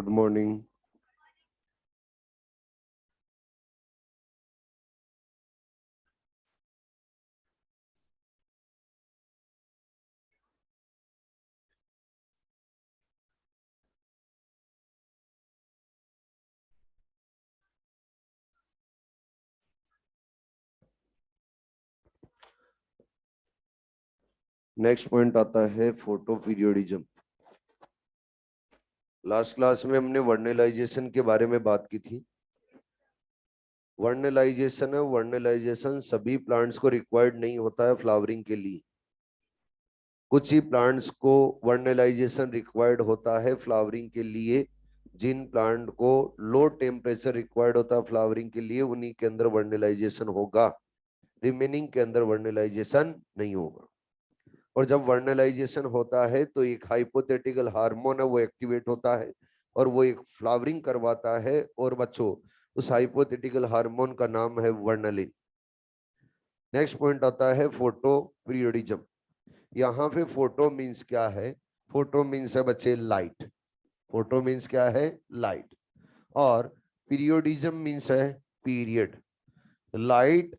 Good morning. Next point आता है photo periodism. Last class में हमने वर्नलाइजेशन के बारे में बात की थी। वर्नलाइजेशन सभी प्लांट्स को रिक्वायर्ड नहीं होता है फ्लावरिंग के लिए। कुछ ही प्लांट्स को वर्नलाइजेशन रिक्वायर्ड होता है फ्लावरिंग के लिए। जिन प्लांट को लो टेम्परेचर रिक्वायर्ड होता है फ्लावरिंग के लिए, उन्हीं के अंदर वर्नलाइजेशन होगा। रिमेनिंग के अंदर वर्नलाइजेशन नहीं होगा। और जब वर्नलाइजेशन होता है तो एक हाइपोथेटिकल हार्मोन है वो एक्टिवेट होता है और वो एक फ्लावरिंग करवाता है। और बच्चों, उस हाइपोथेटिकल हार्मोन का नाम है वर्नलिन। नेक्स्ट पॉइंट आता है फोटो पीरियोडिज्म। यहाँ पे फोटो मीन्स क्या है? फोटो मीन्स है बच्चे लाइट। फोटो मीन्स क्या है? लाइट। और पीरियोडिज्म मीन्स है period. Light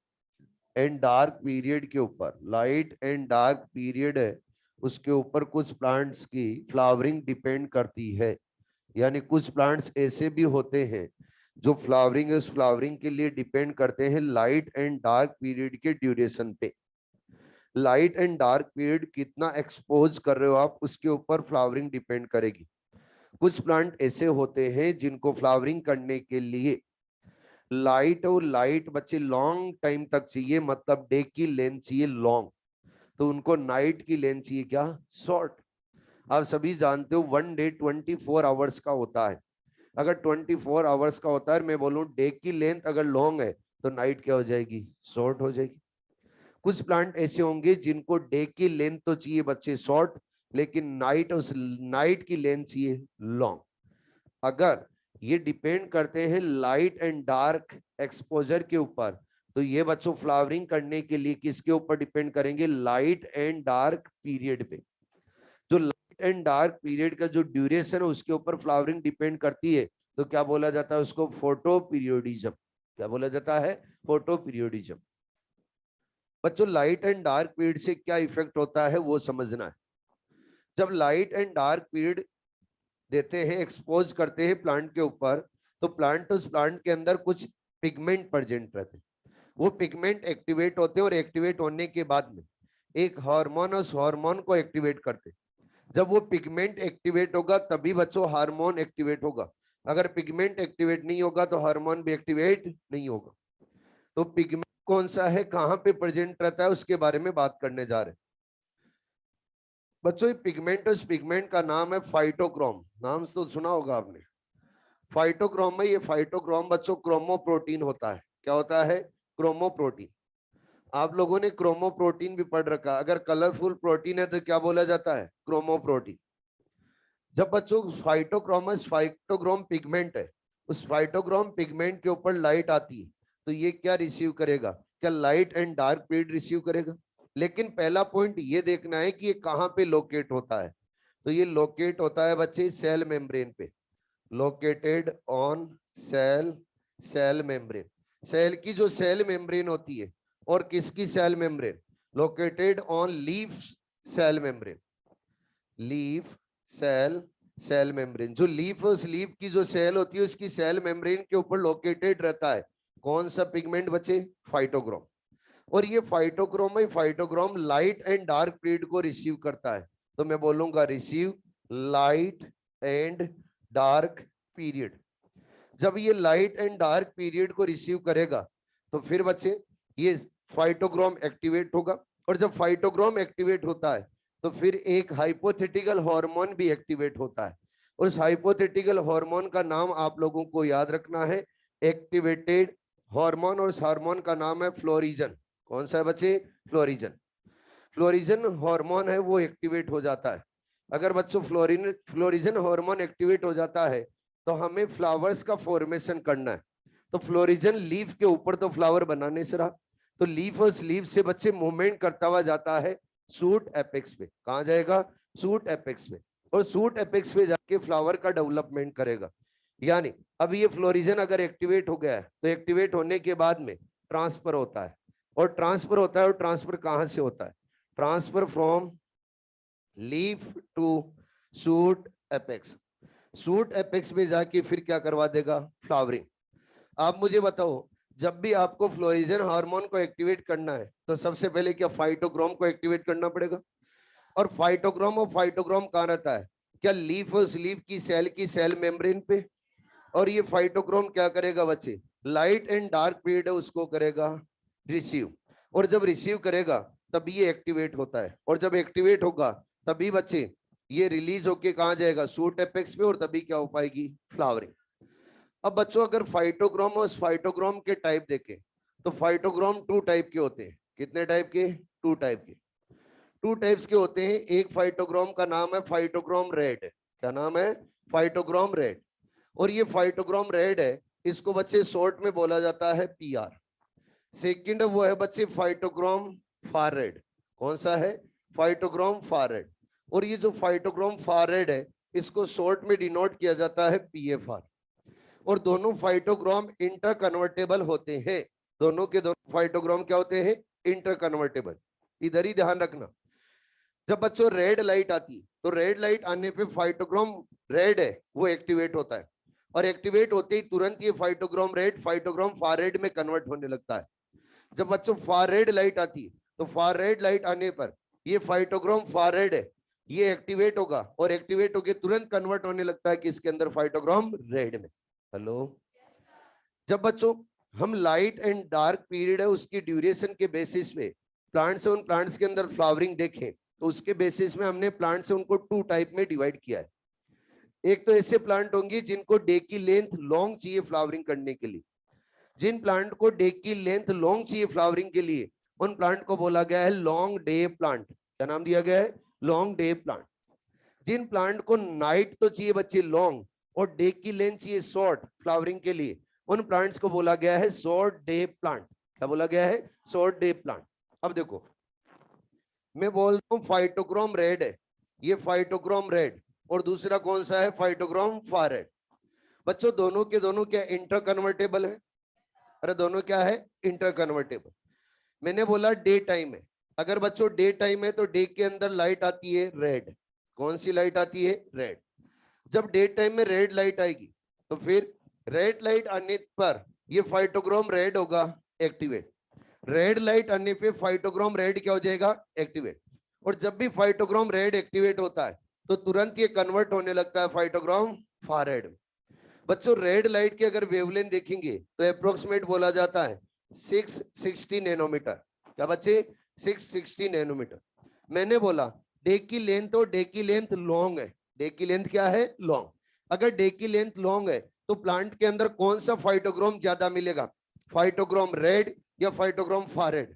and dark period के ऊपर, लाइट एंड डार्क पीरियड है उसके ऊपर कुछ प्लांट्स की फ्लावरिंग डिपेंड करती है। यानी कुछ प्लांट्स ऐसे भी होते हैं जो फ्लावरिंग है, उस फ्लावरिंग के लिए डिपेंड करते हैं लाइट एंड डार्क पीरियड के ड्यूरेशन पे। लाइट एंड डार्क पीरियड कितना एक्सपोज कर रहे हो आप, उसके ऊपर फ्लावरिंग डिपेंड करेगी। कुछ प्लांट ऐसे होते हैं जिनको फ्लावरिंग करने के लिए लाइट और लाइट बच्चे लॉन्ग टाइम तक चाहिए, मतलब डे की लेंथ चाहिए लॉन्ग, तो उनको नाइट की लेंथ चाहिए क्या? शॉर्ट। आप सभी जानते हो 1 डे 24 आवर्स का होता है। अगर 24 आवर्स का होता है, मैं बोलूं डे की लेंथ अगर लॉन्ग है तो नाइट क्या हो जाएगी? शॉर्ट हो जाएगी। कुछ प्लांट ऐसे होंगे जिनको डे की लेंथ तो चाहिए बच्चे शॉर्ट, लेकिन नाइट, उस नाइट की लेंथ चाहिए लॉन्ग। अगर ये डिपेंड करते हैं लाइट एंड डार्क एक्सपोजर के ऊपर, तो ये बच्चों फ्लावरिंग करने के लिए किसके ऊपर डिपेंड करेंगे? लाइट एंड डार्क पीरियड पे। जो लाइट एंड डार्क पीरियड का जो ड्यूरेशन है उसके ऊपर फ्लावरिंग डिपेंड करती है, तो क्या बोला जाता है उसको? Photo periodism. क्या बोला जाता है? Photo periodism. बच्चों, लाइट एंड डार्क पीरियड से क्या इफेक्ट होता है वो समझना है। जब लाइट एंड डार्क पीरियड देते हैं, एक्सपोज करते हैं प्लांट के ऊपर, तो उस प्लांट के अंदर कुछ पिगमेंट प्रेजेंट रहते हैं। वो पिगमेंट एक्टिवेट होते हैं और एक्टिवेट होने के बाद में एक हार्मोन, उस हार्मोन को एक्टिवेट करते हैं। जब वो पिगमेंट एक्टिवेट होगा तभी बच्चों हार्मोन एक्टिवेट होगा। अगर पिगमेंट एक्टिवेट नहीं होगा तो हार्मोन भी एक्टिवेट नहीं होगा। तो पिगमेंट कौन सा है, कहां पे प्रेजेंट रहता है, उसके बारे में बात करने जा रहे हैं बच्चों। ये पिगमेंट, उस पिगमेंट का नाम है फाइटोक्रोम। नाम तो सुना होगा आपने, फाइटोक्रोम। में ये फाइटोक्रोम बच्चों क्रोमोप्रोटीन होता है। क्या होता है? क्रोमोप्रोटीन। आप लोगों ने क्रोमोप्रोटीन भी पढ़ रखा। अगर कलरफुल प्रोटीन है तो क्या बोला जाता है? क्रोमोप्रोटीन। जब बच्चों फाइटोक्रोमस, फाइटोक्रोम पिगमेंट है, उस फाइटोक्रोम पिगमेंट के ऊपर लाइट आती है, तो ये क्या रिसीव करेगा? क्या light and dark period receive करेगा। लेकिन पहला पॉइंट ये देखना है कि ये कहां पे लोकेट होता है। तो ये लोकेट होता है बच्चे सेल मेम्ब्रेन पे। Located on cell, cell membrane. Cell की जो सेल मेम्ब्रेन होती है, और किसकी cell membrane? Located on leaf cell membrane. Leaf cell, cell membrane. जो लीफ है, उस लीफ की जो सेल होती है उसकी सेल मेम्ब्रेन के ऊपर लोकेटेड रहता है कौन सा पिगमेंट बच्चे? फाइटोक्रोम। और ये फाइटोक्रोम है, phytochrome light and dark period को रिसीव करता है। तो मैं बोलूंगा receive light and dark period. जब ये लाइट एंड डार्क पीरियड को रिसीव करेगा तो फिर बच्चे ये फाइटोक्रोम एक्टिवेट होगा। और जब फाइटोक्रोम एक्टिवेट होता है तो फिर एक हाइपोथेटिकल हार्मोन भी एक्टिवेट होता है। और उस हाइपोथेटिकल हार्मोन का नाम आप लोगों को याद रखना है, एक्टिवेटेड हार्मोन। और उस हार्मोन का नाम है फ्लोरिजन। कौन सा है बच्चे? फ्लोरिजन। फ्लोरिजन हार्मोन है वो एक्टिवेट हो जाता है। अगर बच्चों फ्लोरिजन हार्मोन एक्टिवेट हो जाता है तो हमें फ्लावर्स का फॉर्मेशन करना है। तो फ्लोरिजन लीफ के ऊपर तो फ्लावर बनाने से रहा, तो लीफ और लीफ से बच्चे मूवमेंट करता हुआ जाता है सूट एपेक्स पे। कहां जाएगा? सूट एपेक्स पे। और सूट एपेक्स पे जाके फ्लावर का डेवलपमेंट करेगा। यानी अब ये फ्लोरिजन अगर एक्टिवेट हो गया है तो एक्टिवेट होने के बाद में ट्रांसफर होता है, और ट्रांसफर होता है, और ट्रांसफर कहां से होता है? Transfer from leaf to shoot apex. Shoot apex में जाके फिर क्या करवा देगा? फ्लावरिंग। आप मुझे बताओ, जब भी आपको फ्लोरिजन हार्मोन को एक्टिवेट करना है तो सबसे पहले क्या फाइटोक्रोम को एक्टिवेट करना पड़ेगा? और फाइटोक्रोम कहाँ रहता है? क्या लीफ और लीफ की सेल मेम्ब्रेन पे। और ये फाइटोक्रोम क्या करेगा बच्चे? लाइट एंड डार्क पीरियड है उसको करेगा रिसीव, और जब रिसीव करेगा तभी ये एक्टिवेट होता है, और जब एक्टिवेट होगा तभी बच्चे ये रिलीज होके कहाँ जाएगा? सूट एपेक्स पे, और तभी क्या हो पाएगी? फ्लावरिंग। अब बच्चों अगर फाइटोक्रोम और फाइटोक्रोम के टाइप देखें तो फाइटोक्रोम 2 टाइप के होते हैं। कितने टाइप के? 2 टाइप के। 2 टाइप्स के होते हैं। एक फाइटोक्रोम का नाम है फाइटोक्रोम रेड। क्या नाम है? Phytochrome red. और ये फाइटोक्रोम रेड है, इसको बच्चे शॉर्ट में बोला जाता है पीआर। सेकंड वो है बच्चे फाइटोक्रोम फार रेड। कौन सा है? Phytochrome far red. और ये जो फाइटोक्रोम फार रेड है, इसको शॉर्ट में डिनोट किया जाता है पीएफआर। और दोनों फाइटोक्रोम इंटर कन्वर्टेबल होते हैं। दोनों के दोनों फाइटोक्रोम क्या होते हैं? Inter convertible. इधर ही ध्यान रखना। जब बच्चों रेड लाइट आती है तो रेड लाइट आने पे फाइटोक्रोम रेड है वो एक्टिवेट होता है, और एक्टिवेट होते ही तुरंत ये phytochrome red phytochrome far red में कन्वर्ट होने लगता है। जब बच्चों फार रेड लाइट आती है तो फार रेड लाइट आने पर ये फाइटोक्रोम फार रेड है, ये एक्टिवेट होगा, और एक्टिवेट होकर तुरंत कन्वर्ट होने लगता है किसके अंदर? फाइटोक्रोम रेड में। हेलो। जब बच्चों हम लाइट एंड डार्क पीरियड है उसकी ड्यूरेशन के बेसिस पे प्लांट्स उन प्लांट्स के अंदर फ्लावरिंग देखें तो उसके बेसिस में हमने प्लांट से उनको 2 टाइप में डिवाइड किया है। एक तो ऐसे प्लांट होंगे जिनको डे की लेंथ लॉन्ग चाहिए फ्लावरिंग करने के लिए। जिन प्लांट को डे की लेंथ लॉन्ग चाहिए फ्लावरिंग के लिए उन प्लांट को बोला गया है लॉन्ग डे प्लांट। क्या नाम दिया गया है? Long day plant. जिन प्लांट को नाइट तो चाहिए बच्चे लॉन्ग और डे की लेंथ चाहिए शॉर्ट फ्लावरिंग के लिए, उन प्लांट्स को बोला गया है शॉर्ट डे प्लांट। क्या बोला गया है? Short day plant. अब देखो, मैं बोलता हूं फाइटोक्रोम रेड है, ये फाइटोक्रोम रेड, और दूसरा कौन सा है? Phytochrome far red. बच्चों दोनों के दोनों क्या इंटर कन्वर्टेबल है? अरे दोनों क्या है? Inter convertible. मैंने बोला डे टाइम है। अगर बच्चों डे टाइम है तो डे के अंदर लाइट आती है रेड। कौन सी लाइट आती है? रेड। जब डे टाइम में रेड लाइट आएगी तो फिर रेड लाइट आने पर ये फाइटोक्रोम रेड होगा एक्टिवेट। रेड लाइट आने पे फाइटोक्रोम रेड क्या हो जाएगा? एक्टिवेट। और जब भी फाइटोक्रोम रेड एक्टिवेट होता है तो तुरंत ये कन्वर्ट होने लगता है फाइटोक्रोम फार रेड में। बच्चों रेड लाइट की अगर वेवलेंथ देखेंगे तो अप्रोक्सीमेट बोला जाता है 660 नैनोमीटर। क्या बच्चे? 660 नैनोमीटर। मैंने बोला डे की लेंथ, और डे की लेंथ लॉन्ग है। डे की लेंथ क्या है? लॉन्ग। अगर डे की लेंथ लॉन्ग है तो प्लांट के अंदर कौन सा फाइटोक्रोम ज्यादा मिलेगा? फाइटोक्रोम रेड या फाइटोक्रोम फार रेड?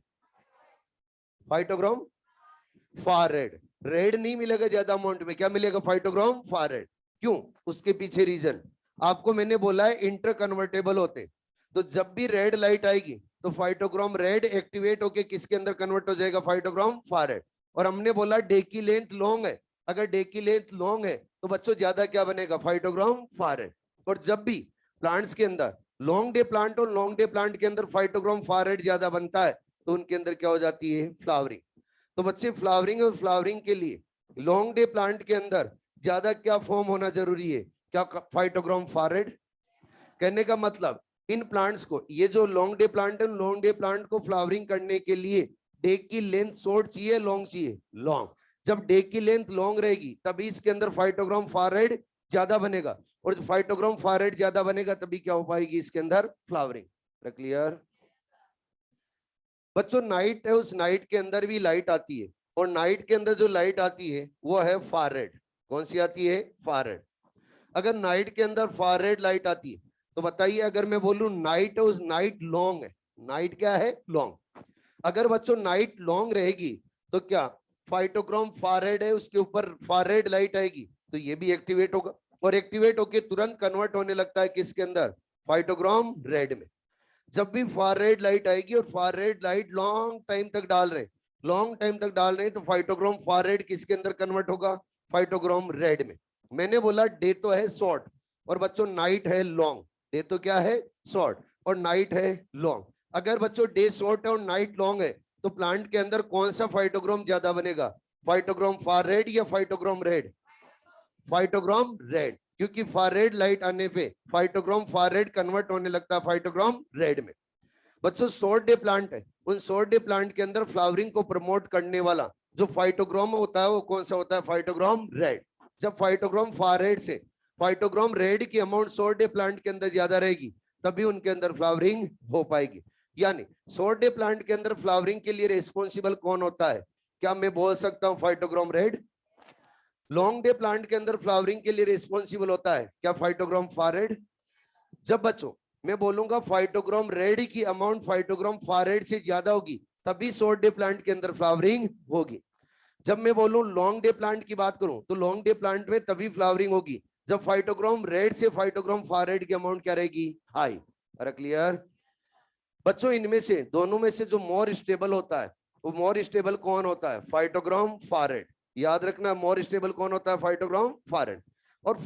फाइटोक्रोम फार रेड। रेड नहीं मिलेगा ज्यादा अमाउंट में, क्या मिलेगा? Phytochrome far red. क्यों? उसके पीछे रीजन आपको मैंने बोला है इंटर कन्वर्टेबल होते। तो जब भी रेड लाइट आएगी तो फाइटोक्रोम रेड एक्टिवेट होके किसके अंदर कन्वर्ट हो जाएगा? Phytochrome far red. और हमने बोला डे की लेंथ लॉन्ग है। अगर डे की लेंथ लॉन्ग है तो बच्चों ज्यादा क्या बनेगा? Phytochrome far red. और जब भी प्लांट्स के अंदर लॉन्ग डे प्लांट और लॉन्ग डे प्लांट के अंदर फाइटोक्रोम फार रेड ज्यादा बनता है तो उनके अंदर क्या हो जाती है? फ्लावरिंग। तो बच्चे फ्लावरिंग और फ्लावरिंग के लिए लॉन्ग डे प्लांट के अंदर ज्यादा क्या फॉर्म होना जरूरी है? क्या? Phytochrome far red. कहने का मतलब इन प्लांट्स को, ये जो लॉन्ग डे प्लांट है, लॉन्ग डे प्लांट को फ्लावरिंग करने के लिए डे की लेंथ शॉर्ट चाहिए लॉन्ग चाहिए? लॉन्ग। जब डे की लेंथ लॉन्ग रहेगी तभी इसके अंदर फाइटोक्रोम फार रेड ज्यादा बनेगा, और फाइटोक्रोम फार रेड ज्यादा बनेगा तभी क्या हो पाएगी इसके अंदर? फ्लावरिंग। क्लियर? बच्चों नाइट है, उस नाइट के अंदर भी लाइट आती है, और नाइट के अंदर जो लाइट आती है वो है फार रेड। कौन सी आती है? Far red. अगर नाइट के अंदर फार रेड लाइट आती है तो बताइए, अगर मैं बोलूं नाइट है, उस नाइट लॉन्ग है, नाइट क्या है? लॉन्ग। अगर बच्चों नाइट लॉन्ग रहेगी तो क्या फाइटोक्रोम फार रेड है, उसके ऊपर फार रेड लाइट आएगी तो ये भी एक्टिवेट होगा, और एक्टिवेट होके तुरंत कन्वर्ट होने लगता है किसके अंदर? फाइटोक्रोम रेड में। जब भी फार रेड लाइट आएगी और far red light long time तक डाल रहे हैं तो फाइटोक्रोम फार रेड किसके अंदर कन्वर्ट होगा? फाइटोग्राम रेड में। मैंने बोला डे तो है शॉर्ट और बच्चों नाइट है लॉन्ग। डे तो क्या है शॉर्ट और नाइट है लॉन्ग। अगर बच्चों डे शॉर्ट है और नाइट लॉन्ग है तो प्लांट के अंदर कौन सा फाइटोग्राम ज्यादा बनेगा, फाइटोग्राम फार रेड या फाइटोग्राम रेड? फाइटोग्राम रेड, क्योंकि फार रेड लाइट आने पे फाइटोग्राम फार रेड कन्वर्ट होने लगता है फाइटोग्राम रेड में। बच्चों शॉर्ट डे प्लांट है, उन शॉर्ट डे प्लांट के अंदर फ्लावरिंग को प्रमोट करने वाला जो फाइटोग्राम होता है वो कौन सा होता है, फाइटोग्राम रेड। जब फाइटोग्राम फार रेड से फाइटोग्राम रेड की अमाउंट शॉर्ट डे प्लांट के अंदर ज्यादा रहेगी तभी उनके अंदर फ्लावरिंग हो पाएगी। यानी शॉर्ट डे प्लांट के अंदर फ्लावरिंग के लिए रिस्पॉन्सिबल कौन होता है, क्या मैं बोल सकता हूं फाइटोग्राम रेड? लॉन्ग डे प्लांट के अंदर फ्लावरिंग के लिए रिस्पॉन्सिबल होता है क्या फाइटोग्राम फार रेड? जब बच्चों मैं बोलूंगा फाइटोग्राम रेड की अमाउंट फाइटोग्राम फार रेड से ज्यादा होगी तभी शॉर्ट डे प्लांट के अंदर फ्लावरिंग होगी। जब मैं बोलूं लॉन्ग डे प्लांट की बात करूं तो लॉन्ग डे प्लांट में तभी फ्लावरिंग होगी जब फाइटोग्राम रेड से फाइटोग्राम फार रेड की अमाउंट क्या रहेगी, हाई। अरे क्लियर बच्चों? इनमें से दोनों में से जो मोर स्टेबल होता है वो मोर स्टेबल कौन होता है, फाइटोग्राम फार रेड। याद रखना मोर स्टेबल कौन होता है, फाइटोग्राम फार रेड। और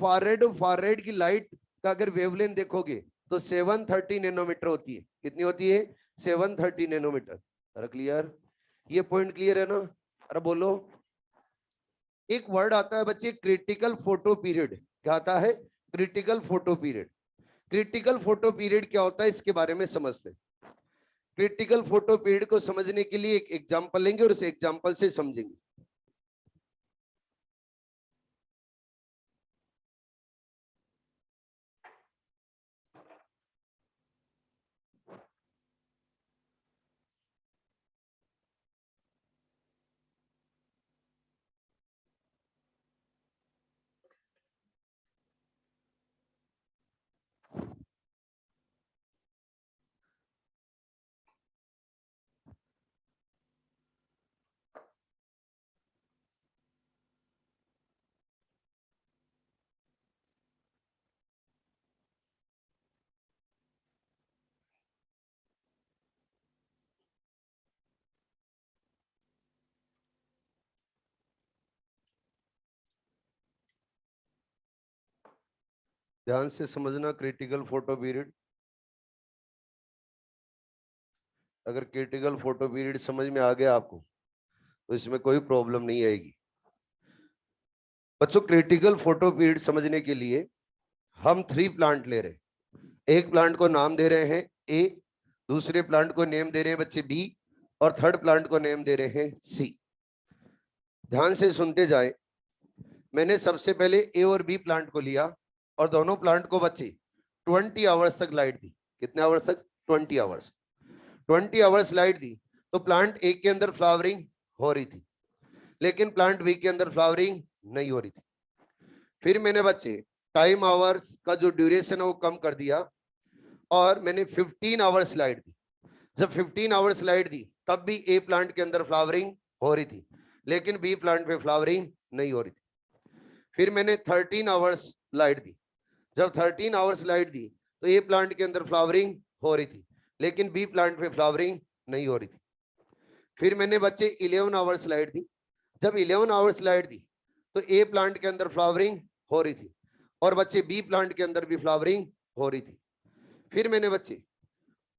फार रेड की लाइट का अगर वेवलेंथ देखोगे तो 730 नैनोमीटर होती है। कितनी होती है, 730 नैनोमीटर। अरे क्लियर, ये पॉइंट क्लियर है ना? अरे बोलो। एक वर्ड आता है बच्चे क्रिटिकल फोटो पीरियड। क्या आता है, critical photo period. Critical photo period क्या होता है इसके बारे में समझते हैं। क्रिटिकल फोटो पीरियड को समझने के लिए एक एग्जांपल लेंगे और उस एग्जांपल से समझेंगे। ध्यान से समझना क्रिटिकल फोटो पीरियड। अगर क्रिटिकल फोटो पीरियड समझ में आ गया आपको तो इसमें कोई प्रॉब्लम नहीं आएगी। बच्चों क्रिटिकल फोटो पीरियड समझने के लिए हम 3 प्लांट ले रहे हैं। एक प्लांट को नाम दे रहे हैं ए, दूसरे प्लांट को नेम दे रहे हैं बच्चे बी, और थर्ड प्लांट को नेम दे रहे हैं सी। ध्यान से सुनते जाए। मैंने सबसे पहले ए और बी प्लांट को लिया और दोनों प्लांट को बच्चे 20 आवर्स तक लाइट दी। कितने आवर्स तक, 20 आवर्स। 20 आवर्स लाइट दी तो प्लांट ए के अंदर फ्लावरिंग हो रही थी लेकिन प्लांट बी के अंदर फ्लावरिंग नहीं हो रही थी। फिर मैंने बच्चे टाइम आवर्स का जो ड्यूरेशन है वो कम कर दिया और मैंने 15 आवर्स लाइट दी। जब 15 आवर्स लाइट दी तब भी ए प्लांट के अंदर फ्लावरिंग हो रही थी लेकिन बी प्लांट पे फ्लावरिंग नहीं हो रही थी। फिर मैंने 13 आवर्स लाइट दी। जब 13 आवर्स लाइट दी तो ए प्लांट के अंदर फ्लावरिंग हो रही थी लेकिन बी प्लांट पे फ्लावरिंग नहीं हो रही थी। फिर मैंने बच्चे 11 आवर्स लाइट दी। जब 11 आवर्स लाइट दी तो ए प्लांट के अंदर फ्लावरिंग हो रही थी और बच्चे बी प्लांट के अंदर भी फ्लावरिंग हो रही थी। फिर मैंने बच्चे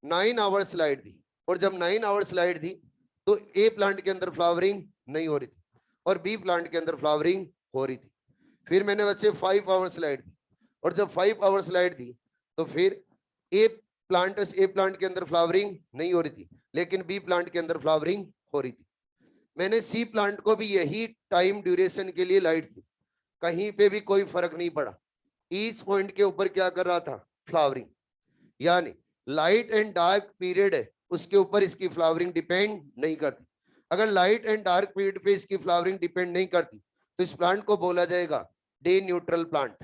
9 आवर्स लाइट दी और जब 9 आवर्स लाइट दी तो ए प्लांट के अंदर फ्लावरिंग नहीं हो रही थी और बी प्लांट के अंदर फ्लावरिंग हो रही थी। फिर मैंने बच्चे 5 आवर्स लाइट दी और जब 5 आवर्स लाइट दी तो फिर ए प्लांट के अंदर फ्लावरिंग नहीं हो रही थी लेकिन बी प्लांट के अंदर फ्लावरिंग हो रही थी। मैंने सी प्लांट को भी यही टाइम ड्यूरेशन के लिए लाइट दी, कहीं पे भी कोई फर्क नहीं पड़ा। ईच पॉइंट के ऊपर क्या कर रहा था, फ्लावरिंग। यानी लाइट एंड डार्क पीरियड है उसके ऊपर इसकी फ्लावरिंग डिपेंड नहीं करती। अगर लाइट एंड डार्क पीरियड पे इसकी फ्लावरिंग डिपेंड नहीं करती तो इस प्लांट को बोला जाएगा डे न्यूट्रल प्लांट।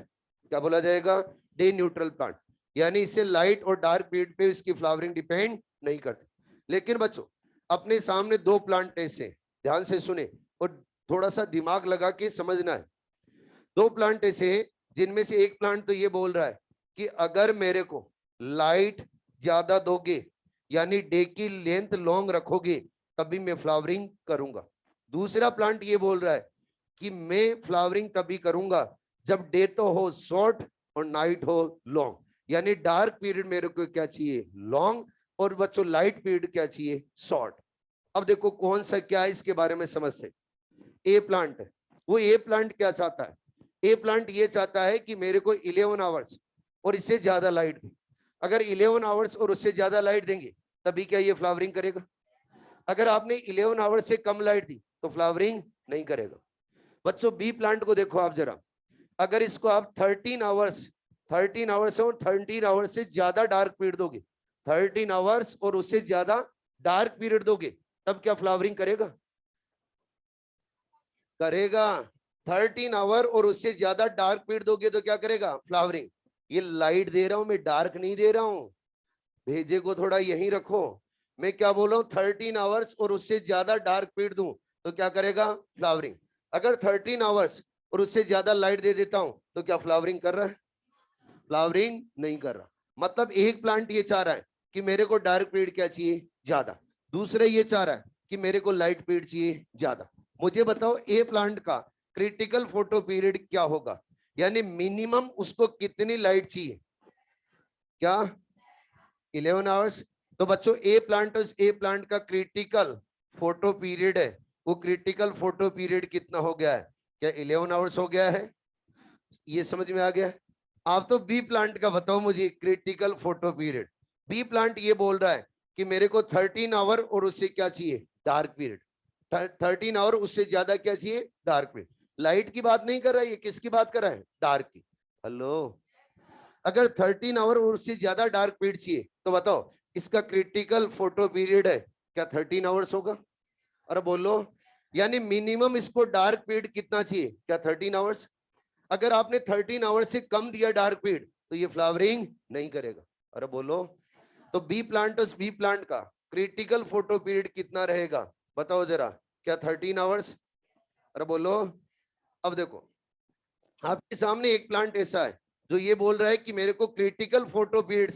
क्या बोला जाएगा, डे न्यूट्रल प्लांट। यानी इससे लाइट और डार्क पीरियड पे इसकी फ्लावरिंग डिपेंड नहीं करती। लेकिन बच्चों अपने सामने 2 प्लांट ऐसे, ध्यान से सुने और थोड़ा सा दिमाग लगा के समझना है। 2 प्लांट ऐसे जिनमें से एक प्लांट तो ये बोल रहा है कि अगर मेरे को लाइट ज्यादा दोगे यानी डे की लेंथ लॉन्ग रखोगे तभी मैं फ्लावरिंग करूंगा। दूसरा प्लांट ये बोल रहा है कि मैं फ्लावरिंग तभी करूंगा जब डे तो हो शॉर्ट और नाइट हो लॉन्ग, यानी डार्क पीरियड मेरे को क्या चाहिए, लॉन्ग, और बच्चों लाइट पीरियड क्या चाहिए, शॉर्ट। अब देखो कौन सा क्या है इसके बारे में समझते। ए प्लांट है, वो ए प्लांट क्या चाहता है, ए प्लांट ये चाहता है कि मेरे को 11 आवर्स और इससे ज्यादा लाइट दे। अगर 11 आवर्स और उससे ज्यादा लाइट देंगे तभी क्या ये फ्लावरिंग करेगा। अगर आपने 11 आवर्स से कम लाइट दी तो फ्लावरिंग नहीं करेगा। बच्चों बी प्लांट को देखो आप जरा, अगर इसको आप 13 आवर्स और 13 आवर्स से ज्यादा डार्क पीरियड दोगे, 13 आवर्स और उससे ज्यादा डार्क पीरियड दोगे, तब क्या फ्लावरिंग करेगा, करेगा। 13 आवर और उससे ज्यादा डार्क पीरियड दोगे तो क्या करेगा, फ्लावरिंग। ये लाइट दे रहा हूं मैं, डार्क नहीं दे रहा हूं, भेजे को थोड़ा यहीं रखो। मैं क्या बोल रहा हूं, 13 आवर्स और उससे ज्यादा डार्क पीरियड दूं तो क्या करेगा, फ्लावरिंग। अगर 13 आवर्स और उससे ज्यादा लाइट दे देता हूं तो क्या फ्लावरिंग कर रहा है, फ्लावरिंग नहीं कर रहा। मतलब एक प्लांट ये चाह रहा है कि मेरे को डार्क पीरियड क्या चाहिए, ज्यादा, दूसरे ये चाह रहा है कि मेरे को लाइट पीरियड चाहिए ज्यादा। मुझे बताओ ए प्लांट का क्रिटिकल फोटो पीरियड क्या होगा, यानी मिनिमम उसको कितनी लाइट चाहिए, क्या 11 आवर्स। तो बच्चों ए प्लांट का क्रिटिकल फोटो पीरियड है, वो क्रिटिकल फोटो पीरियड कितना हो गया है, क्या 11 आवर्स हो गया है, ये समझ में आ गया। आप तो बी प्लांट का बताओ मुझे क्रिटिकल फोटो पीरियड। बी प्लांट ये बोल रहा है कि मेरे को 13 आवर और उससे क्या चाहिए, डार्क पीरियड। 13 आवर उससे ज्यादा क्या चाहिए, डार्क पीरियड। लाइट की बात नहीं कर रहा है ये, किसकी बात कर रहा है, डार्क की। हेलो, अगर 13 आवर और उससे ज्यादा डार्क पीरियड चाहिए तो बताओ इसका क्रिटिकल फोटो पीरियड है क्या 13 आवर्स होगा, अरे बोलो। यानी मिनिमम इसको डार्क पीरियड कितना चाहिए, क्या 13 आवर्स। अगर आपने 13 आवर्स से कम दिया डार्क पीरियड तो ये फ्लावरिंग नहीं करेगा, अरे बोलो। तो बी प्लांट का क्रिटिकल फोटो पीरियड कितना रहेगा, बताओ जरा, क्या 13 आवर्स, अरे बोलो। अब देखो आपके सामने एक प्लांट ऐसा है जो ये बोल रहा है कि मेरे को क्रिटिकल फोटो पीरियड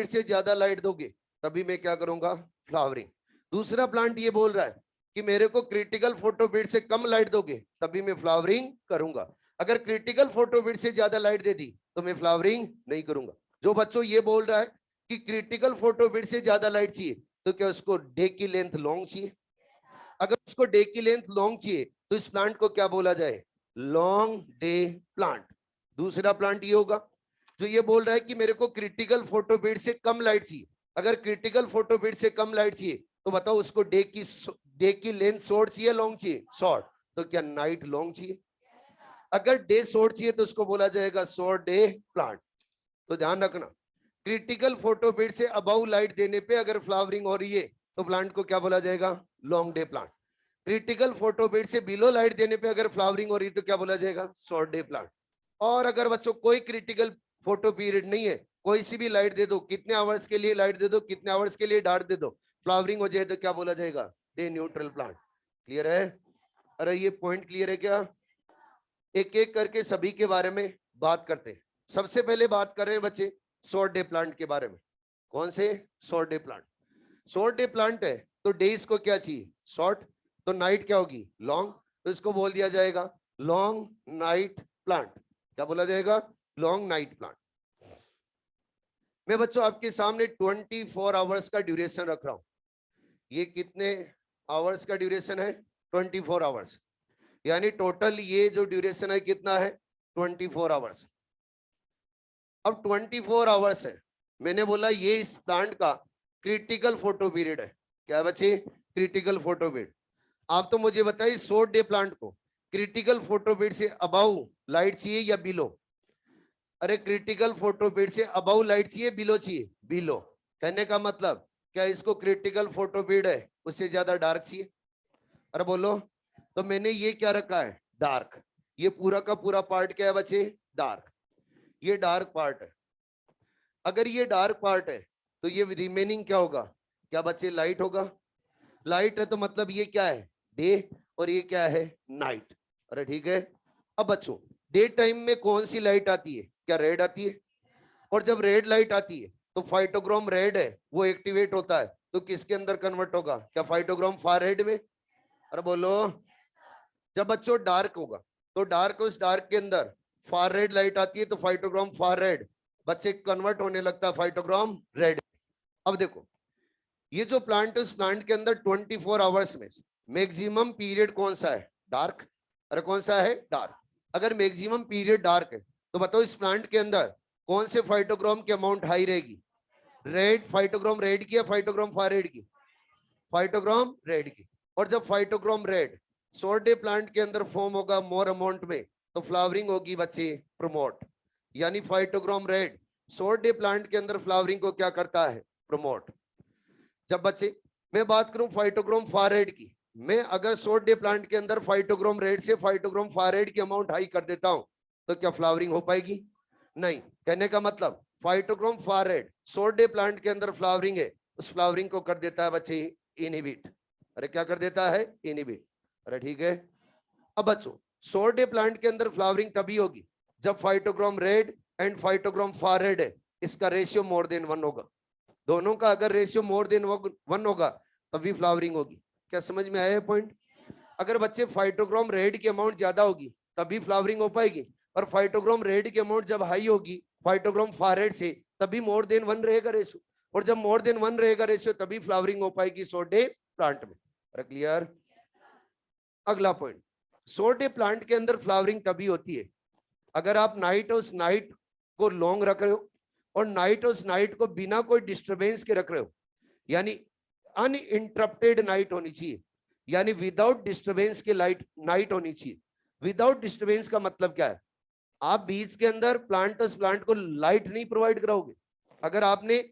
से ज्यादा लाइट दोगे तभी मैं क्या करूंगा, फ्लावरिंग। दूसरा प्लांट ये बोल रहा है कि मेरे को क्रिटिकल फोटो पीरियड से कम लाइट दोगे तभी मैं फ्लावरिंग करूंगा। अगर क्रिटिकल फोटो पीरियड से ज्यादा लाइट दे दी तो मैं फ्लावरिंग नहीं करूंगा। जो बच्चों ये बोल रहा है कि क्रिटिकल फोटो पीरियड से ज्यादा लाइट चाहिए तो क्या उसको डे की लेंथ लॉन्ग चाहिए। अगर उसको डे की लेंथ लॉन्ग चाहिए तो इस प्लांट को क्या बोला जाए, लॉन्ग डे प्लांट। दूसरा प्लांट ये होगा जो ये बोल रहा है कि मेरे को क्रिटिकल फोटो पीरियड से कम लाइट चाहिए। अगर क्रिटिकल फोटो पीरियड से कम लाइट चाहिए तो बताओ उसको डे की लेंथ शॉर्ट चाहिए, लॉन्ग चाहिए, शॉर्ट। तो क्या नाइट लॉन्ग चाहिए। अगर डे शॉर्ट चाहिए तो उसको बोला जाएगा शॉर्ट डे प्लांट। तो ध्यान रखना, क्रिटिकल फोटो पीरियड से अबव लाइट देने पे अगर फ्लावरिंग हो रही है तो प्लांट को क्या बोला जाएगा, long day plant. Critical photo period से बिलो लाइट देने पे अगर फ्लावरिंग हो रही है तो क्या बोला जाएगा, शॉर्ट डे प्लांट। और अगर बच्चों कोई क्रिटिकल फोटो पीरियड नहीं है, कोई सी भी लाइट दे दो, कितने आवर्स के लिए लाइट दे दो, कितने आवर्स के लिए डार्क दे दो, फ्लावरिंग हो जाए तो क्या बोला जाएगा, डे न्यूट्रल प्लांट। क्लियर है, अरे ये पॉइंट क्लियर है क्या। एक एक करके सभी के बारे में बात करते हैं। सबसे पहले बात कर रहे हैं बच्चे शॉर्ट डे प्लांट के बारे में। कौन से, short day plant. Short day plant है तो डेज को क्या चाहिए, शॉर्ट, तो नाइट क्या होगी, लॉन्ग। तो इसको बोल दिया जाएगा लॉन्ग नाइट प्लांट। क्या बोला जाएगा, लॉन्ग नाइट प्लांट। मैं बच्चों आपके सामने 24 आवर्स का ड्यूरेशन रख रहा हूं। ये कितने आवर्स का ड्यूरेशन है, 24 आवर्स। यानी टोटल ये जो ड्यूरेशन है कितना है, 24 आवर्स। अब 24 आवर्स है, मैंने बोला ये इस प्लांट का क्रिटिकल फोटो पीरियड है। क्या बच्चे, क्रिटिकल फोटो पीरियड। आप तो मुझे बताइए शॉर्ट डे प्लांट को क्रिटिकल फोटो पीरियड से अबाउ लाइट चाहिए या बिलो। अरे क्रिटिकल फोटो पीरियड से अबाउ लाइट चाहिए, बिलो चाहिए, बिलो। कहने का मतलब क्या इसको क्रिटिकल फोटो पीरियड है उससे ज्यादा डार्क चाहिए, अरे बोलो। तो मैंने ये क्या रखा है, डार्क। ये पूरा का पूरा पार्ट क्या है बच्चे, डार्क। ये डार्क पार्ट है। अगर ये डार्क पार्ट है तो ये रिमेनिंग क्या होगा, क्या बच्चे, लाइट होगा। लाइट है तो मतलब ये क्या है, डे, और ये क्या है, नाइट। अरे ठीक है। अब बच्चों डे टाइम में कौन सी लाइट आती है, क्या रेड आती है। और जब रेड लाइट आती है तो फाइटोग्राम रेड है वो एक्टिवेट होता है तो किसके अंदर कन्वर्ट होगा, क्या फाइटोग्राम फार रेड में, अरे बोलो। जब बच्चों डार्क होगा तो डार्क, उस डार्क के अंदर फार रेड लाइट आती है तो फाइटोग्राम फार रेड बच्चे कन्वर्ट होने लगता है फाइटोग्राम रेड। अब देखो ये जो प्लांट है उस प्लांट के अंदर 24 आवर्स में मैक्सिमम पीरियड कौन सा है? डार्क। अरे कौन सा है? डार्क। अगर मैक्सिमम पीरियड डार्क है तो बताओ इस प्लांट के अंदर कौन से फाइटोग्राम की अमाउंट हाई रहेगी? रेड, फाइटोग्राम रेड की या फाइटोग्राम फार रेड की? फाइटोग्राम रेड की। और जब फाइटोग्राम रेड शॉर्ट डे प्लांट के अंदर फॉर्म होगा मोर अमाउंट में तो फ्लावरिंग होगी बच्चे प्रमोट। यानी फाइटोग्राम रेड शॉर्ट डे प्लांट के अंदर फ्लावरिंग को क्या करता है? प्रमोट। जब बच्चे मैं बात करूं फाइटोग्राम फार रेड की, मैं अगर शॉर्ट डे प्लांट के अंदर फाइटोग्राम रेड से फाइटोग्राम फार रेड की अमाउंट हाई कर देता हूं तो क्या फ्लावरिंग हो पाएगी? नहीं। कहने का मतलब phytochrome far red short day plant के अंदर फ्लावरिंग है, उस फ्लावरिंग को कर देता है बच्चे इनहिबिट। अरे क्या कर देता है? इनहिबिट। अरे ठीक है। अब बच्चों शॉर्ट डे प्लांट के अंदर फ्लावरिंग तभी होगी जब फाइटोग्राम रेड एंड फाइटोग्राम फार रेड है इसका रेशियो मोर देन 1 होगा। दोनों का अगर रेशियो मोर देन 1 होगा तभी फ्लावरिंग होगी। क्या समझ में आया पॉइंट? अगर बच्चे फाइटोग्राम रेड की अमाउंट ज्यादा होगी तभी फ्लावरिंग हो पाएगी, और फाइटोग्राम रेड की अमाउंट जब हाई होगी फाइटोग्राम फार रेड से तभी मोर देन 1 रहेगा रेशियो, और जब मोर देन 1 रहेगा रेशियो तभी फ्लावरिंग हो पाएगी शॉर्ट डे प्लांट में। क्लियर? अगला पॉइंट, शॉर्ट डे प्लांट के अंदर फ्लावरिंग तभी होती है अगर आप नाइट उस नाइट को लॉन्ग रख रहे हो और नाइट उस नाइट को बिना कोई डिस्टरबेंस के रख रहे हो, यानी अनइंटरप्टेड नाइट होनी चाहिए, यानी विदाउट डिस्टरबेंस के लाइट नाइट होनी चाहिए। विदाउट डिस्टरबेंस का मतलब क्या है? आप बीच के अंदर प्लांट को लाइट नहीं प्रोवाइड कराओगे। अगर आपने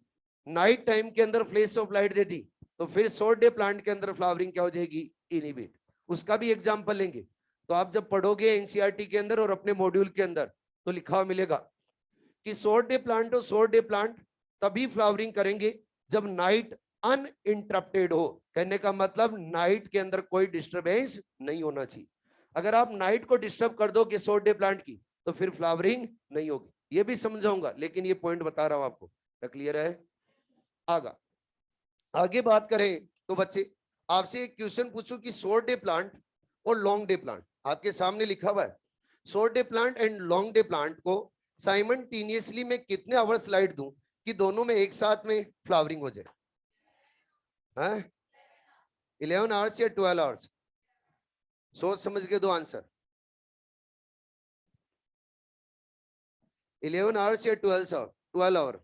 नाइट टाइम के अंदर फ्लैश ऑफ लाइट दे दी तो फिर शॉर्ट डे प्लांट के अंदर फ्लावरिंग क्या हो जाएगी? इनहिबिट। उसका भी एग्जांपल लेंगे तो आप जब पढ़ोगे एनसीईआरटी के अंदर और अपने मॉड्यूल के अंदर तो लिखा हुआ मिलेगा कि शॉर्ट डे प्लांट और शॉर्ट डे प्लांट तभी फ्लावरिंग करेंगे जब नाइट अनइंटरप्टेड हो। कहने का मतलब नाइट के अंदर कोई डिस्टरबेंस नहीं होना चाहिए। अगर आप नाइट को डिस्टर्ब कर दोगे शॉर्ट डे प्लांट की तो फिर फ्लावरिंग नहीं होगी। ये भी समझाऊंगा लेकिन ये पॉइंट बता रहा हूं आपको। क्लियर है? आगे बात करें तो बच्चे आपसे एक क्वेश्चन पूछूं कि शॉर्ट डे प्लांट और लॉन्ग डे प्लांट आपके सामने लिखा हुआ है। Short day plant and long day plant को साइमल्टेनियसली मैं कितने आवर्स लाइट दूं कि दोनों में एक साथ में फ्लावरिंग हो जाए? 11 आवर्स या 12 आवर्स? सोच समझ के दो आंसर। 11 आवर्स या 12 आवर?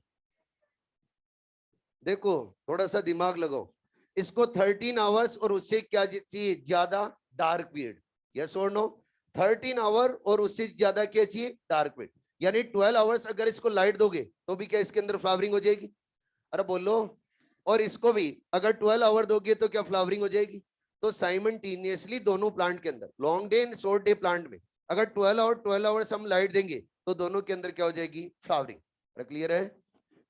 देखो थोड़ा सा दिमाग लगाओ। इसको 13 आवर्स और उससे क्या चाहिए? ज्यादा डार्क पीरियड। यस और नो? 13 आवर और उससे ज्यादा क्या चाहिए? Dark period. यानी 12 आवर्स अगर इसको लाइट दोगे तो भी क्या इसके अंदर फ्लावरिंग हो जाएगी? अरे बोलो। और इसको भी अगर 12 आवर दोगे तो क्या फ्लावरिंग हो जाएगी? तो साइमल्टेनियसली दोनों प्लांट के अंदर long day and short day plant में अगर 12 आवर्स हम लाइट देंगे तो दोनों के अंदर क्या हो जाएगी? फ्लावरिंग। क्लियर है?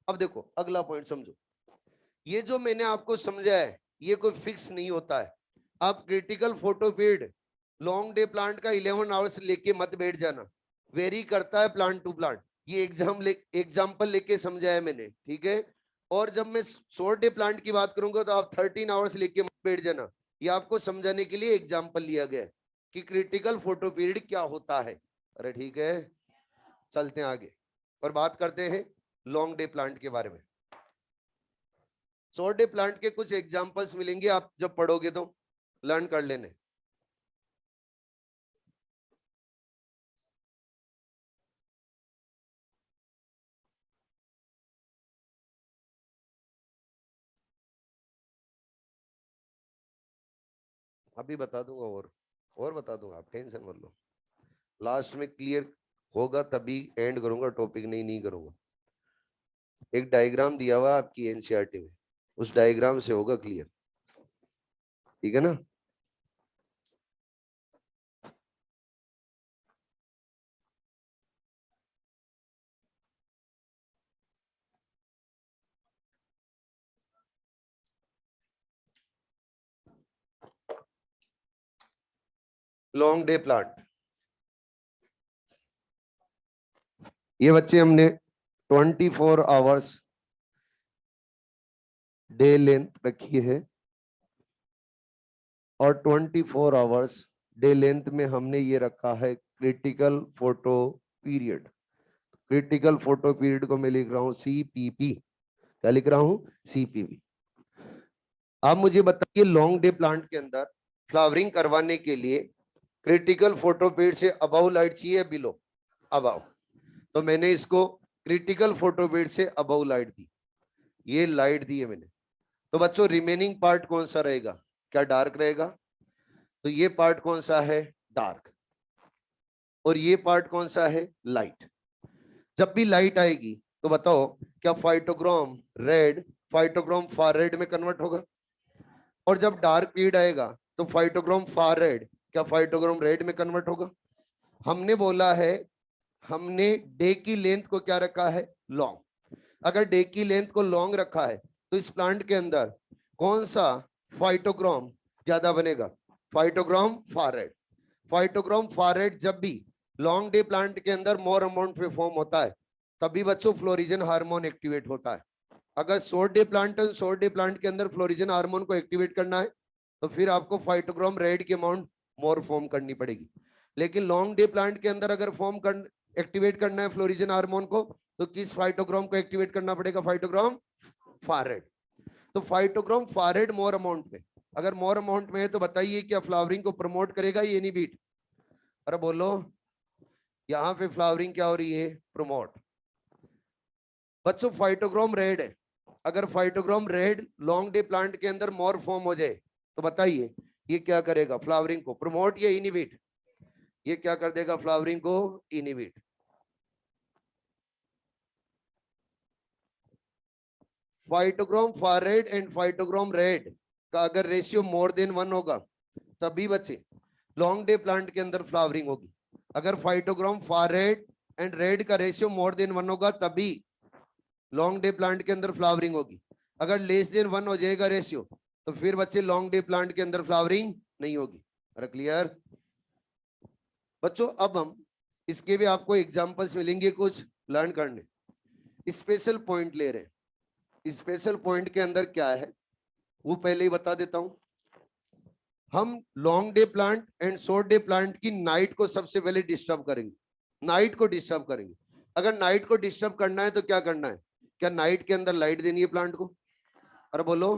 अब देखो अगला पॉइंट समझो। ये जो मैंने आपको समझाया है ये कोई फिक्स नहीं होता है। आप critical photo period long day plant का 11 आवर्स लेके मत बैठ जाना, वेरी करता है प्लांट टू प्लांट। ये एग्जाम्पल लेके समझाया मैंने, ठीक है? और जब मैं शॉर्ट डे प्लांट की बात करूंगा तो आप 13 आवर्स लेके मत बैठ जाना। ये आपको समझाने के लिए एग्जाम्पल लिया गया है कि क्रिटिकल फोटो पीरियड क्या होता है। अरे ठीक है, चलते हैं आगे और बात करते हैं लॉन्ग डे प्लांट के बारे में। शॉर्ट डे प्लांट के कुछ एग्जांपल्स मिलेंगे, आप जब पढ़ोगे तो लर्न कर लेने। अभी बता दूंगा और बता दूंगा, आप टेंशन मत लो। लास्ट में क्लियर होगा तभी एंड करूंगा टॉपिक, नहीं करूंगा। एक डायग्राम दिया हुआ आपकी एनसीईआरटी में, उस डायग्राम से होगा क्लियर, ठीक है ना? लॉन्ग डे प्लांट, ये बच्चे हमने 24 आवर्स डे लेंथ रखी है और 24 आवर्स डे लेंथ में हमने ये रखा है critical photo period. Critical photo period को मैं लिख रहा हूं CPP। क्या लिख रहा हूं? CPP। आप मुझे बताइए लॉन्ग डे प्लांट के अंदर फ्लावरिंग करवाने के लिए क्रिटिकल फोटो पीरियड से अबव लाइट चाहिए या बिलो? अबव। तो मैंने इसको क्रिटिकल फोटो पीरियड से अबव लाइट दी, ये लाइट दी है मैंने। तो बच्चों रिमेनिंग पार्ट कौन सा रहेगा? क्या डार्क रहेगा? तो ये पार्ट कौन सा है? डार्क। और ये पार्ट कौन सा है? लाइट। जब भी लाइट आएगी तो बताओ क्या फाइटोग्राम रेड फाइटोग्राम फार रेड में कन्वर्ट होगा? और जब डार्क पीरियड आएगा तो फाइटोग्राम फार रेड क्या फाइटोग्राम रेड में कन्वर्ट होगा? हमने बोला है, हमने डे की लेंथ को क्या रखा है? लॉन्ग। अगर डे की लेंथ को लॉन्ग रखा है तो इस प्लांट के अंदर कौन सा फाइटोग्राम ज्यादा बनेगा? फाइटोग्राम फार रेड। फाइटोग्राम फार रेड जब भी लॉन्ग डे प्लांट के अंदर मोर अमाउंट में फॉर्म होता है तभी बच्चों फ्लोरिजन हार्मोन एक्टिवेट होता है। अगर शॉर्ट डे प्लांट है, शॉर्ट डे प्लांट के अंदर फ्लोरिजन हार्मोन को एक्टिवेट करना है तो फिर आपको फाइटोग्राम रेड की अमाउंट मोर फॉर्म करनी पड़ेगी। लेकिन लॉन्ग डे प्लांट के अंदर अगर एक्टिवेट करना है फ्लोरिजन हार्मोन को तो किस फाइटोग्राम को एक्टिवेट करना पड़ेगा? फाइटोग्राम फार रेड। तो फाइटोग्राम फार रेड मोर अमाउंट में, अगर मोर अमाउंट में है तो बताइए क्या फ्लावरिंग को प्रमोट करेगा ये इनहिबिट? अरे बोलो, यहां पे फ्लावरिंग क्या हो रही है? प्रमोट। बच्चों फाइटोग्राम रेड है, अगर फाइटोग्राम रेड लॉन्ग डे प्लांट के अंदर मोर फॉर्म हो जाए तो बताइए ये क्या करेगा? फ्लावरिंग को प्रमोट या इनहिबिट? ये क्या कर देगा? फ्लावरिंग को inhibit. Phytochrome far red and phytochrome red का अगर रेशियो मोर देन 1 होगा तभी बच्चे लॉन्ग डे प्लांट के अंदर फ्लावरिंग होगी। अगर फाइटोग्राम फार रेड एंड रेड का रेशियो मोर देन 1 होगा तभी लॉन्ग डे प्लांट के अंदर फ्लावरिंग होगी। अगर लेस देन 1 हो जाएगा रेशियो तो फिर बच्चे लॉन्ग डे प्लांट के अंदर फ्लावरिंग नहीं होगी। अरे क्लियर बच्चों? अब हम इसके भी आपको एग्जांपल्स मिलेंगे कुछ लर्न करने। स्पेशल पॉइंट ले रहे हैं, स्पेशल पॉइंट के अंदर क्या है वो पहले ही बता देता हूं। हम long day plant and short day plant की नाइट को सबसे पहले डिस्टर्ब करेंगे, नाइट को डिस्टर्ब करेंगे। अगर नाइट को डिस्टर्ब करना है तो क्या करना है? क्या नाइट के अंदर लाइट देनी है प्लांट को? अरे बोलो,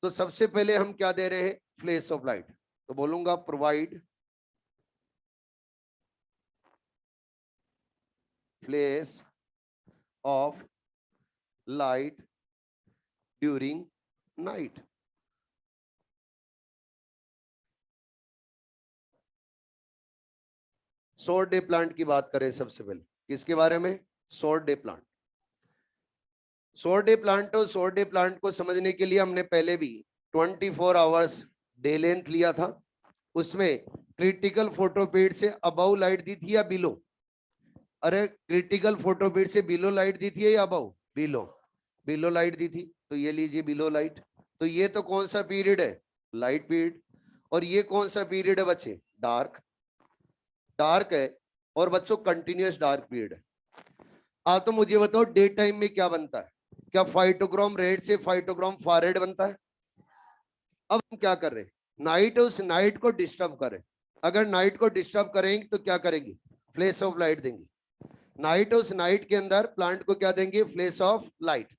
तो सबसे पहले हम क्या दे रहे हैं? Flash of light. तो बोलूंगा provide flash of light during night. Short day plant की बात करें सबसे पहले, किसके बारे में? Short day plant. Short day plant और शॉर्ट डे प्लांट को समझने के लिए हमने पहले भी 24 आवर्स डे लेंथ लिया था, उसमें क्रिटिकल फोटो पीरियड से अबव लाइट दी थी या बिलो? अरे क्रिटिकल फोटो पीरियड से बिलो लाइट दी थी या अबव? बिलो। बिलो लाइट दी थी तो ये लीजिए बिलो लाइट। तो ये तो कौन सा पीरियड है? Light period. और ये कौन सा पीरियड है बच्चे? डार्क। डार्क है और बच्चों कंटिन्यूअस डार्क पीरियड है। तो मुझे बताओ डे टाइम में क्या बनता है? क्या फाइटोग्राम रेड से फाइटोग्राम फार रेड बनता है? अब हम क्या कर रहे हैं? नाइट, उस नाइट को डिस्टर्ब करें। अगर नाइट को डिस्टर्ब करेंगे तो क्या करेंगे? फ्लैश ऑफ लाइट देंगे। नाइट, उस नाइट के अंदर प्लांट को क्या देंगे? Flash of light.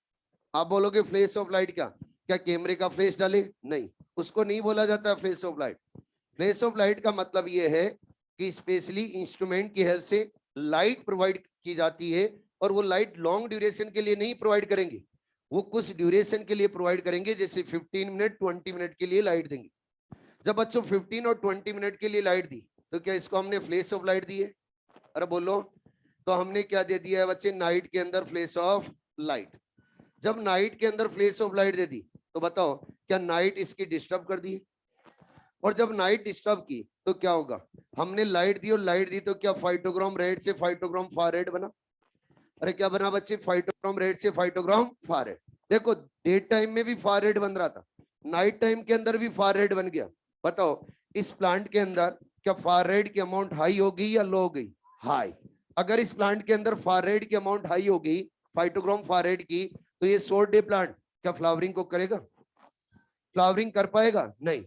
आप बोलोगे फ्लैश ऑफ लाइट क्या? क्या कैमरे का फ्लैश डाले? नहीं, उसको नहीं बोला जाता flash of light. Flash of light का मतलब ये है कि स्पेशली इंस्ट्रूमेंट की हेल्प से लाइट प्रोवाइड की जाती है, और वो लाइट लॉन्ग ड्यूरेशन के लिए नहीं प्रोवाइड करेंगे, वो कुछ ड्यूरेशन के लिए प्रोवाइड करेंगे। जैसे 15 मिनट 20 मिनट के लिए लाइट देंगे। जब बच्चों 15 और 20 मिनट के लिए लाइट दी तो क्या इसको हमने फ्लैश ऑफ लाइट दी है? अरे बोलो, तो हमने क्या दे दिया है बच्चे? नाइट के अंदर फ्लैश ऑफ लाइट। जब नाइट के अंदर फ्लैश ऑफ लाइट दे दी तो बताओ क्या नाइट इसकी डिस्टर्ब कर दी? और जब नाइट डिस्टर्ब की तो क्या होगा? हमने लाइट दी और लाइट दी तो क्या फाइटोग्राम रेड से फाइटोग्राम फार रेड बना? अरे क्या बना बच्चे? फाइटोग्राम रेड से फाइटोग्राम फार रेड। देखो डे टाइम में भी फार रेड बन रहा था, नाइट टाइम के अंदर भी फार रेड बन गया। बताओ इस प्लांट के अंदर क्या फार रेड की अमाउंट हाई हो गई या लो हो गई? हाई। अगर इस प्लांट के अंदर फार रेड की अमाउंट हाई हो गई, फाइटोग्राम फार रेड की, तो ये शॉर्ट डे प्लांट क्या फ्लावरिंग को करेगा? फ्लावरिंग कर पाएगा? नहीं।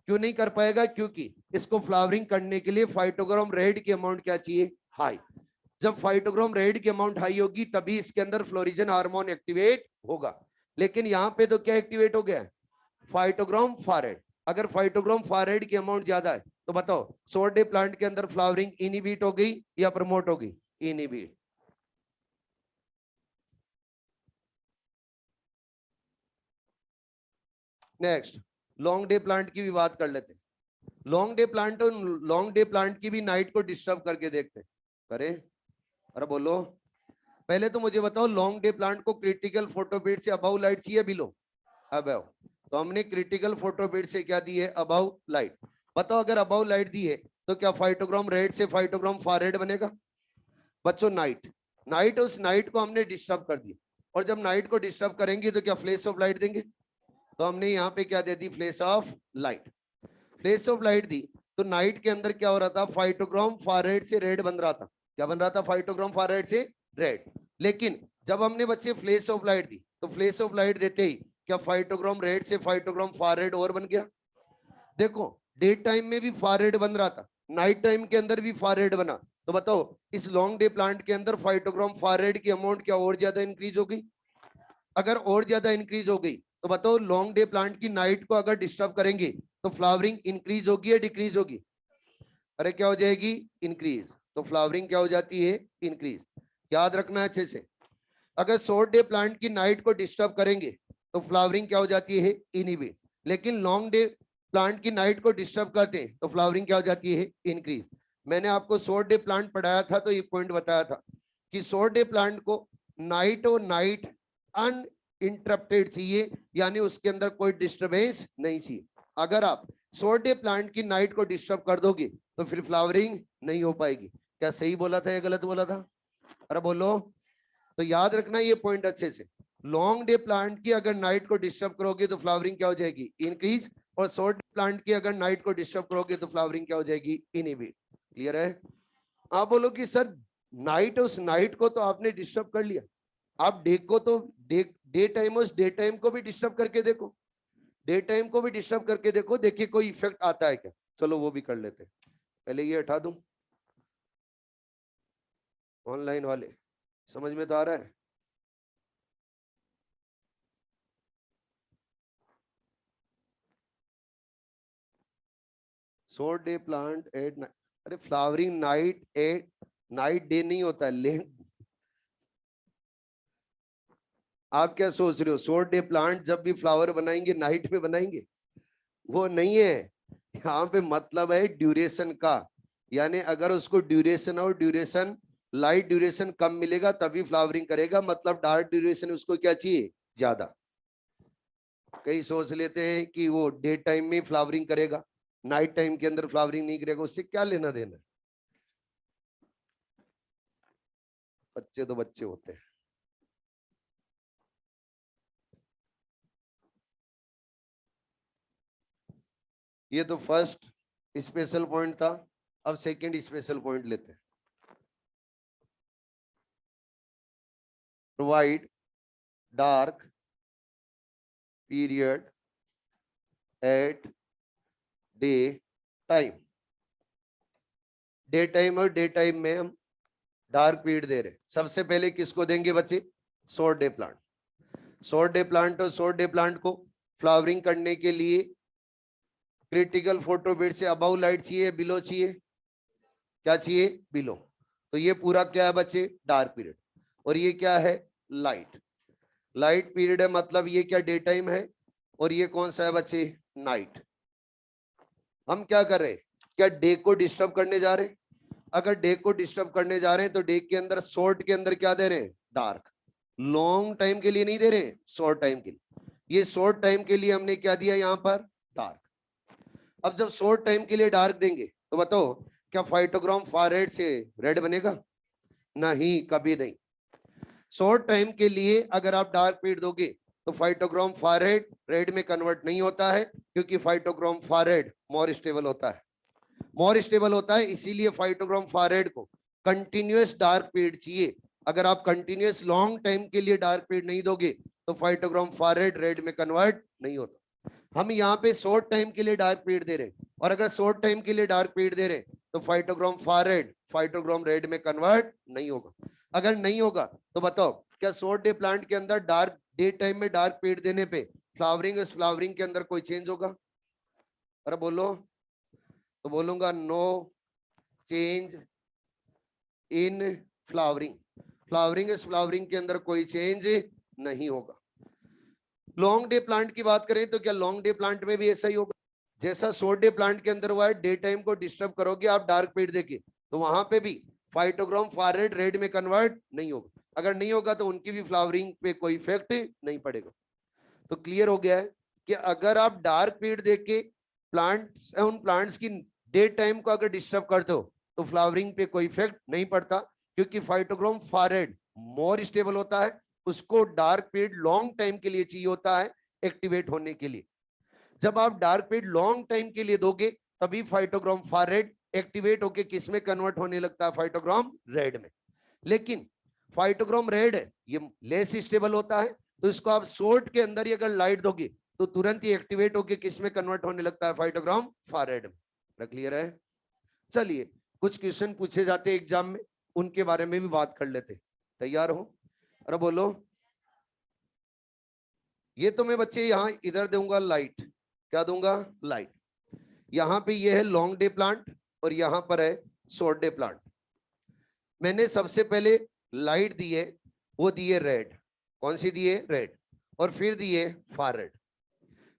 क्यों नहीं कर पाएगा? क्योंकि इसको फ्लावरिंग करने के लिए फाइटोग्राम रेड की अमाउंट क्या चाहिए, हाई। जब फाइटोग्राम रेड की अमाउंट हाई होगी तभी इसके अंदर फ्लोरिजन हार्मोन एक्टिवेट होगा। लेकिन यहाँ पे तो क्या एक्टिवेट हो गया, फाइटोग्राम फारेड। अगर फाइटोग्राम फारेड की अमाउंट ज्यादा है तो बताओ सॉर्ट डे प्लांट के अंदर फ्लावरिंग इनिबिट हो गई या प्रमोट हो गई, inhibit. Next long day plant की भी बात कर लेते हैं। लॉन्ग डे प्लांट और लॉन्ग डे प्लांट की भी नाइट को डिस्टर्ब करके देखते हैं, करे, अरे बोलो। पहले तो मुझे बताओ लॉन्ग डे प्लांट को क्रिटिकल फोटोपीरियड से अबव लाइट चाहिए, बिलो, अबव। तो हमने क्रिटिकल फोटोपीरियड से क्या दी है, अबव लाइट। बताओ अगर अबव लाइट दी है तो क्या फाइटोग्राम रेड से फाइटोग्राम फारेड बनेगा, बच्चों नाइट। नाइट, उस नाइट को हमने डिस्टर्ब कर दिया, और जब नाइट को डिस्टर्ब करेंगे तो क्या फ्लैश ऑफ लाइट देंगे, तो हमने यहाँ पे क्या दे दी, flash of light. Flash of light दी तो नाइट के अंदर क्या हो रहा था, फाइटोग्राम फारेड से रेड बन रहा था। क्या बन रहा था, फाइटोग्राम फारेड से रेड। लेकिन जब हमने बच्चे फ्लैश ऑफ लाइट दी तो फ्लैश ऑफ लाइट देते ही क्या फाइटोग्राम रेड से फाइटोग्राम फारेड और बन गया। देखो डे टाइम में भी फारेड बन रहा था, नाइट टाइम के अंदर भी फारेड बना। तो बताओ इस लॉन्ग डे प्लांट के अंदर फाइटोग्राम फारेड की अमाउंट क्या और ज्यादा इंक्रीज हो गई। अगर और ज्यादा इंक्रीज हो गई तो बताओ लॉन्ग डे प्लांट की नाइट को अगर डिस्टर्ब करेंगे तो फ्लावरिंग इंक्रीज होगी या डिक्रीज होगी, अरे क्या हो जाएगी, इंक्रीज। तो फ्लावरिंग क्या हो जाती है, इंक्रीज। याद रखना है अच्छे से। अगर शॉर्ट डे प्लांट की नाइट को डिस्टर्ब करेंगे तो फ्लावरिंग क्या हो जाती है, इनहिबिट। लेकिन लॉन्ग डे प्लांट की नाइट को डिस्टर्ब करते हैं तो फ्लावरिंग क्या हो जाती है, इंक्रीज। मैंने आपको शॉर्ट डे प्लांट पढ़ाया था तो ये पॉइंट बताया था कि शॉर्ट डे प्लांट को नाइट और नाइट अनइंटरप्टेड चाहिए, यानी उसके अंदर कोई डिस्टर्बेंस नहीं चाहिए। अगर आप शॉर्ट डे प्लांट की नाइट को डिस्टर्ब कर दोगे तो फिर फ्लावरिंग नहीं हो पाएगी। क्या सही बोला था या गलत बोला था, अरे बोलो। तो याद रखना ये पॉइंट अच्छे से। लॉन्ग डे प्लांट की अगर नाइट को डिस्टर्ब करोगे तो फ्लावरिंग क्या हो जाएगी, इंक्रीज। और शॉर्ट प्लांट की अगर नाइट को डिस्टर्ब करोगे तो फ्लावरिंग क्या हो जाएगी, इनहिबिट। क्लियर है। आप बोलो कि सर नाइट, उस नाइट को तो आपने डिस्टर्ब कर लिया, आप डे को तो डे टाइम, उस डे टाइम को भी डिस्टर्ब करके देखो, डे टाइम को भी डिस्टर्ब करके देखो, देखिए कोई इफेक्ट आता है क्या। चलो वो भी कर लेते हैं। पहले ये हटा दूं, ऑनलाइन वाले समझ में तो आ रहा है। शॉर्ट डे प्लांट एट, अरे flowering night at, night day नहीं होता है। आप क्या सोच रहे हो, शॉर्ट डे प्लांट जब भी फ्लावर बनाएंगे नाइट में बनाएंगे, वो नहीं है। यहाँ पे मतलब है ड्यूरेशन का, यानी अगर उसको ड्यूरेशन और ड्यूरेशन, लाइट ड्यूरेशन कम मिलेगा तभी फ्लावरिंग करेगा, मतलब डार्क ड्यूरेशन उसको क्या चाहिए, ज्यादा। कई सोच लेते हैं कि वो डे टाइम में फ्लावरिंग करेगा, नाइट टाइम के अंदर फ्लावरिंग नहीं करेगा, उससे क्या लेना देना। बच्चे तो बच्चे होते हैं। ये तो फर्स्ट स्पेशल पॉइंट था। अब सेकंड स्पेशल पॉइंट लेते हैं। Provide dark period at day time. Day time और डे टाइम में हम डार्क पीरियड दे रहे हैं। सबसे पहले किसको देंगे बच्चे, short day plant. Short day plant और शॉर्ट डे प्लांट को फ्लावरिंग करने के लिए क्रिटिकल फोटो पीरियड से अबव लाइट चाहिए, बिलो चाहिए, क्या चाहिए, बिलो। तो ये पूरा क्या है बच्चे, डार्क पीरियड। और ये क्या है, लाइट। लाइट पीरियड है, मतलब ये क्या डे टाइम है, और ये कौन सा है बच्चे, नाइट। हम क्या कर रहे हैं, क्या डे को डिस्टर्ब करने जा रहे हैं। अगर डे को डिस्टर्ब करने जा रहे हैं तो डे के अंदर शॉर्ट के अंदर क्या दे रहे हैं, डार्क। लॉन्ग टाइम के लिए नहीं दे रहे, शॉर्ट टाइम के लिए। ये शॉर्ट टाइम के लिए हमने क्या दिया यहां पर, डार्क। अब जब शॉर्ट टाइम के लिए डार्क देंगे तो बताओ क्या फाइटोग्राम फार रेड से रेड बनेगा, नहीं, कभी नहीं। शॉर्ट टाइम के लिए अगर आप डार्क पीरियड दोगे तो फाइटोग्राम फार रेड में कन्वर्ट नहीं होता है, क्योंकि फाइटोग्राम फार रेड मोर स्टेबल होता है, मोर स्टेबल होता है। इसीलिए फाइटोग्राम फार रेड को कंटिन्यूअस डार्क पीरियड चाहिए। अगर आप कंटिन्यूअस लॉन्ग टाइम के लिए डार्क पीरियड नहीं दोगे तो फाइटोग्राम फार रेड में कन्वर्ट नहीं होता। हम यहाँ पे शॉर्ट टाइम के लिए डार्क पीरियड दे रहे हैं, और अगर शॉर्ट टाइम के लिए डार्क पीरियड दे रहे तो फाइटोग्राम फाइटोग्राम रेड में कन्वर्ट नहीं होगा। अगर नहीं होगा तो बताओ क्या शॉर्ट डे प्लांट के अंदर डार्क डे टाइम में डार्क पीरियड देने पे फ्लावरिंग के अंदर कोई चेंज होगा? अरे बोलो। तो बोलूंगा नो चेंज इन फ्लावरिंग के अंदर कोई चेंज नहीं होगा। लॉन्ग डे प्लांट की बात करें तो क्या लॉन्ग डे प्लांट में भी ऐसा ही होगा? जैसा शॉर्ट डे प्लांट के अंदर हुआ है, डे टाइम को डिस्टर्ब करोगे आप डार्क पीरियड देके तो वहां पे भी फाइटोग्राम फार रेड में कन्वर्ट नहीं होगा। अगर नहीं होगा तो उनकी भी फ्लावरिंग पे कोई इफेक्ट नहीं पड़ेगा। तो क्लियर हो गया है कि अगर आप डार्क पीरियड देख के उन प्लांट्स की डे टाइम को अगर डिस्टर्ब करते हो तो फ्लावरिंग पे कोई इफेक्ट नहीं पड़ता, क्योंकि फाइटोग्राम फारेड मोर स्टेबल होता है, उसको डार्क पीरियड लॉन्ग टाइम के लिए चाहिए होता है एक्टिवेट होने के लिए। जब आप डार्क पीरियड लॉन्ग टाइम के लिए दोगे तभी फाइटोग्राम फारेड एक्टिवेट होके किस में कन्वर्ट होने लगता है? फाइटोग्राम रेड में। लेकिन फाइटोग्राम रेड है ये लेस स्टेबल होता है, तो इसको आप शॉर्ट के अंदर ही अगर लाइट दोगे तो तुरंत ही एक्टिवेट होके किस में कन्वर्ट होने लगता है? फाइटोग्राम फारेड में। क्लियर है? चलिए कुछ क्वेश्चन पूछे जाते हैं एग्जाम में, उनके बारे में भी बात कर लेते। तैयार हो? अरे बोलो। ये तो मैं बच्चे यहाँ इधर दूंगा लाइट, क्या दूंगा? लाइट। यहाँ पे ये है लॉन्ग डे प्लांट और यहाँ पर है शॉर्ट डे प्लांट। मैंने सबसे पहले लाइट दी है, वो दी है रेड। कौन सी दी है? रेड। और फिर दी है फार रेड।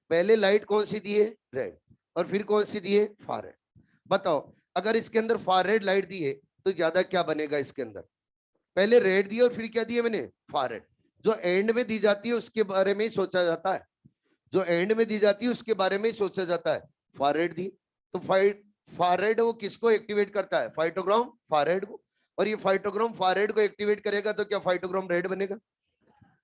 पहले लाइट कौन सी दी है? रेड। और फिर कौन सी दी है? फार रेड। बताओ अगर इसके अंदर फार रेड लाइट दी है तो ज्यादा क्या बनेगा इसके अंदर? पहले रेड दी और फिर क्या दिया मैंने? Far red. जो एंड में दी जाती है उसके बारे में ही सोचा जाता है, जो एंड में दी जाती है उसके बारे में ही सोचा जाता है। फार रेड दी तो फार रेड वो किसको एक्टिवेट करता है? फाइटोग्राम फार रेड को। और ये फाइटोग्राम फार रेड को एक्टिवेट करेगा तो क्या फाइटोग्राम रेड बनेगा?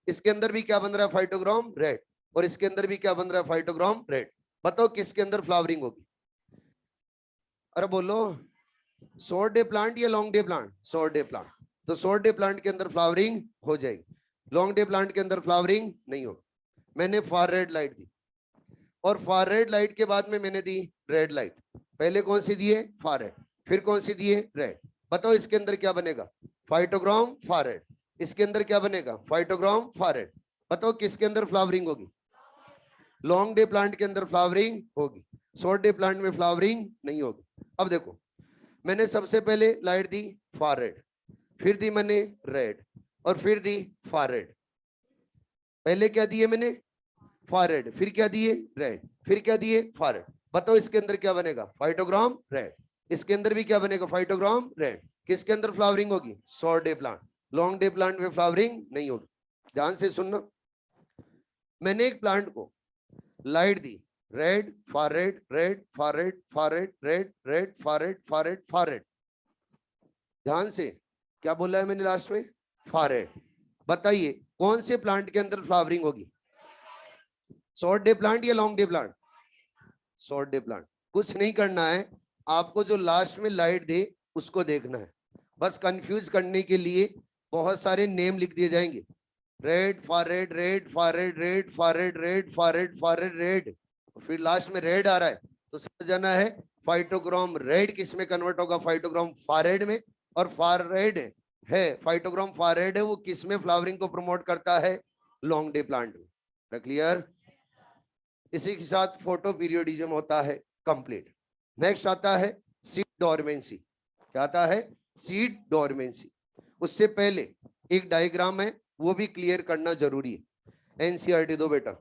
इसके अंदर भी क्या बन रहा है? फाइटोग्राम रेड। और इसके अंदर भी क्या बन रहा है? फाइटोग्राम रेड। बताओ किसके अंदर फ्लावरिंग होगी? अरे बोलो। शॉर्ट डे प्लांट या long day plant? Short day plant. तो शॉर्ट डे प्लांट के अंदर फ्लावरिंग हो जाएगी, लॉन्ग डे प्लांट के अंदर फ्लावरिंग नहीं होगी। मैंने फार रेड लाइट दी और फार रेड लाइट के बाद में मैंने दी रेड लाइट। पहले कौन सी दी है? फार रेड। फिर कौन सी दी है? रेड। बताओ इसके अंदर क्या बनेगा? फाइटोग्राम फार रेड। इसके अंदर क्या बनेगा? फाइटोग्राम फार रेड। बताओ किसके अंदर फ्लावरिंग होगी? लॉन्ग डे प्लांट के अंदर फ्लावरिंग होगी, शॉर्ट डे प्लांट में फ्लावरिंग नहीं होगी। अब देखो मैंने सबसे पहले लाइट दी फार रेड, फिर दी मैंने रेड और फिर दी फार रेड। पहले क्या दिए मैंने? Far red. फिर क्या दिए? रेड। फिर क्या दिए? Far red. बताओ इसके अंदर क्या बनेगा? Phytochrome red. इसके अंदर भी क्या बनेगा? Phytochrome red. किसके अंदर फ्लावरिंग होगी? Short day plant. Long day plant में फ्लावरिंग नहीं होगी। ध्यान से सुनना, मैंने एक प्लांट को लाइट दी red far red red far red far red red red far red far red far red. ध्यान से, क्या बोला है मैंने लास्ट में? Far red. बताइए कौन से प्लांट के अंदर फ्लावरिंग होगी? शॉर्ट डे प्लांट या long day plant? Short day plant. कुछ नहीं करना है आपको, जो लास्ट में लाइट दे उसको देखना है। बस कंफ्यूज करने के लिए बहुत सारे नेम लिख दिए जाएंगे, red far red red far red red far red red far red far red red, फिर लास्ट में रेड आ रहा है तो समझ जाना है फाइटोग्राम रेड किस में कन्वर्ट होगा? फाइटोग्राम फार रेड में। और फार रेड है, फाइटोग्राम फार रेड है, वो किस में फ्लावरिंग को प्रमोट करता है? लॉन्ग डे प्लांट में। क्लियर? इसी के साथ फोटो पीरियोडिज्म होता है कंप्लीट। नेक्स्ट आता है सीड डोरमेंसी। क्या आता है? Seed dormancy. उससे पहले एक डायग्राम है वो भी क्लियर करना जरूरी है। एनसीईआरटी दो बेटा,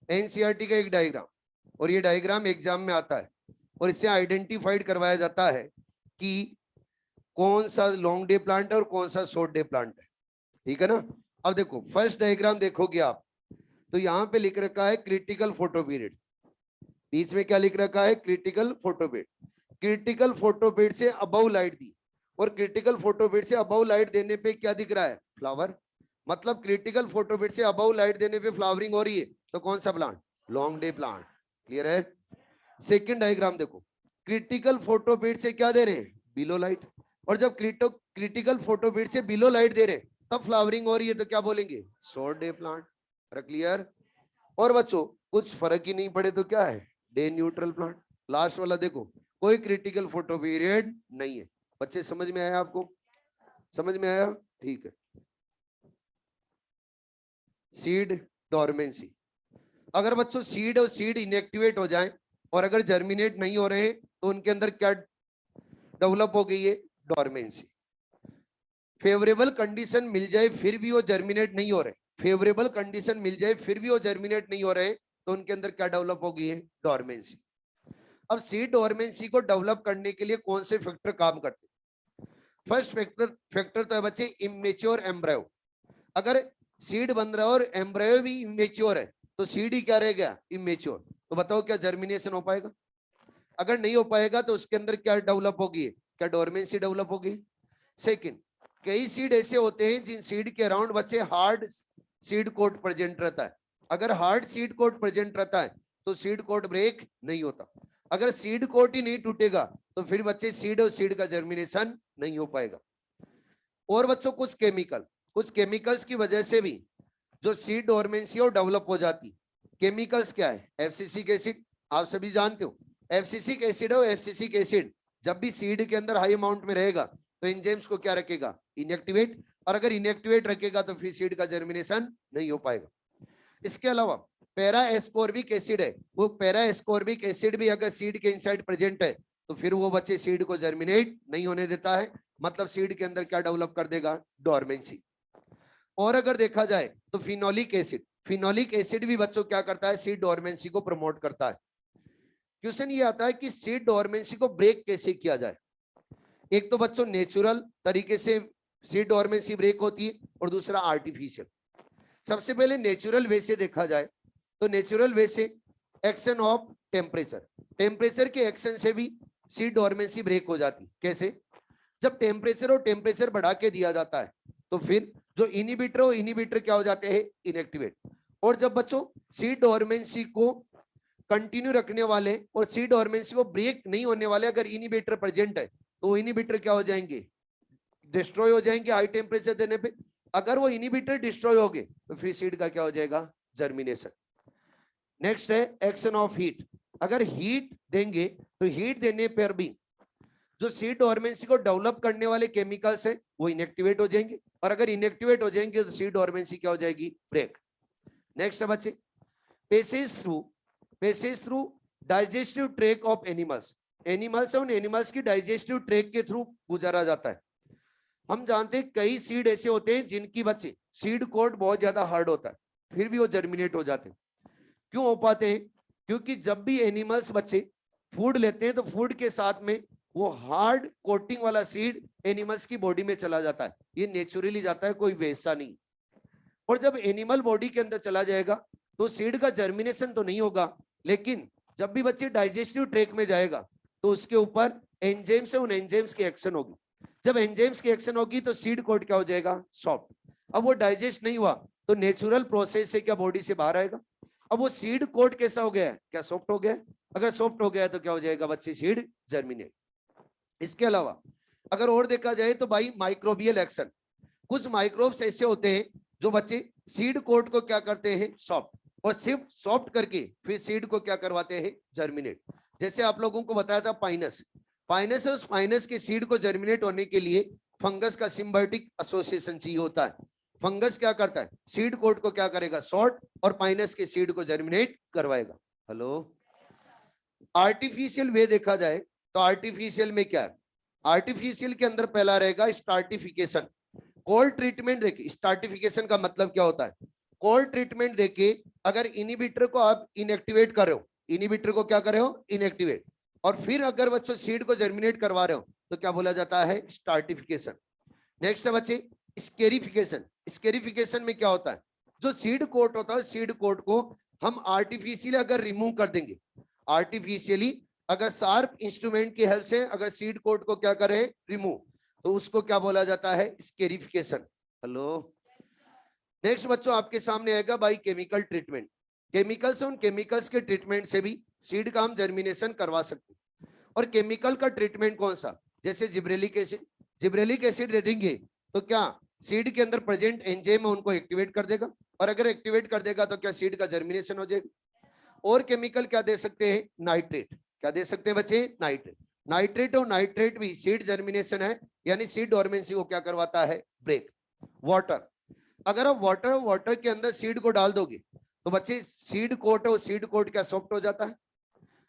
एनसीईआरटी का एक डायग्राम, और ये डायग्राम एग्जाम में आता है और इससे आइडेंटिफाइड करवाया जाता है कि कौन सा लॉन्ग डे प्लांट है और कौन सा शॉर्ट डे प्लांट है। ठीक है ना? अब देखो फर्स्ट डायग्राम देखोगे आप तो यहाँ पे लिख रखा है क्रिटिकल फोटो पीरियड। बीच में क्या लिख रखा है? Critical photo period. Critical photo period से अबव लाइट दी, और क्रिटिकल फोटो पीरियड से अबव लाइट देने पे क्या दिख रहा है? फ्लावर। मतलब क्रिटिकल फोटो पीरियड से अबव लाइट देने पे फ्लावरिंग हो रही है, तो कौन सा plant? Long day plant. Clear है? सेकंड डायग्राम देखो, क्रिटिकल फोटो पीरियड से क्या दे रहे हैं? Below light. और जब क्रिटिकल फोटो पीरियड से बिलो लाइट दे रहे हैं तब फ्लावरिंग हो रही है, तो क्या बोलेंगे? Short day plant. क्लियर? और बच्चों कुछ फर्क ही नहीं पड़े तो क्या है, डे न्यूट्रल प्लांट। लास्ट वाला देखो, कोई क्रिटिकल फोटो पीरियड नहीं है। बच्चे समझ में आया आपको? समझ में आया? ठीक है। सीड डोरमेंसी, अगर बच्चों सीड और सीड इनएक्टिवेट हो जाए और अगर जर्मिनेट नहीं हो रहे हैं तो उनके अंदर क्या डेवलप हो गई है, डोरमेंसी। फेवरेबल कंडीशन मिल जाए फिर भी वो जर्मिनेट नहीं हो रहे, फेवरेबल कंडीशन मिल जाए फिर भी वो जर्मिनेट नहीं हो रहे, तो उनके अंदर क्या डेवलप हो गई है, डोरमेंसी। अब सीड डोरमेंसी को डेवलप करने के लिए कौन से फैक्टर काम करते हैं? फर्स्ट फैक्टर तो है बच्चे इमेच्योर एम्ब्रायो। अगर सीड बन रहा है और एम्ब्रायो भी इमेच्योर है तो सीड ही क्या रह गया, इमेच्योर। तो बताओ क्या जर्मिनेशन हो पाएगा? अगर नहीं हो पाएगा तो उसके अंदर क्या डेवलप होगी, क्या डोरमेंसी डेवलप होगी। सेकंड, कई सीड ऐसे होते हैं जिन सीड के अराउंड बच्चे हार्ड सीड कोट प्रेजेंट रहता है। अगर हार्ड सीड कोट प्रेजेंट रहता है तो सीड कोट ब्रेक नहीं होता। अगर सीड कोट ही नहीं टूटेगा तो फिर बच्चे सीड और सीड का जर्मिनेशन नहीं हो पाएगा। और बच्चों कुछ केमिकल्स की वजह से भी जो सीड डोरमेंसी और डेवलप हो जाती। केमिकल्स क्या है, एफसीसिक एसिड, आप सभी जानते हो। एफसीसिक एसिड और एफसीसिक एसिड जब भी सीड के अंदर हाई अमाउंट में रहेगा तो एंजाइम्स को क्या रखेगा, इनएक्टिवेट। और अगर इनएक्टिवेट रखेगा तो फिर सीड का जर्मिनेशन नहीं हो पाएगा। इसके अलावा पैरा एस्कॉर्बिक एसिड है, वो पैरा एस्कॉर्बिक एसिड भी अगर सीड के इनसाइड प्रेजेंट है तो फिर वो बच्चे सीड को जर्मिनेट नहीं होने देता है, मतलब सीड के अंदर क्या डेवलप कर देगा, डोरमेंसी। और अगर देखा जाए तो फिनोलिक एसिड भी बच्चों क्या करता है, सीड डोरमेंसी को प्रमोट करता है। क्वेश्चन ये आता है कि सीड डोरमेंसी को ब्रेक कैसे किया जाए। एक तो बच्चों नेचुरल तरीके से सीड डोरमेंसी ब्रेक होती है और दूसरा आर्टिफिशियल। सबसे पहले नेचुरल वे से देखा जाए तो नेचुरल वे से एक्शन ऑफ टेम्परेचर के एक्शन से भी सीड डोरमेंसी ब्रेक हो जाती। कैसे? जब टेम्परेचर बढ़ा के दिया जाता है तो फिर जो इनिबिटर क्या हो जाते हैं, इनएक्टिवेट। और जब बच्चों सीड डोरमेंसी को कंटिन्यू रखने वाले और सीड डोरमेंसी को ब्रेक नहीं होने वाले अगर इनिबिटर प्रेजेंट है तो इनिबिटर क्या हो जाएंगे, डिस्ट्रॉय हो जाएंगे हाई टेम्परेचर देने पे। अगर वो इनिबिटर डिस्ट्रॉय हो गए तो फिर सीड का क्या हो जाएगा, जर्मिनेशन। नेक्स्ट है एक्शन ऑफ हीट। अगर हीट देंगे तो हीट देने पर भी जो सीड डोरमेंसी को डेवलप करने वाले केमिकल्स है वो इनएक्टिवेट हो जाएंगे, और अगर इनएक्टिवेट हो जाएंगे तो सीड डोरमेंसी क्या हो जाएगी, ब्रेक। नेक्स्ट है बच्चे passage through digestive track of animals की डाइजेस्टिव ट्रैक के थ्रू गुजारा जाता है। हम जानते हैं कई सीड ऐसे होते हैं जिनकी बच्चे सीड कोट बहुत ज्यादा हार्ड होता है फिर भी वो जर्मिनेट हो जाते हैं। क्यों हो पाते हैं? क्योंकि जब भी एनिमल्स बच्चे फूड लेते हैं तो फूड के साथ में वो हार्ड कोटिंग वाला सीड एनिमल्स की बॉडी में चला जाता है, ये नेचुरली जाता है, कोई वैसा नहीं। और जब एनिमल बॉडी के अंदर चला जाएगा तो सीड का जर्मिनेशन तो नहीं होगा, लेकिन जब भी बच्चे डाइजेस्टिव ट्रैक में जाएगा तो उसके ऊपर एंजाइम्स है, उन एंजाइम्स की एक्शन होगी। जब एंजाइम्स की एक्शन होगी तो सीड कोट क्या हो जाएगा, सॉफ्ट। अब वो डाइजेस्ट नहीं हुआ तो नेचुरल प्रोसेस से क्या बॉडी से बाहर आएगा। अब वो सीड कोट कैसा हो गया है, क्या सॉफ्ट हो गया? अगर सॉफ्ट हो गया तो क्या हो जाएगा बच्चे, सीड जर्मिनेट। इसके अलावा अगर और देखा जाए तो भाई माइक्रोबियल एक्शन, कुछ माइक्रोब्स ऐसे होते हैं जो बच्चे सीड कोट को क्या करते हैं, सॉफ्ट, और सिर्फ सॉफ्ट करके फिर सीड को क्या करवाते हैं, जर्मिनेट। जैसे आप लोगों को बताया था पाइनस के सीड को जर्मिनेट होने के लिए फंगस का सिम्बायोटिक एसोसिएशन चाहिए होता है। फंगस क्या करता है, सीड कोट को क्या करेगा, सॉर्ट, और पाइनस के सीड को जर्मिनेट करवाएगा। हेलो, आर्टिफिशियल वे देखा जाए तो आर्टिफिशियल में क्या है, आर्टिफिशियल के अंदर पहला रहेगा स्टार्टिफिकेशन। कोल्ड ट्रीटमेंट देके, स्टार्टिफिकेशन का मतलब क्या होता है, कोल्ड ट्रीटमेंट देके अगर इनिबिटर को आप इनएक्टिवेट कर रहे हो, इनिबिटर को क्या कर रहे हो, इनएक्टिवेट, और फिर अगर बच्चों सीड को जर्मिनेट करवा रहे हो तो क्या बोला जाता है, स्टार्टिफिकेशन। नेक्स्ट है बच्चे स्केरिफिकेशन में क्या होता है, जो सीड कोट होता है सीड कोट को हम आर्टिफिशियली अगर रिमूव कर देंगे, आर्टिफिशियली अगर शार्प इंस्ट्रूमेंट की हेल्प से अगर सीड कोट को क्या करें, रिमूव, तो उसको क्या बोला जाता है, स्केरिफिकेशन। हेलो, नेक्स्ट बच्चों आपके सामने आएगा भाई केमिकल ट्रीटमेंट। केमिकल्स, उन केमिकल्स के ट्रीटमेंट से भी सीड का हम जर्मिनेशन करवा सकते हैं। और केमिकल का ट्रीटमेंट कौन सा, जैसे जिब्रेलिक एसिड दे देंगे तो क्या सीड के अंदर प्रेजेंट एंजाइम है उनको एक्टिवेट कर देगा, और अगर एक्टिवेट कर देगा तो क्या सीड का जर्मिनेशन हो जाएगा। और केमिकल क्या दे सकते हैं, नाइट्रेट। क्या दे सकते हैं बच्चे, नाइट्रेट। नाइट्रेट और नाइट्रेट भी सीड जर्मिनेशन है, यानी सीड डोरमेंसी को क्या करवाता है, ब्रेक। वाटर, अगर आप वाटर के अंदर सीड को डाल दोगे तो बच्चे सीड कोट और सीड कोट क्या सॉफ्ट हो जाता है।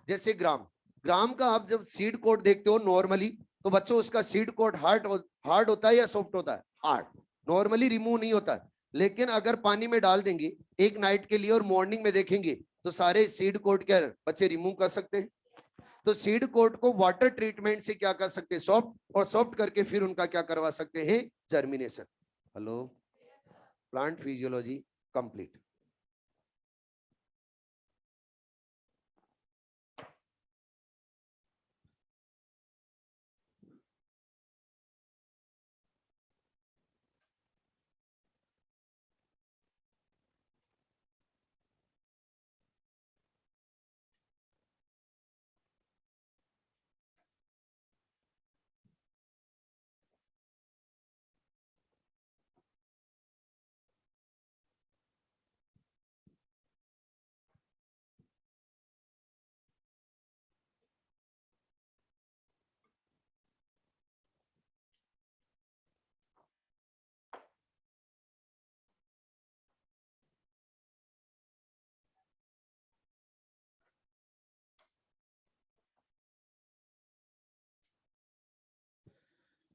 जैसे ग्राम, ग्राम का आप जब सीड कोट देखते हो नॉर्मली, तो बच्चों उसका सीड कोट हार्ड होता है या सॉफ्ट होता है, हार्ड। नॉर्मली रिमूव नहीं होता है। लेकिन अगर पानी में डाल देंगे एक नाइट के लिए और मॉर्निंग में देखेंगे तो सारे सीड कोट क्या बच्चे रिमूव कर सकते हैं। तो सीड कोट को वाटर ट्रीटमेंट से क्या कर सकते हैं, सॉफ्ट, और सॉफ्ट करके फिर उनका क्या करवा सकते हैं, germination. Hello, plant physiology complete.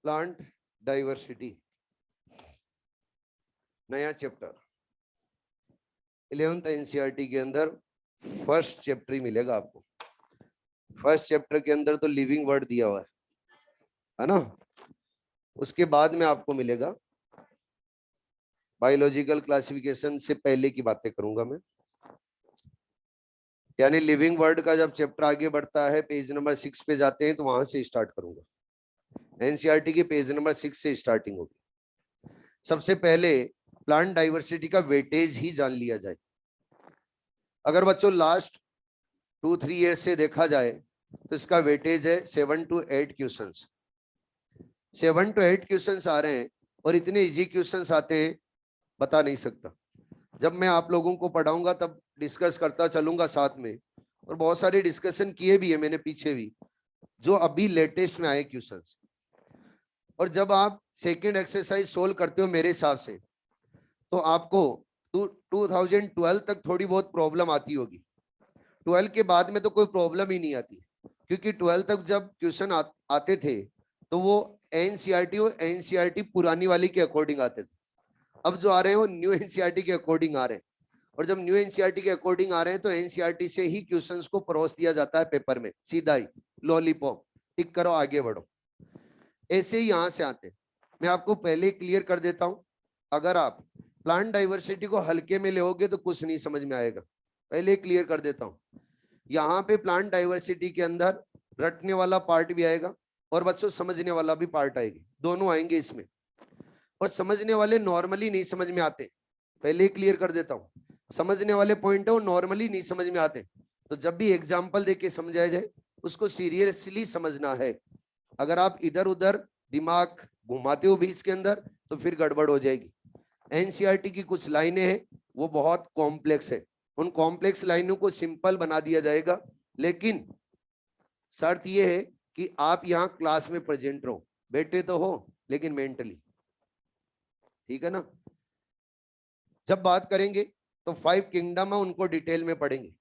Plant diversity, नया चैप्टर 11th एनसीईआरटी के अंदर फर्स्ट चैप्टर ही मिलेगा आपको। फर्स्ट चैप्टर के अंदर तो लिविंग वर्ड दिया हुआ है ना। उसके बाद में आपको मिलेगा बायोलॉजिकल क्लासिफिकेशन, से पहले की बातें करूंगा मैं। यानी लिविंग वर्ड का जब चैप्टर आगे बढ़ता है, पेज नंबर 6 पे जाते हैं, तो वहां से स्टार्ट करूंगा। एनसीईआरटी के पेज नंबर 6 से स्टार्टिंग होगी। सबसे पहले प्लांट डाइवर्सिटी का वेटेज ही जान लिया जाए। अगर बच्चों लास्ट 2-3 ईयर से देखा जाए तो इसका वेटेज है 7 to 8 क्वेश्चंस। 7 to 8 क्वेश्चंस आ रहे हैं, और इतने इजी क्वेश्चंस आते हैं बता नहीं सकता। जब मैं आप लोगों को पढ़ाऊंगा तब डिस्कस करता चलूंगा साथ में, और बहुत सारे डिस्कशन किए भी है मैंने पीछे भी, जो अभी लेटेस्ट में आए क्वेश्चंस। और जब आप सेकेंड एक्सरसाइज सोल्व करते हो मेरे हिसाब से, तो आपको 2012 तक थोड़ी बहुत प्रॉब्लम आती होगी। 12 के बाद में तो कोई प्रॉब्लम ही नहीं आती, क्योंकि 12 तक जब क्वेश्चन आते थे तो वो एनसीईआरटी और एनसीईआरटी पुरानी वाली के अकॉर्डिंग आते थे। अब जो आ रहे हैं वो न्यू एनसीईआरटी के अकॉर्डिंग आ रहे हैं, और जब न्यू एनसीईआरटी के अकॉर्डिंग आ रहे हैं तो एनसीईआरटी से ही क्वेश्चंस को परोस दिया जाता है पेपर में, सीधा ही लॉलीपॉप टिक करो आगे बढ़ो, ऐसे ही यहां से आते हैं। मैं आपको पहले क्लियर कर देता हूं, अगर आप प्लांट डाइवर्सिटी को हल्के में लेओगे तो कुछ नहीं समझ में आएगा। पहले क्लियर कर देता हूं, यहाँ पे प्लांट डाइवर्सिटी के अंदर रटने वाला पार्ट भी आएगा और बच्चों समझने वाला भी पार्ट आएगी, दोनों आएंगे इसमें। और समझने वाले नॉर्मली नहीं समझ में आते, पहले क्लियर कर देता हूँ। समझने वाले पॉइंट है वो नॉर्मली नहीं समझ में आते, तो जब भी एग्जाम्पल देके समझाया जाए उसको सीरियसली समझना है। अगर आप इधर उधर दिमाग घुमाते हो बीच के अंदर तो फिर गड़बड़ हो जाएगी। एनसीईआरटी की कुछ लाइनें हैं वो बहुत कॉम्प्लेक्स है, उन कॉम्प्लेक्स लाइनों को सिंपल बना दिया जाएगा, लेकिन शर्त यह है कि आप यहाँ क्लास में प्रेजेंट रहो, बैठे तो हो लेकिन मेंटली, ठीक है ना। जब बात करेंगे तो 5 किंगडम है, उनको डिटेल में पढ़ेंगे।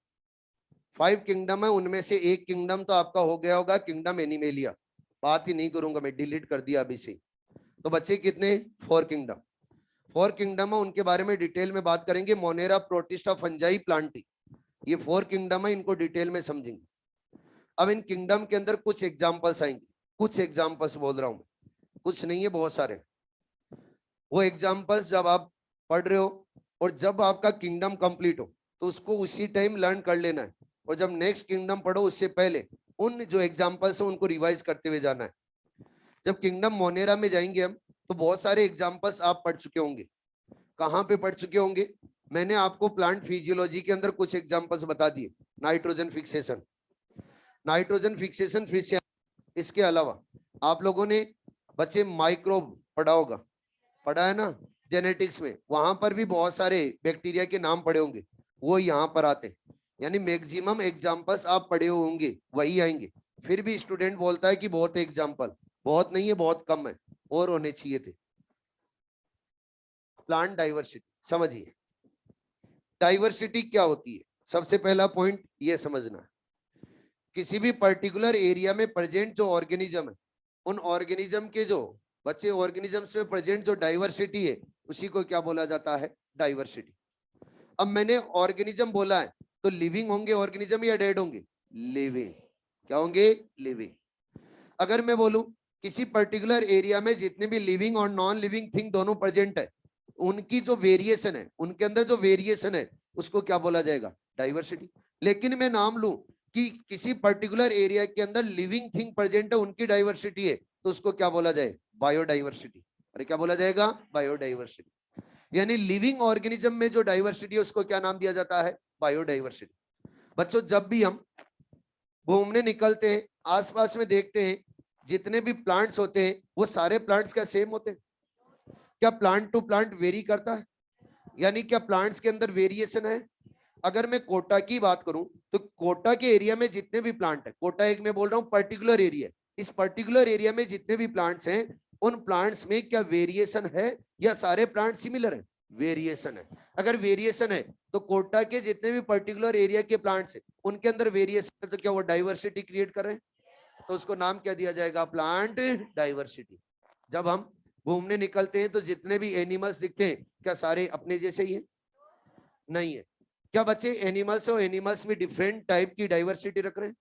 5 किंगडम है, उनमें से एक किंगडम तो आपका हो गया होगा, किंगडम एनिमेलिया, बात ही नहीं करूंगा मैं, डिलीट कर दिया अभी से। तो बच्चे कितने, 4 किंगडम। 4 किंगडम है, उनके बारे में डिटेल में बात करेंगे। मोनेरा, प्रोटिस्टा, फंजाई, प्लांटी, ये 4 किंगडम है, इनको डिटेल में समझेंगे। अब इन किंगडम के अंदर कुछ एग्जांपल्स आएंगे, कुछ एग्जांपल्स बोल रहा हूं, कुछ नहीं है बहुत सारे। वो एग्जांपल्स जब आप पढ़ रहे हो और जब आपका किंगडम कंप्लीट हो तो उसको उसी टाइम लर्न कर लेना है, और जब नेक्स्ट किंगडम पढ़ो उससे पहले उन जो एग्जांपल्स है उनको रिवाइज करते हुए जाना है। जब किंगडम मोनेरा में जाएंगे हम तो बहुत सारे एग्जांपल्स आप पढ़ चुके होंगे। कहाँ पे पढ़ चुके होंगे, मैंने आपको प्लांट फिजियोलॉजी के अंदर कुछ एग्जांपल्स बता दिए। नाइट्रोजन फिक्सेशन, नाइट्रोजन फिक्सेशन फिर से। इसके अलावा आप लोगों ने बच्चे माइक्रोब पढ़ा होगा, पढ़ा है ना, जेनेटिक्स में, वहां पर भी बहुत सारे बैक्टीरिया के नाम पड़े होंगे, वो यहाँ पर आते हैं। यानी मैक्सिमम एग्जाम्पल्स आप पढ़े होंगे वही आएंगे। फिर भी स्टूडेंट बोलता है कि बहुत एग्जाम्पल, बहुत नहीं है, बहुत कम है, और होने चाहिए थे। प्लांट डाइवर्सिटी समझिए, डाइवर्सिटी क्या होती है। सबसे पहला पॉइंट ये समझना है, किसी भी पर्टिकुलर एरिया में प्रेजेंट जो ऑर्गेनिज्म है, उन ऑर्गेनिज्म के जो बच्चे ऑर्गेनिजम्स में प्रेजेंट जो डाइवर्सिटी है, उसी को क्या बोला जाता है, डाइवर्सिटी। अब मैंने ऑर्गेनिज्म बोला है, तो लिविंग होंगे ऑर्गेनिज्म या डेड होंगे, लिविंग। क्या होंगे, लिविंग। अगर मैं बोलूं किसी पर्टिकुलर एरिया में जितने भी लिविंग और नॉन लिविंग थिंग दोनों प्रेजेंट है, उनकी जो वेरिएशन है, उनके अंदर जो वेरिएशन है, उसको क्या बोला जाएगा, डाइवर्सिटी। लेकिन मैं नाम लूं कि किसी पर्टिकुलर एरिया के अंदर लिविंग थिंग प्रेजेंट है, उनकी डाइवर्सिटी है, तो उसको क्या बोला जाए, बायोडाइवर्सिटी। अरे क्या बोला जाएगा, बायोडाइवर्सिटी। यानी लिविंग ऑर्गेनिज्म में जो डाइवर्सिटी है, उसको क्या नाम दिया जाता है, बायोडाइवर्सिटी। बच्चों जब भी हम घूमने निकलते हैं, आसपास में देखते हैं, जितने भी प्लांट्स होते हैं, वो सारे प्लांट्स क्या सेम होते हैं, क्या प्लांट टू प्लांट वेरी करता है, यानी क्या प्लांट्स के अंदर वेरिएशन है। अगर मैं कोटा की बात करूं, तो कोटा के एरिया में जितने भी प्लांट है, कोटा एक मैं बोल रहा हूं पर्टिकुलर एरिया, इस पर्टिकुलर एरिया में जितने भी प्लांट्स हैं, उन प्लांट्स में क्या वेरिएशन है, या सारे प्लांट सिमिलर है, वेरिएशन है। अगर वेरिएशन है, तो कोटा के जितने भी पर्टिकुलर एरिया के प्लांट्स है, उनके अंदर वेरिएशन है, तो क्या वो डाइवर्सिटी क्रिएट कर रहे हैं, तो उसको नाम क्या दिया जाएगा, प्लांट डाइवर्सिटी। जब हम घूमने निकलते हैं, तो जितने भी एनिमल्स दिखते हैं, क्या सारे अपने जैसे ही है, नहीं है। क्या बच्चे एनिमल्स और एनिमल्स में डिफरेंट टाइप की डाइवर्सिटी रख रहे हैं।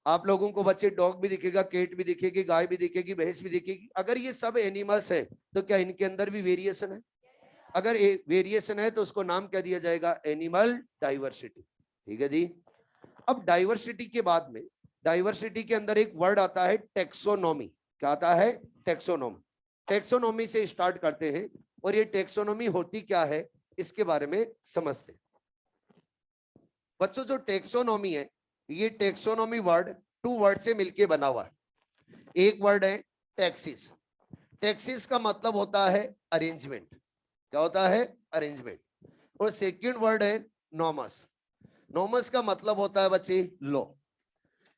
आप लोगों को बच्चे डॉग भी दिखेगा, केट भी दिखेगी, गाय भी दिखेगी, भैंस भी दिखेगी। अगर ये सब एनिमल्स है, तो क्या इनके अंदर भी वेरिएशन है, अगर वेरिएशन है, तो उसको नाम क्या दिया जाएगा, एनिमल डाइवर्सिटी। ठीक है जी। अब डाइवर्सिटी के बाद में, डाइवर्सिटी के अंदर एक वर्ड आता है टेक्सोनॉमी। क्या आता है, टेक्सोनॉमी। टेक्सोनॉमी से स्टार्ट करते हैं, और ये टेक्सोनॉमी होती क्या है, इसके बारे में समझते हैं। बच्चों जो टेक्सोनॉमी है, ये टेक्सोनॉमी वर्ड टू वर्ड से मिलके बना हुआ है। एक वर्ड है टैक्सिस। टैक्सिस का मतलब होता है अरेंजमेंट। क्या होता है, अरेंजमेंट। और सेकंड वर्ड है नॉमस। नॉमस का मतलब होता है बच्चे लॉ।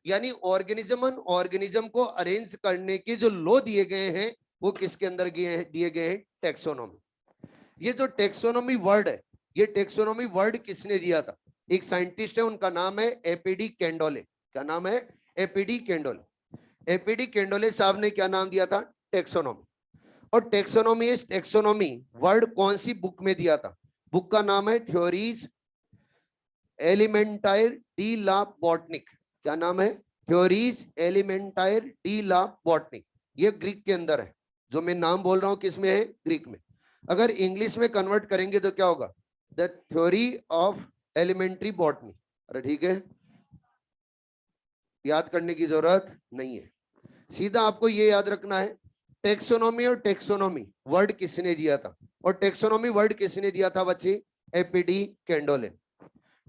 यानी ऑर्गेनिज्म को अरेंज करने के जो लॉ दिए गए हैं, वो किसके अंदर दिए गए हैं, टेक्सोनॉमी। ये जो टेक्सोनॉमी वर्ड है, ये टेक्सोनॉमी वर्ड किसने दिया था, एक साइंटिस्ट है, उनका नाम है एपीडी कैंडोले। क्या नाम है, एपीडी कैंडोले। एपीडी कैंडोले साहब ने क्या नाम दिया था, टेक्सोनॉमी। और टेक्सोनॉमी वर्ड कौन सी बुक में दिया था, बुक का नाम है थ्योरीज एलिमेंटायर डी ला बॉटनिक। क्या नाम है, थ्योरीज एलिमेंटायर डी ला बॉटनिक। ये ग्रीक के अंदर है, जो मैं नाम बोल रहा हूं किसमें है, ग्रीक में। अगर इंग्लिश में कन्वर्ट करेंगे तो क्या होगा, the theory of elementary botany. अरे ठीक है, याद करने की जरूरत नहीं है, सीधा आपको ये याद रखना है, टेक्सोनॉमी और टेक्सोनॉमी वर्ड किसने दिया था, और टेक्सोनॉमी वर्ड किसने दिया था बच्चे, एपीडी कैंडोले।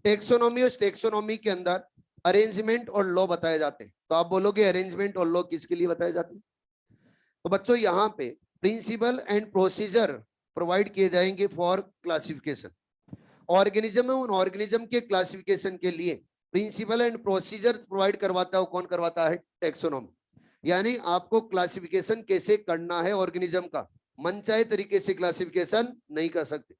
टेक्सोनॉमी और टेक्सोनॉमी के अंदर अरेंजमेंट और लॉ बताए जाते हैं। तो आप बोलोगे अरेंजमेंट और लॉ किसके लिए बताए जाते हैं, तो बच्चों यहाँ पे प्रिंसिपल एंड प्रोसीजर प्रोवाइड किए जाएंगे फॉर क्लासिफिकेशन। ऑर्गेनिज्म है, उन ऑर्गेनिज्म के क्लासिफिकेशन के लिए प्रिंसिपल एंड प्रोसीजर प्रोवाइड करवाता है, कौन करवाता है, टेक्सोनॉमी। यानी आपको क्लासिफिकेशन कैसे करना है ऑर्गेनिज्म का, मनचाहे तरीके से क्लासिफिकेशन नहीं कर सकते।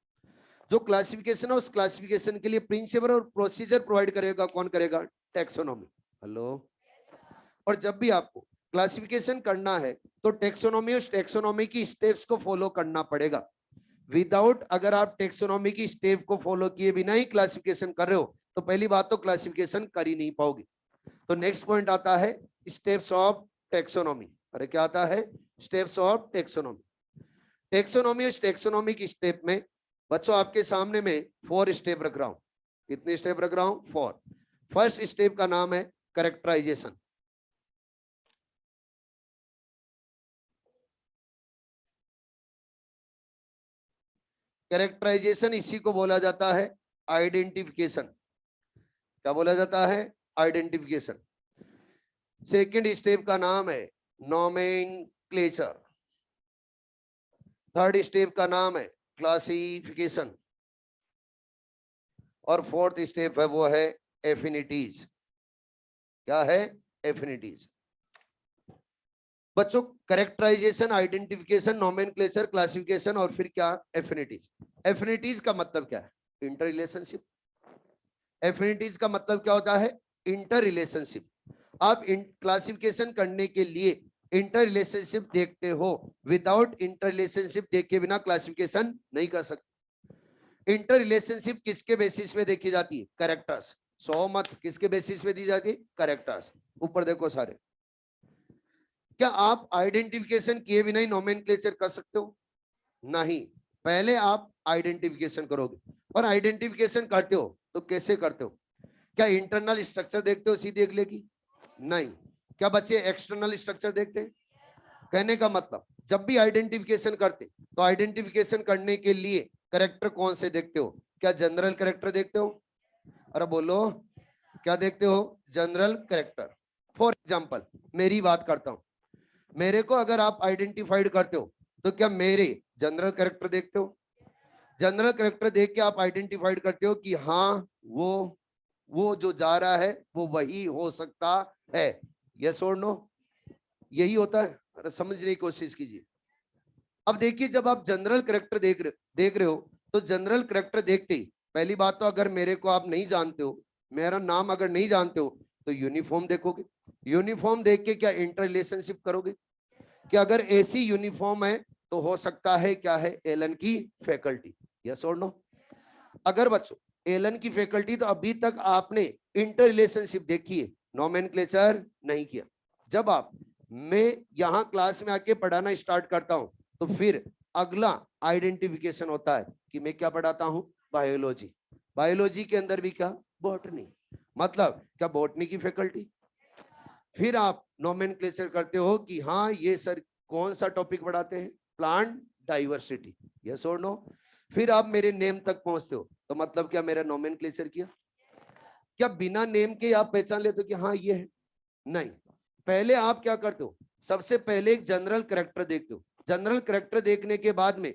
जो क्लासिफिकेशन है, उस क्लासिफिकेशन के लिए प्रिंसिपल और प्रोसीजर प्रोवाइड करेगा, कौन करेगा, टेक्सोनॉमी। हेलो। और जब भी आपको क्लासिफिकेशन करना है, तो टेक्सोनॉमी और टेक्सोनॉमी की स्टेप्स को फॉलो करना पड़ेगा। विदाउट, अगर आप टेक्सोनॉमी की स्टेप को फॉलो किए बिना ही क्लासिफिकेशन कर रहे हो, तो पहली बात तो क्लासिफिकेशन कर ही नहीं पाओगे। तो नेक्स्ट पॉइंट आता है स्टेप्स ऑफ टेक्सोनॉमी। अरे क्या आता है, स्टेप्स ऑफ टेक्सोनॉमी। टेक्सोनॉमी और टेक्सोनॉमी की स्टेप में बच्चों आपके सामने में 4 स्टेप रख रहा हूं। कितने स्टेप रख रहा हूं, 4। फर्स्ट स्टेप का नाम है कैरेक्टराइजेशन। कैरेक्टराइजेशन इसी को बोला जाता है आइडेंटिफिकेशन। क्या बोला जाता है, आइडेंटिफिकेशन। सेकंड स्टेप का नाम है नोमेनक्लेचर। थर्ड स्टेप का नाम है क्लासिफिकेशन और फोर्थ स्टेप है वो है एफिनिटीज। क्या है? एफिनिटीज। बच्चों कैरेक्टराइजेशन, आइडेंटिफिकेशन, नोमेनक्लेचर, क्लासिफिकेशन और फिर क्या? एफिनिटीज। एफिनिटीज का मतलब क्या है? Inter relationship. एफिनिटीज का मतलब क्या होता है? Inter relationship. आप क्लासिफिकेशन करने के लिए इंटर रिलेशनशिप देखते हो, विदाउट इंटर रिलेशनशिप देखे बिना क्लासिफिकेशन नहीं कर सकते। इंटर रिलेशनशिप किसके बेसिस पे देखी जाती है? कैरेक्टर्स। सो मत, किसके बेसिस पे दी जाती है? कैरेक्टर्स। ऊपर देखो सारे। क्या आप आइडेंटिफिकेशन किए बिना ही नोमेनक्लेचर कर सकते हो? नहीं, पहले आप आइडेंटिफिकेशन करोगे। और आइडेंटिफिकेशन करते हो तो कैसे करते हो? क्या इंटरनल स्ट्रक्चर देखते हो सीधे अगले की? नहीं। क्या बच्चे एक्सटर्नल स्ट्रक्चर देखते हैं? कहने का मतलब जब भी आइडेंटिफिकेशन करते तो आइडेंटिफिकेशन करने के लिए कैरेक्टर कौन से देखते हो? क्या जनरल कैरेक्टर देखते हो? अरे बोलो, क्या देखते हो? General character. फॉर एग्जाम्पल मेरी बात करता हूं, मेरे को अगर आप आइडेंटिफाइड करते हो तो क्या मेरे जनरल कैरेक्टर देखते हो? जनरल कैरेक्टर देख के आप आइडेंटिफाइड करते हो कि हाँ वो जो जा रहा है वो वही हो सकता है। यस और नो? यही होता है। अरे समझने की कोशिश कीजिए। अब देखिए, जब आप जनरल कैरेक्टर देख रहे हो तो जनरल कैरेक्टर देखते ही पहली बात तो अगर मेरे को आप नहीं जानते हो, मेरा नाम अगर नहीं जानते हो तो यूनिफॉर्म देखोगे। यूनिफॉर्म देख के क्या इंटर रिलेशनशिप करोगे कि अगर ऐसी यूनिफॉर्म है तो हो सकता है क्या है? एलन की फैकल्टी। यस और नो? अगर बच्चों एलन की फैकल्टी, तो अभी तक आपने इंटर रिलेशनशिप देखी है, नोमेनक्लेचर नहीं किया। जब आप मैं यहां क्लास में आके पढ़ाना स्टार्ट करता हूं तो फिर अगला आइडेंटिफिकेशन होता है कि मैं क्या पढ़ाता हूं? बायोलॉजी। बायोलॉजी के अंदर भी क्या? बॉटनी। मतलब क्या? बॉटनी की फैकल्टी। फिर आप नोमेनक्लेचर करते हो कि हाँ ये सर कौन सा टॉपिक पढ़ाते हैं? Plant diversity. यस और नो? फिर आप मेरे नेम तक पहुंचते हो तो मतलब क्या? मेरा नोमेनक्लेचर किया। क्या बिना नेम के आप पहचान लेते हो कि हाँ ये है? नहीं। पहले आप क्या करते हो? सबसे पहले एक जनरल कैरेक्टर देखते हो। जनरल कैरेक्टर देखने के बाद में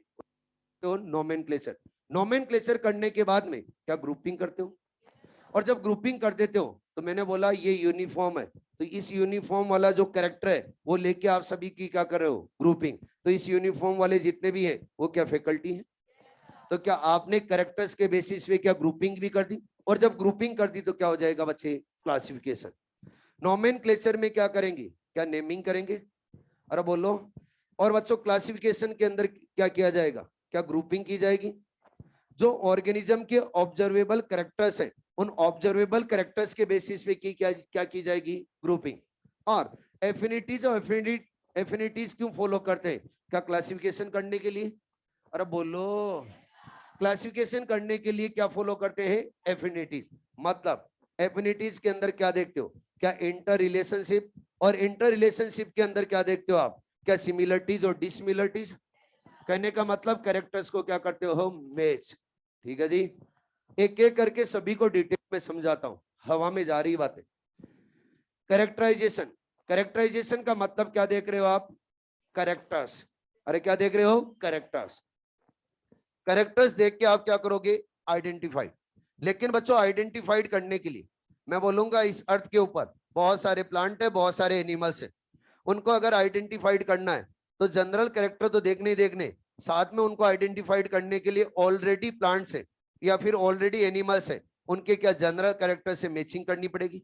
तो नोमेनक्लेचर। नोमेनक्लेचर करने के बाद में क्या? ग्रुपिंग करते हो। और जब ग्रुपिंग कर देते हो तो मैंने बोला ये यूनिफॉर्म है, तो इस यूनिफॉर्म वाला जो कैरेक्टर है वो लेके आप सभी की क्या कर रहे हो? ग्रुपिंग। तो इस यूनिफॉर्म वाले जितने भी हैं वो क्या? फैकल्टी है। तो क्या आपने कैरेक्टर्स के बेसिस पे क्या ग्रुपिंग भी कर दी? और जब ग्रुपिंग कर दी तो क्या हो जाएगा बच्चे? क्लासिफिकेशन। नोमेनक्लेचर में क्या करेंगे? क्या? नेमिंग करेंगे। अरे बोलो। और बच्चों क्लासिफिकेशन के अंदर क्या किया जाएगा? क्या? ग्रुपिंग की जाएगी। जो ऑर्गेनिज्म के ऑब्जर्वेबल कैरेक्टर्स हैं उन ऑब्जर्वेबल कैरेक्टर्स के बेसिस पे क्या क्या की जाएगी? ग्रुपिंग। और एफिनिटीज और एफिनिटीज क्यों फॉलो करते हैं? क्या? क्लासिफिकेशन करने के लिए। अरे बोलो, क्लासिफिकेशन करने के लिए क्या फॉलो करते हैं? एफिनिटीज। मतलब एफिनिटीज के अंदर क्या देखते हो? क्या? Inter relationship. और इंटर रिलेशनशिप के अंदर क्या देखते हो आप? क्या? सिमिलरिटीज और डिसमिलरिटीज। कहने का मतलब कैरेक्टर्स को क्या करते हो? मैच। ठीक है जी। एक एक करके सभी को डिटेल में समझाता हूं, हवा में जा रही बातें। कैरेक्टराइजेशन। कैरेक्टराइजेशन का मतलब क्या देख रहे हो आप? कैरेक्टर्स। अरे क्या देख रहे हो? कैरेक्टर्स। कैरेक्टर्स देख के आप क्या करोगे? आइडेंटिफाइड। लेकिन बच्चों आइडेंटिफाइड करने के लिए मैं बोलूंगा इस अर्थ के ऊपर बहुत सारे प्लांट है, बहुत सारे एनिमल्स है। उनको अगर आइडेंटिफाइड करना है तो जनरल कैरेक्टर तो देखने ही देखने, साथ में उनको आइडेंटिफाइड करने के लिए ऑलरेडी प्लांट्स है या फिर ऑलरेडी एनिमल्स है, उनके क्या? जनरल कैरेक्टर से मैचिंग करनी पड़ेगी।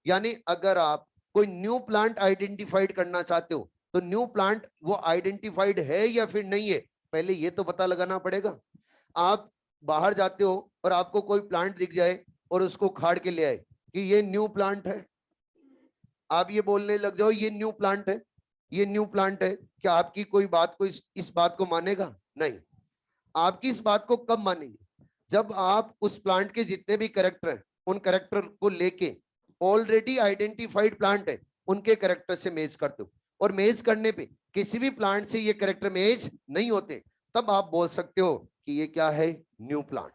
यानी अगर आप कोई न्यू प्लांट आइडेंटिफाइड करना चाहते हो तो न्यू प्लांट वो आइडेंटिफाइड है या फिर नहीं है, पहले ये तो पता लगाना पड़ेगा। आप बाहर जाते हो और आपको कोई प्लांट दिख जाए और उसको खाड़ के ले आए कि ये न्यू प्लांट है, आप ये बोलने लग जाओ ये न्यू प्लांट है, ये न्यू प्लांट है, क्या आपकी कोई बात को इस बात को मानेगा? नहीं। आपकी इस बात को कब मानेंगे? जब आप उस प्लांट के जितने भी कैरेक्टर हैं उन कैरेक्टर को लेके ऑलरेडी आइडेंटिफाइड प्लांट है उनके कैरेक्टर से मैच करते हो। और मैच करने पे किसी भी प्लांट से ये कैरेक्टर मैच नहीं होते, तब आप बोल सकते हो कि ये क्या है? New plant.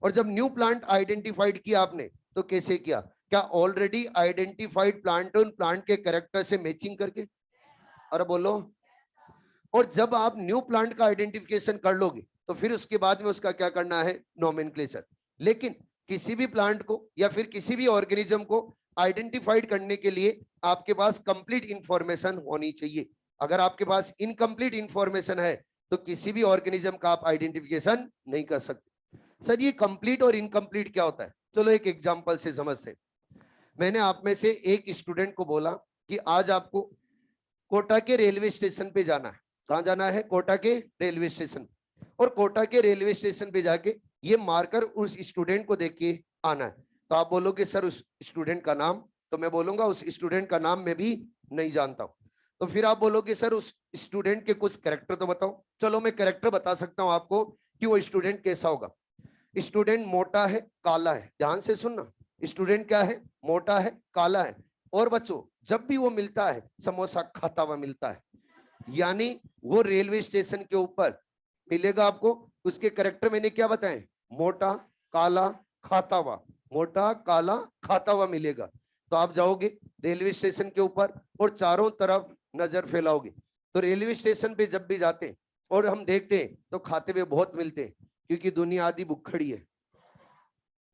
और जब न्यू प्लांट आइडेंटिफाइड किया आपने तो कैसे किया? क्या ऑलरेडी आइडेंटिफाइड प्लांट उन प्लांट के कैरेक्टर से मैचिंग करके? और बोलो। और जब आप न्यू प्लांट का आइडेंटिफिकेशन कर लोगे तो फिर उसके बाद में उसका क्या करना है, नोमेनक्लेचर। लेकिन किसी भी प्लांट को या फिर किसी भी ऑर्गेनिज्म को आइडेंटिफाइड करने के लिए आपके पास कंप्लीट इंफॉर्मेशन होनी चाहिए। अगर आपके पास इनकम्प्लीट इंफॉर्मेशन है तो किसी भी ऑर्गेनिज्म का आप आइडेंटिफिकेशन नहीं कर सकते। सर ये कंप्लीट और इनकम्प्लीट क्या होता है, चलो एक एग्जांपल से समझते। मैंने आप में से एक स्टूडेंट को बोला कि आज आपको कोटा के रेलवे स्टेशन पे जाना है। कहाँ जाना है, कोटा के रेलवे स्टेशन। और कोटा के रेलवे स्टेशन पे जाके ये मार्कर उस स्टूडेंट को देख के आना है। तो आप बोलोगे सर उस स्टूडेंट का नाम, तो मैं बोलूंगा उस स्टूडेंट का नाम मैं भी नहीं जानता हूं। तो फिर आप बोलोगे सर उस स्टूडेंट के कुछ कैरेक्टर तो बताओ। चलो मैं कैरेक्टर बता सकता हूं आपको कि वो स्टूडेंट कैसा होगा। स्टूडेंट मोटा है, काला है, ध्यान से सुनना। स्टूडेंट क्या है, मोटा है, काला है। और बच्चों जब भी वो मिलता है समोसा खाता हुआ मिलता है, यानी वो रेलवे स्टेशन के ऊपर मिलेगा आपको। उसके कैरेक्टर मैंने क्या बताए, मोटा काला खाता हुआ, मोटा काला खाता हुआ मिलेगा। तो आप जाओगे रेलवे स्टेशन के ऊपर और चारों तरफ नजर फैलाओगे। तो रेलवे स्टेशन पे जब भी जाते और हम देखते हैं तो खाते हुए बहुत मिलते हैं, क्योंकि दुनिया आधी भुखड़ी है।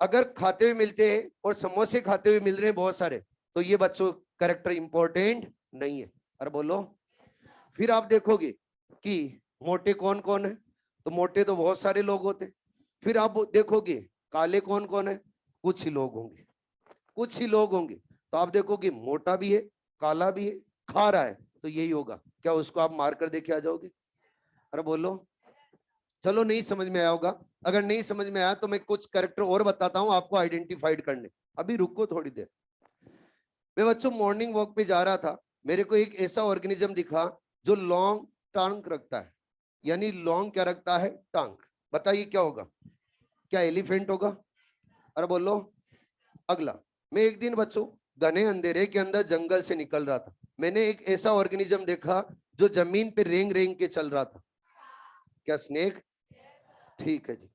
अगर खाते हुए मिलते हैं और समोसे खाते हुए मिल रहे हैं बहुत सारे, तो ये बच्चों कैरेक्टर इंपॉर्टेंट नहीं है। अरे बोलो। फिर आप देखोगे कि मोटे कौन कौन है, तो मोटे तो बहुत सारे लोग होते। फिर आप देखोगे काले कौन कौन है, कुछ ही लोग होंगे, कुछ ही लोग होंगे। तो आप देखोगे मोटा भी है, काला भी है, खा रहा है, तो यही होगा। क्या उसको आप मार कर देखे आ जाओगे? अरे बोलो। चलो नहीं समझ में आया होगा। अगर नहीं समझ में आया तो मैं कुछ कैरेक्टर और बताता हूं आपको आइडेंटिफाइड करने। अभी रुको थोड़ी देर। मैं बच्चों मॉर्निंग वॉक पे जा रहा था, मेरे को एक ऐसा ऑर्गेनिज्म दिखा जो लॉन्ग टंग रखता है। यानी लॉन्ग क्या रखता है, टंग। बताइए क्या होगा, क्या एलिफेंट होगा? अरे बोलो। अगला, मैं एक दिन बच्चों घने अंधेरे के अंदर जंगल से निकल रहा था, मैंने एक ऐसा ऑर्गेनिज्म देखा जो जमीन पे रेंग रेंग के चल रहा था। क्या स्नेक? ठीक है जी।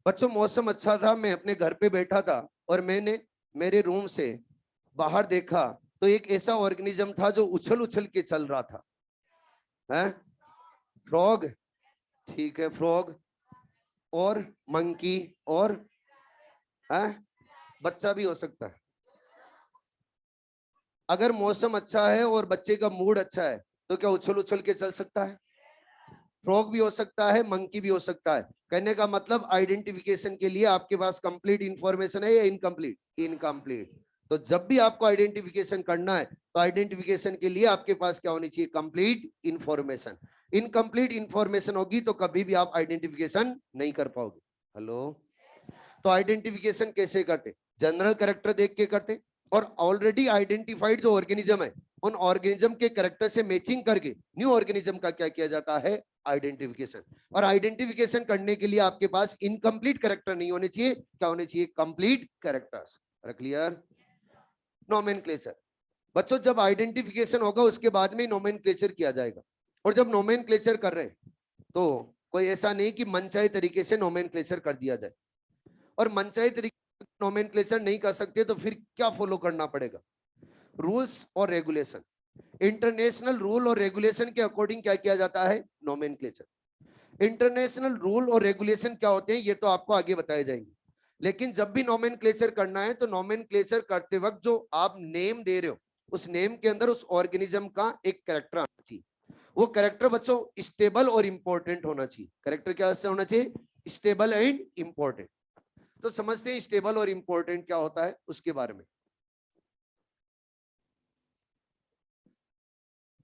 बच्चों मौसम अच्छा था, मैं अपने घर पे बैठा था और मैंने मेरे रूम से बाहर देखा तो एक ऐसा ऑर्गेनिज्म था जो उछल उछल के चल रहा था। है फ्रॉग? ठीक है फ्रॉग। और मंकी, और है बच्चा भी हो सकता है। अगर मौसम अच्छा है और बच्चे का मूड अच्छा है तो क्या उछल उछल के चल सकता है? फ्रॉग भी हो सकता है, मंकी भी हो सकता है। कहने का मतलब आइडेंटिफिकेशन के लिए आपके पास कंप्लीट इंफॉर्मेशन है या इनकम्प्लीट? इनकम्प्लीट। तो जब भी आपको आइडेंटिफिकेशन करना है तो आइडेंटिफिकेशन के लिए आपके पास क्या होनी चाहिए, कंप्लीट इंफॉर्मेशन। इनकम्प्लीट इंफॉर्मेशन होगी तो कभी भी आप आइडेंटिफिकेशन नहीं कर पाओगे। हेलो। तो आइडेंटिफिकेशन कैसे करते? जनरल कैरेक्टर देख के करते, और ऑलरेडी आइडेंटिफाइड जो ऑर्गेनिज्म है उन ऑर्गेनिज्म के कैरेक्टर से मैचिंग करके न्यू ऑर्गेनिज्म का क्या किया जाता है, आइडेंटिफिकेशन। और आइडेंटिफिकेशन करने के लिए आपके पास इनकम्प्लीट कैरेक्टर नहीं होने चाहिए, क्या होने चाहिए, कंप्लीट कैरेक्टर्स। क्लियर? नोमेनक्लेचर। बच्चों जब आइडेंटिफिकेशन होगा उसके बाद में नोमेनक्लेचर किया जाएगा। और जब नोमेनक्लेचर कर रहे हैं तो कोई ऐसा नहीं कि मनचाहे तरीके से नोमेनक्लेचर कर दिया जाए। और मनचाहे तरीके नोमेनक्लेचर नहीं कर सकते तो फिर क्या फॉलो करना पड़ेगा, रूल्स और रेगुलेशन। इंटरनेशनल रूल और रेगुलेशन के अकॉर्डिंग क्या किया जाता है, नोमेनक्लेचर। इंटरनेशनल रूल और रेगुलेशन क्या होते हैं ये तो आपको आगे बताए जाएंगे। लेकिन जब भी नोमेनक्लेचर करना है तो नोमेनक्लेचर करते वक्त जो आप नेम दे रहे हो उस नेम के अंदर उस ऑर्गेनिज्म का एक कैरेक्टर आना चाहिए। वो कैरेक्टर बच्चों स्टेबल और इंपॉर्टेंट होना चाहिए। कैरेक्टर क्या होना चाहिए, स्टेबल एंड इंपॉर्टेंट। तो समझते हैं स्टेबल और इंपॉर्टेंट क्या होता है उसके बारे में।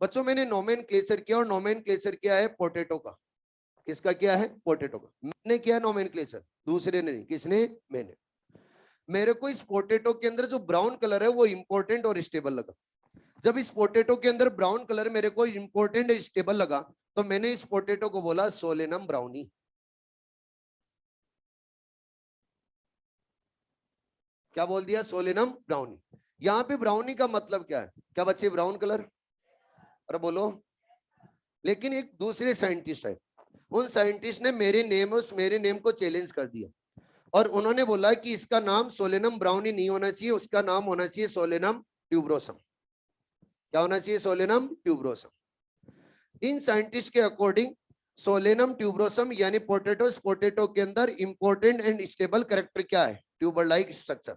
बच्चों मैंने नोमेनक्लेचर किया, और नोमेनक्लेचर किया है पोटैटो का। किसका किया है, पोटैटो का। मैंने किया नोमेनक्लेचर, दूसरे ने नहीं। किसने? मैंने। मेरे को इस पोटैटो के अंदर जो ब्राउन कलर है वो इंपॉर्टेंट और स्टेबल लगा। जब इस पोटैटो के अंदर ब्राउन कलर मेरे को इंपॉर्टेंट और स्टेबल लगा तो मैंने इस पोटैटो को बोला सोलेनम ब्राउनी। क्या बोल दिया, सोलेनम ब्राउनी। यहाँ पे ब्राउनी का मतलब क्या है, क्या बच्चे ब्राउन कलर? अरे बोलो। लेकिन एक दूसरे साइंटिस्ट है, उन साइंटिस्ट ने मेरे नेम को चैलेंज कर दिया और उन्होंने बोला कि इसका नाम सोलेनम ब्राउनी नहीं होना चाहिए, उसका नाम होना चाहिए सोलेनम ट्यूबरोसम। क्या होना चाहिए, सोलेनम ट्यूबरोसम। इन साइंटिस्ट के अकॉर्डिंग सोलेनम ट्यूबरोसम यानी पोटैटो के अंदर इंपॉर्टेंट एंड स्टेबल कैरेक्टर क्या है? Tuber like structure.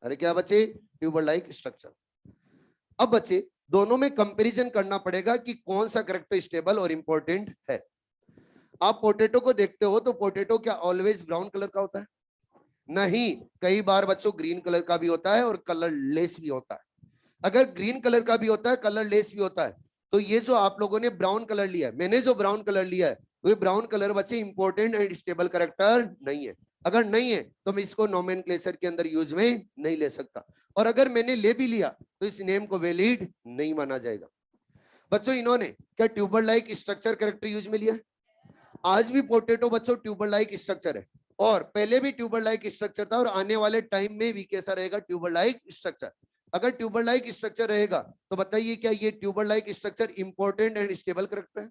अरे क्या बच्चे? Tuber like structure. अब बच्चे दोनों में कंपैरिजन करना पड़ेगा कि कौन सा कैरेक्टर स्टेबल और इंपॉर्टेंट है। आप पोटैटो को देखते हो तो पोटैटो क्या ऑलवेज ब्राउन कलर का होता है? नहीं, कई बार बच्चों ग्रीन कलर का भी होता है और कलर लेस भी होता है। अगर ग्रीन कलर का भी होता है, कलर लेस भी होता है, तो ये जो आप लोगों ने ब्राउन कलर लिया है, मैंने जो ब्राउन कलर लिया है, वो ब्राउन कलर बच्चे इंपॉर्टेंट एंड स्टेबल कैरेक्टर नहीं है। अगर नहीं है तो मैं इसको नोमेनक्लेचर के अंदर यूज में नहीं ले सकता, और अगर मैंने ले भी लिया तो इस नेम को वैलिड नहीं माना जाएगा। बच्चों इन्होंने क्या tuber like structure character use में लिया? आज भी पोटैटो बच्चों ट्यूबर लाइक स्ट्रक्चर है, और पहले भी ट्यूबर लाइक स्ट्रक्चर था, और आने वाले टाइम में भी कैसा रहेगा? Tuber like structure. अगर ट्यूबर लाइक स्ट्रक्चर रहेगा तो बताइए क्या ये tuber like structure important and stable character है?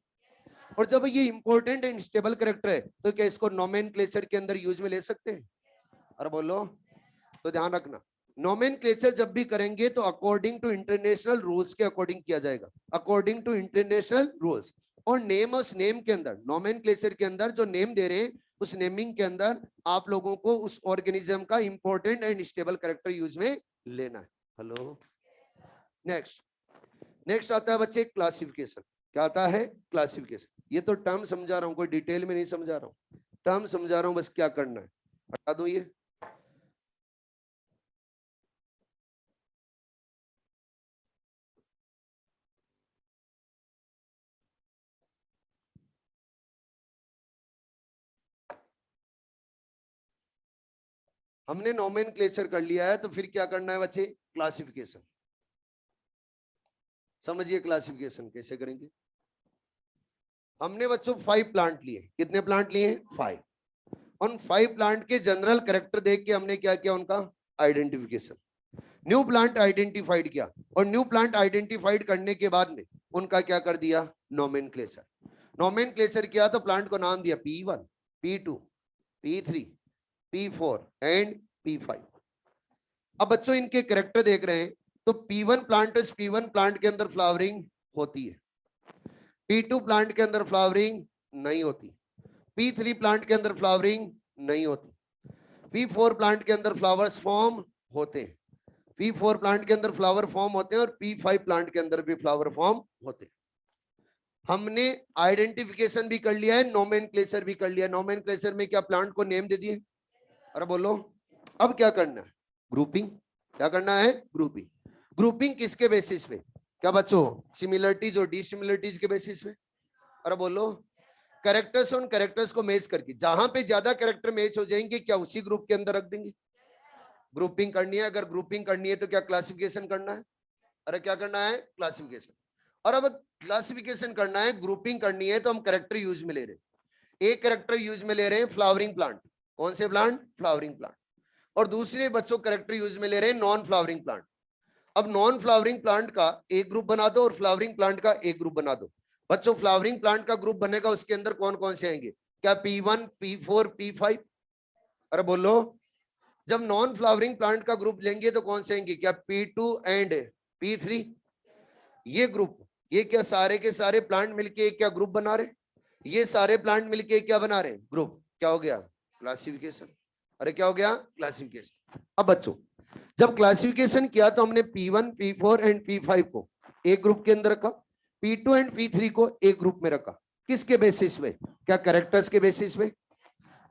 और जब ये इंपॉर्टेंट एंड स्टेबल कैरेक्टर है तो क्या इसको नोमेनक्लेचर के अंदर यूज में ले सकते हैं? अरे बोलो। तो ध्यान रखना, नोमेनक्लेचर जब भी करेंगे तो अकॉर्डिंग टू इंटरनेशनल रूल्स के अकॉर्डिंग किया जाएगा, अकॉर्डिंग टू इंटरनेशनल रूल्स। और नेम, उस नेम के अंदर, नोमेनक्लेचर के अंदर जो नेम दे रहे हैं उस नेमिंग के अंदर आप लोगों को उस ऑर्गेनिज्म का important and stable character use में लेना है। हेलो। नेक्स्ट नेक्स्ट आता है बच्चे क्लासिफिकेशन। क्या आता है? क्लासिफिकेशन। ये तो टर्म समझा रहा हूं, कोई डिटेल में नहीं समझा रहा हूं, टर्म समझा रहा हूं, बस क्या करना है बता दो। ये हमने नोमेनक्लेचर कर लिया है, तो फिर क्या करना है बच्चे? क्लासिफिकेशन। समझिए क्लासिफिकेशन कैसे करेंगे। हमने बच्चों 5 प्लांट लिए। कितने प्लांट लिए? 5। उन 5 प्लांट के जनरल कैरेक्टर देख के हमने क्या किया? उनका आइडेंटिफिकेशन। न्यू प्लांट आइडेंटिफाइड किया, और न्यू प्लांट आइडेंटिफाइड करने के बाद में उनका क्या कर दिया? नोमेनक्लेचर। नोमेनक्लेचर किया तो प्लांट को नाम दिया P1, P2, P3, P4 and P5। अब बच्चों इनके कैरेक्टर देख रहे हैं तो P1 प्लांट के अंदर फ्लावरिंग होती है, P2 प्लांट के अंदर फ्लावरिंग नहीं होती, P3 प्लांट के अंदर फ्लावरिंग नहीं होती, P4 प्लांट के अंदर फ्लावर्स फॉर्म होते हैं, P4 प्लांट के अंदर फ्लावर फॉर्म होते हैं, और P5 प्लांट के अंदर भी फ्लावर फॉर्म होते हैं। हमने आइडेंटिफिकेशन भी कर लिया है, नोमेनक्लेचर भी कर लिया। नोमेनक्लेचर में क्या प्लांट को नेम दे दिए? अरे बोलो। अब क्या करना है? ग्रुपिंग। क्या करना है? ग्रुपिंग। ग्रुपिंग किसके बेसिस पे? क्या बच्चों? सिमिलरिटीज और डिसिमिलरिटीज के बेसिस पे। अरे बोलो। कैरेक्टर्स ऑन कैरेक्टर्स को मैच करके, जहां पे ज्यादा कैरेक्टर मैच हो जाएंगे क्या उसी ग्रुप के अंदर रख देंगे? ग्रुपिंग करनी है। अगर ग्रुपिंग करनी है तो क्या क्लासिफिकेशन करना है? अरे क्या करना है? क्लासिफिकेशन। और अब क्लासिफिकेशन करना है, ग्रुपिंग करनी है, तो हम कैरेक्टर यूज में ले रहे हैं। एक कैरेक्टर यूज में ले रहे हैं फ्लावरिंग प्लांट। कौन से प्लांट? Flowering plant. और दूसरे बच्चों कैरेक्टर यूज में ले रहे हैं नॉन फ्लावरिंग प्लांट। अब नॉन फ्लावरिंग प्लांट का एक ग्रुप बना दो और फ्लावरिंग प्लांट का एक ग्रुप बना दो। बच्चों फ्लावरिंग प्लांट का ग्रुप बनेगा, उसके अंदर कौन कौन से आएंगे? क्या P1, P4, P5? अरे बोलो। जब नॉन फ्लावरिंग प्लांट का ग्रुप लेंगे तो कौन से आएंगे? क्या P2 एंड P3? ये ग्रुप, ये क्या सारे के सारे प्लांट मिलके क्या ग्रुप बना रहे? ये सारे प्लांट मिलके क्या बना रहे? ग्रुप। क्या हो गया? क्लासिफिकेशन। अरे क्या हो गया? क्लासिफिकेशन। अब बच्चों जब क्लासिफिकेशन किया तो हमने P1, P4 एंड P5 को एक ग्रुप के अंदर रखा, P2 एंड P3 को एक ग्रुप में रखा। किसके बेसिस पे? क्या कैरेक्टर्स के बेसिस पे?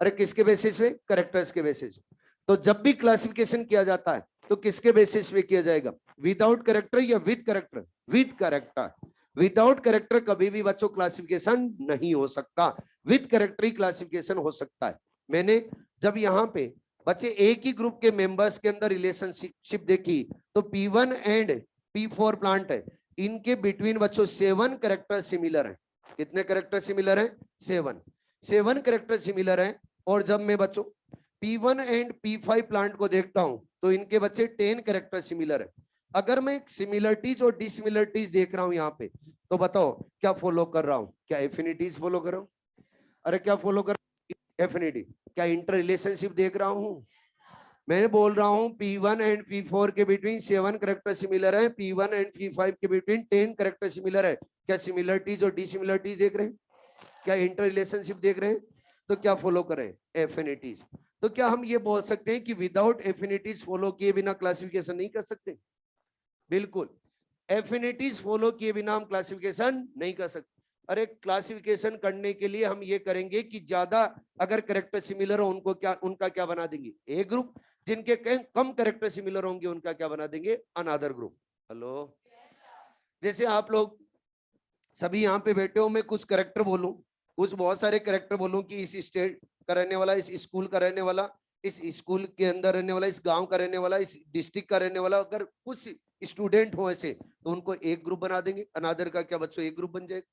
अरे किसके बेसिस पे? कैरेक्टर्स के बेसिस पे। तो जब भी क्लासिफिकेशन किया जाता है तो किसके बेसिस पे किया जाएगा? विदाउट कैरेक्टर या with character? With character. Without character कभी भी बच्चों क्लासिफिकेशन नहीं हो सकता, विद कैरेक्टर ही क्लासिफिकेशन हो सकता है। मैंने जब यहाँ पे बच्चे एक ही ग्रुप के मेंबर्स के अंदर रिलेशनशिप देखी तो P1 एंड P4 प्लांट है, इनके बिटवीन बच्चों 7 कैरेक्टर सिमिलर है। कितने कैरेक्टर सिमिलर है? 7 कैरेक्टर सिमिलर है। और जब मैं बच्चों P1 एंड P5 प्लांट को देखता हूं तो इनके बच्चे 10 कैरेक्टर सिमिलर है। अगर मैं सिमिलरिटीज और डिसिमिलरिटीज देख रहा हूं यहाँ पे, तो बताओ क्या फॉलो कर रहा हूं? क्या एफिनिटीज फॉलो कर रहा हूं? अरे क्या फॉलो कर? एफिनिटी। क्या इंटर रिलेशनशिप देख रहा हूं? मैंने बोल रहा हूं P1 एंड P4 के बिटवीन 7 करेक्टर सिमिलर है, P1 एंड P5 के बिटवीन 10 करेक्टर सिमिलर है। क्या सिमिलरिटीज और डिसिमिलरिटीज देख रहे हैं? क्या इंटर रिलेशनशिप देख रहे हैं? तो क्या फॉलो करें? एफिनिटीज। तो क्या हम ये बोल सकते हैं कि विदाउट एफिनिटीज फॉलो किए बिना क्लासिफिकेशन नहीं कर सकते? बिल्कुल, एफिनिटीज फॉलो किए बिना हम क्लासिफिकेशन नहीं कर सकते। अरे क्लासिफिकेशन करने के लिए हम ये करेंगे कि ज्यादा अगर करेक्टर सिमिलर हो उनका क्या बना देंगे? ए ग्रुप। जिनके कम करेक्टर सिमिलर होंगे उनका क्या बना देंगे? Another group. हेलो, जैसे आप लोग सभी यहाँ पे बैठे हो, मैं कुछ करेक्टर बोलूं, कुछ बहुत सारे करेक्टर बोलूं कि इस स्टेट का रहने वाला, इस स्कूल का रहने वाला, इस स्कूल के अंदर रहने वाला, इस गांव का रहने वाला, इस डिस्ट्रिक्ट का रहने वाला, अगर कुछ स्टूडेंट हो ऐसे तो उनको एक ग्रुप बना देंगे। अनादर का क्या बच्चों एक ग्रुप बन जाएगा?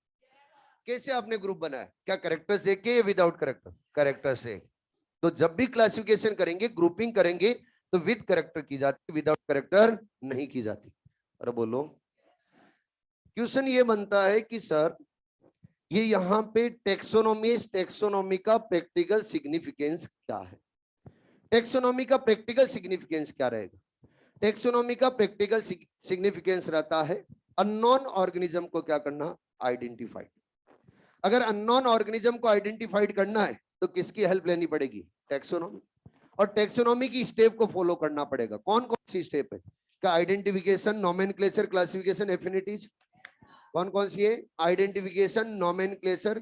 कैसे आपने ग्रुप बनाया? क्या करेक्टर्स देख के या विदाउट करेक्टर? करेक्टर से। तो जब भी क्लासिफिकेशन करेंगे, ग्रुपिंग करेंगे, तो विद करेक्टर की जाती, विदाउट करेक्टर नहीं की जाती। अरे बोलो, क्वेश्चन ये बनता है कि सर ये यहाँ पे टेक्सोनॉमी, इस टेक्सोनॉमी का प्रैक्टिकल सिग्निफिकेंस क्या है? टेक्सोनॉमी का प्रैक्टिकल सिग्निफिकेंस क्या रहेगा? टेक्सोनॉमी का प्रैक्टिकल सिग्निफिकेंस रहता है अननोन ऑर्गेनिज्म को क्या करना? आइडेंटिफाइड। अगर अननोन ऑर्गेनिज्म को आइडेंटिफाइड करना है तो किसकी हेल्प लेनी पड़ेगी? टेक्सोनॉमी। और टेक्सोनॉमी की स्टेप को फॉलो करना पड़ेगा। कौन कौन सी स्टेप है? क्या? Identification, nomenclature, classification, affinities. कौन कौन सी है? Identification, nomenclature.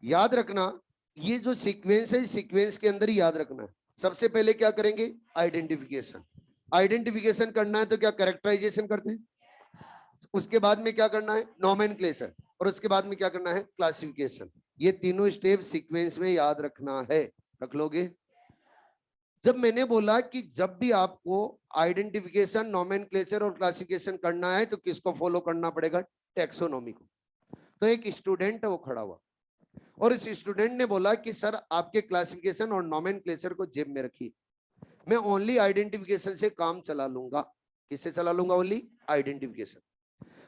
याद रखना, ये जो सीक्वेंस है, सीक्वेंस के अंदर ही याद रखना है। सबसे पहले क्या करेंगे? आइडेंटिफिकेशन। आइडेंटिफिकेशन करना है तो क्या कैरेक्टराइजेशन करते हैं? उसके बाद में क्या करना है? नोमेनक्लेचर। और उसके बाद में क्या करना है? क्लासिफिकेशन। ये तीनों स्टेप सीक्वेंस में याद रखना है। रख लोगे? जब मैंने बोला कि जब भी आपको आइडेंटिफिकेशन, नोमेनक्लेचर और क्लासिफिकेशन करना है तो किसको फॉलो करना पड़ेगा? टेक्सोनॉमी को। तो एक स्टूडेंट है, वो खड़ा हुआ और इस स्टूडेंट ने बोला कि सर आपके क्लासिफिकेशन और नोमेनक्लेचर को जेब में रखिए, मैं ओनली आइडेंटिफिकेशन से काम चला लूंगा। किससे चला लूंगा? Only identification.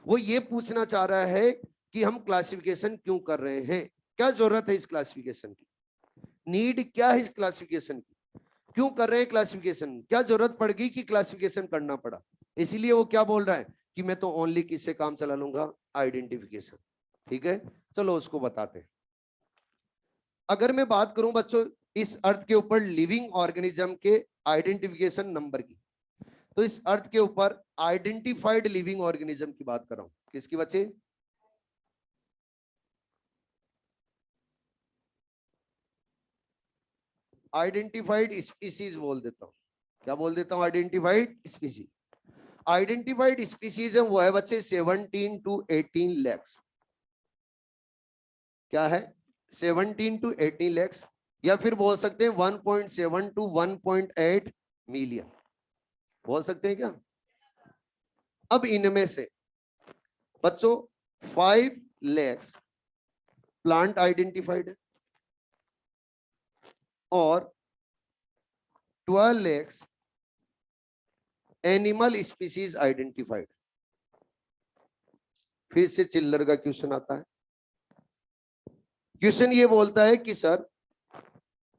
वो ये पूछना चाह रहा है कि हम क्लासिफिकेशन क्यों कर रहे हैं, क्या जरूरत है इस क्लासिफिकेशन की, नीड क्या है इस क्लासिफिकेशन की, क्यों कर रहे हैं क्लासिफिकेशन, क्या जरूरत पड़ गई कि क्लासिफिकेशन करना पड़ा। इसीलिए वो क्या बोल रहा है कि मैं तो ओनली किससे काम चला लूंगा? आइडेंटिफिकेशन। ठीक है, चलो उसको बताते हैं। अगर मैं बात करूं बच्चों इस अर्थ के ऊपर लिविंग ऑर्गेनिज्म के आइडेंटिफिकेशन नंबर की, तो इस अर्थ के ऊपर आइडेंटिफाइड लिविंग ऑर्गेनिज्म की बात कर रहा हूं। किसकी बच्चे? आइडेंटिफाइड स्पीसीज बोल देता हूं। क्या बोल देता हूं? Identified species. आइडेंटिफाइड स्पीसीज है वो है बच्चे 17 to 18 lakhs। क्या है? 17 to 18 lakhs, या फिर बोल सकते हैं 1.7 to 1.8 मिलियन। बोल सकते हैं क्या? अब इनमें से बच्चों 5 lakhs प्लांट आइडेंटिफाइड है और 12 lakhs एनिमल स्पीसीज आइडेंटिफाइड। फिर से चिल्लर का क्वेश्चन आता है। क्वेश्चन ये बोलता है कि सर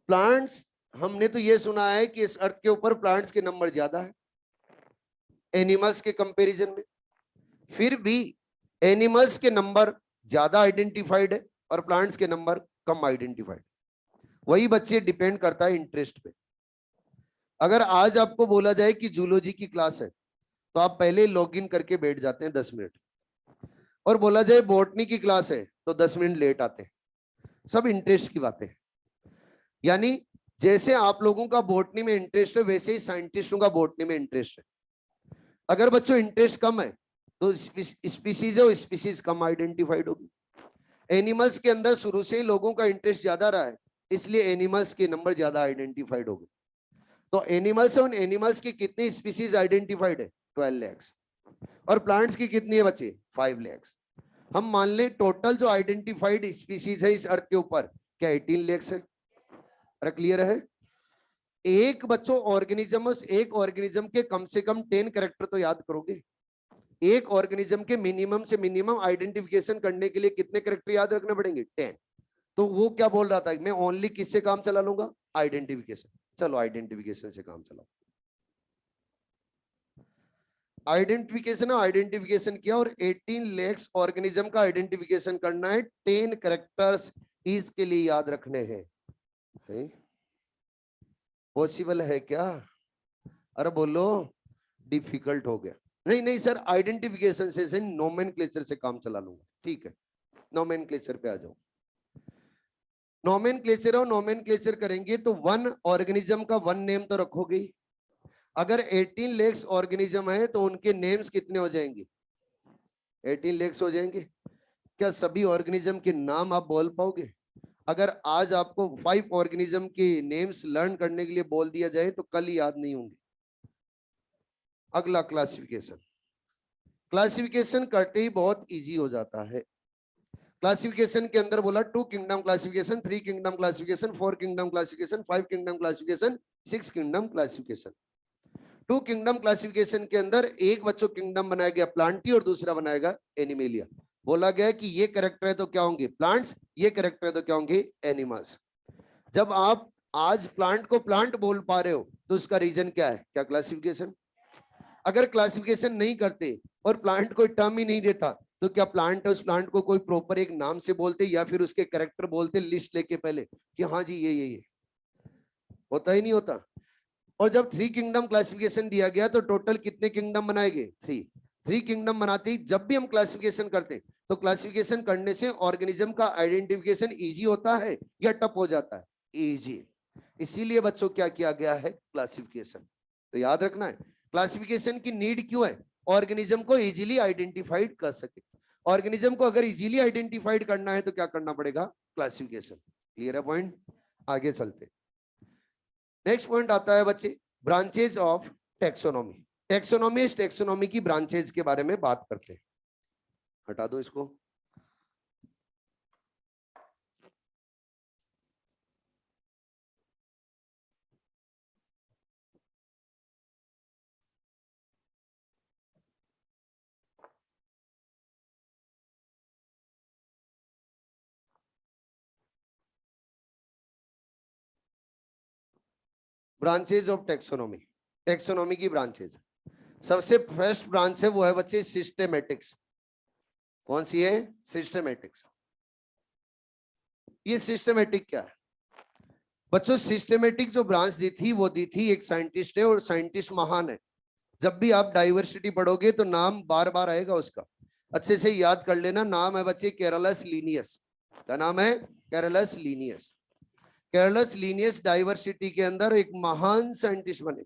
प्लांट्स, हमने तो ये सुना है कि इस अर्थ के ऊपर प्लांट्स के नंबर ज्यादा है एनिमल्स के कंपैरिजन में, फिर भी एनिमल्स के नंबर ज्यादा आइडेंटिफाइड है और प्लांट्स के नंबर कम आइडेंटिफाइड। वही बच्चे डिपेंड करता है इंटरेस्ट पे। अगर आज आपको बोला जाए कि जूलॉजी की क्लास है तो आप पहले लॉग इन करके बैठ जाते हैं 10 मिनट, और बोला जाए बॉटनी की क्लास है तो 10 मिनट लेट आते हैं। सब इंटरेस्ट की बातें हैं। यानी जैसे आप लोगों का बॉटनी में इंटरेस्ट है वैसे ही साइंटिस्टों का बॉटनी में इंटरेस्ट है। अगर बच्चों इंटरेस्ट कम है तो स्पीसीज है, स्पीसीज कम आइडेंटिफाइड होगी। एनिमल्स के अंदर शुरू से ही लोगों का इंटरेस्ट ज्यादा रहा है, इसलिए एनिमल्स के नंबर ज्यादा आइडेंटिफाइड हो गए। तो एनिमल्स है, उन एनिमल्स की कितनी स्पीसीज आइडेंटिफाइड है? 12 lakhs। और प्लांट्स की कितनी है बच्चे? 5 lakhs। हम मान ले टोटल जो आइडेंटिफाइड स्पीसीज है इस अर्थ के ऊपर क्या 18 lakhs है? अरे क्लियर है? एक बच्चों ऑर्गेनिज्म, एक ऑर्गेनिज्म के कम से कम 10 कैरेक्टर तो याद करोगे। एक ऑर्गेनिज्म के मिनिमम से मिनिमम आइडेंटिफिकेशन करने के लिए कितने कैरेक्टर याद रखने पड़ेंगे? 10। तो वो क्या बोल रहा था? मैं ओनली किससे काम चला लूंगा? आइडेंटिफिकेशन। चलो आइडेंटिफिकेशन से काम चलाओ। आइडेंटिफिकेशन किया और 18 लेक्स ऑर्गेनिज्म का आइडेंटिफिकेशन करना है। 10 करेक्टर्स इज के लिए याद रखने हैं। पॉसिबल है क्या? अरे बोलो, डिफिकल्ट हो गया। नहीं नहीं सर, आइडेंटिफिकेशन से नोमेनक्लेचर से काम चला लूंगा। ठीक है, नोमेनक्लेचर पे आ जाओ। नोमेनक्लेचर और नोमेनक्लेचर करेंगे तो वन ऑर्गेनिज्म का वन नेम तो रखोगे ही। अगर 18 लेक्स ऑर्गेनिज्म है तो उनके नेम्स कितने हो जाएंगे? 18 लेक्स हो जाएंगे। क्या सभी ऑर्गेनिज्म के नाम आप बोल पाओगे? अगर आज आपको 5 ऑर्गेनिज्म के नेम्स लर्न करने के लिए बोल दिया जाए तो कल याद नहीं होंगे। अगला क्लासिफिकेशन। क्लासिफिकेशन करते ही बहुत इजी हो जाता है। क्लासिफिकेशन के अंदर बोला 2 kingdom classification, 3 kingdom classification, 4 kingdom classification, 5 kingdom classification, 6 kingdom classification. 2 kingdom classification के अंदर एक बच्चों किंगडम बनाया गया प्लांटी और दूसरा बनाएगा एनिमेलिया। बोला गया कि ये कैरेक्टर है तो क्या होंगे? प्लांट्स। ये कैरेक्टर है तो क्या होंगे? एनिमल्स। जब आप आज प्लांट को प्लांट बोल पा रहे हो तो उसका रीजन क्या है? क्या क्लासिफिकेशन? अगर क्लासिफिकेशन नहीं करते और प्लांट कोई टर्म ही नहीं देता तो क्या प्लांट है, उस प्लांट को कोई प्रॉपर एक नाम से बोलते या फिर उसके कैरेक्टर बोलते लिस्ट लेके पहले कि हाँ जी ये होता ही नहीं होता। और जब 3 किंगडम क्लासिफिकेशन दिया गया तो टोटल कितने किंगडम बनाए गए? 3 किंगडम बनाते ही जब भी हम क्लासिफिकेशन करते तो क्लासिफिकेशन करने से ऑर्गेनिज्म का आइडेंटिफिकेशन इजी होता है या टफ हो जाता है? इजी। इसीलिए बच्चों क्या किया गया है? क्लासिफिकेशन। तो याद रखना है क्लासिफिकेशन की नीड क्यों है? ऑर्गेनिज्म को इजीली आइडेंटिफाइड कर सके। ऑर्गेनिज्म को अगर इजीली आइडेंटिफाइड करना है तो क्या करना पड़ेगा? क्लासिफिकेशन। क्लियर है पॉइंट? आगे चलते। नेक्स्ट पॉइंट आता है बच्चे, ब्रांचेज ऑफ टेक्सोनॉमी। टेक्सोनॉमी की ब्रांचेज के बारे में बात करते हैं। हटा दो इसको। Branches of taxonomy. टेक्सोनॉमी की ब्रांचेज, सबसे फर्स्ट ब्रांच है वो है बच्चे सिस्टेमेटिक्स। कौन सी है? सिस्टेमेटिक्स। ये सिस्टेमेटिक क्या है बच्चों? सिस्टेमेटिक जो ब्रांच दी थी वो दी थी एक साइंटिस्ट है और साइंटिस्ट महान है। जब भी आप डाइवर्सिटी पढ़ोगे तो नाम बार बार आएगा उसका, अच्छे से याद कर लेना। नाम है बच्चे कैरोलस लीनियस। क्या नाम है? Carolus Linnaeus. Carolus Linnaeus diversity के अंदर एक महान साइंटिस्ट बने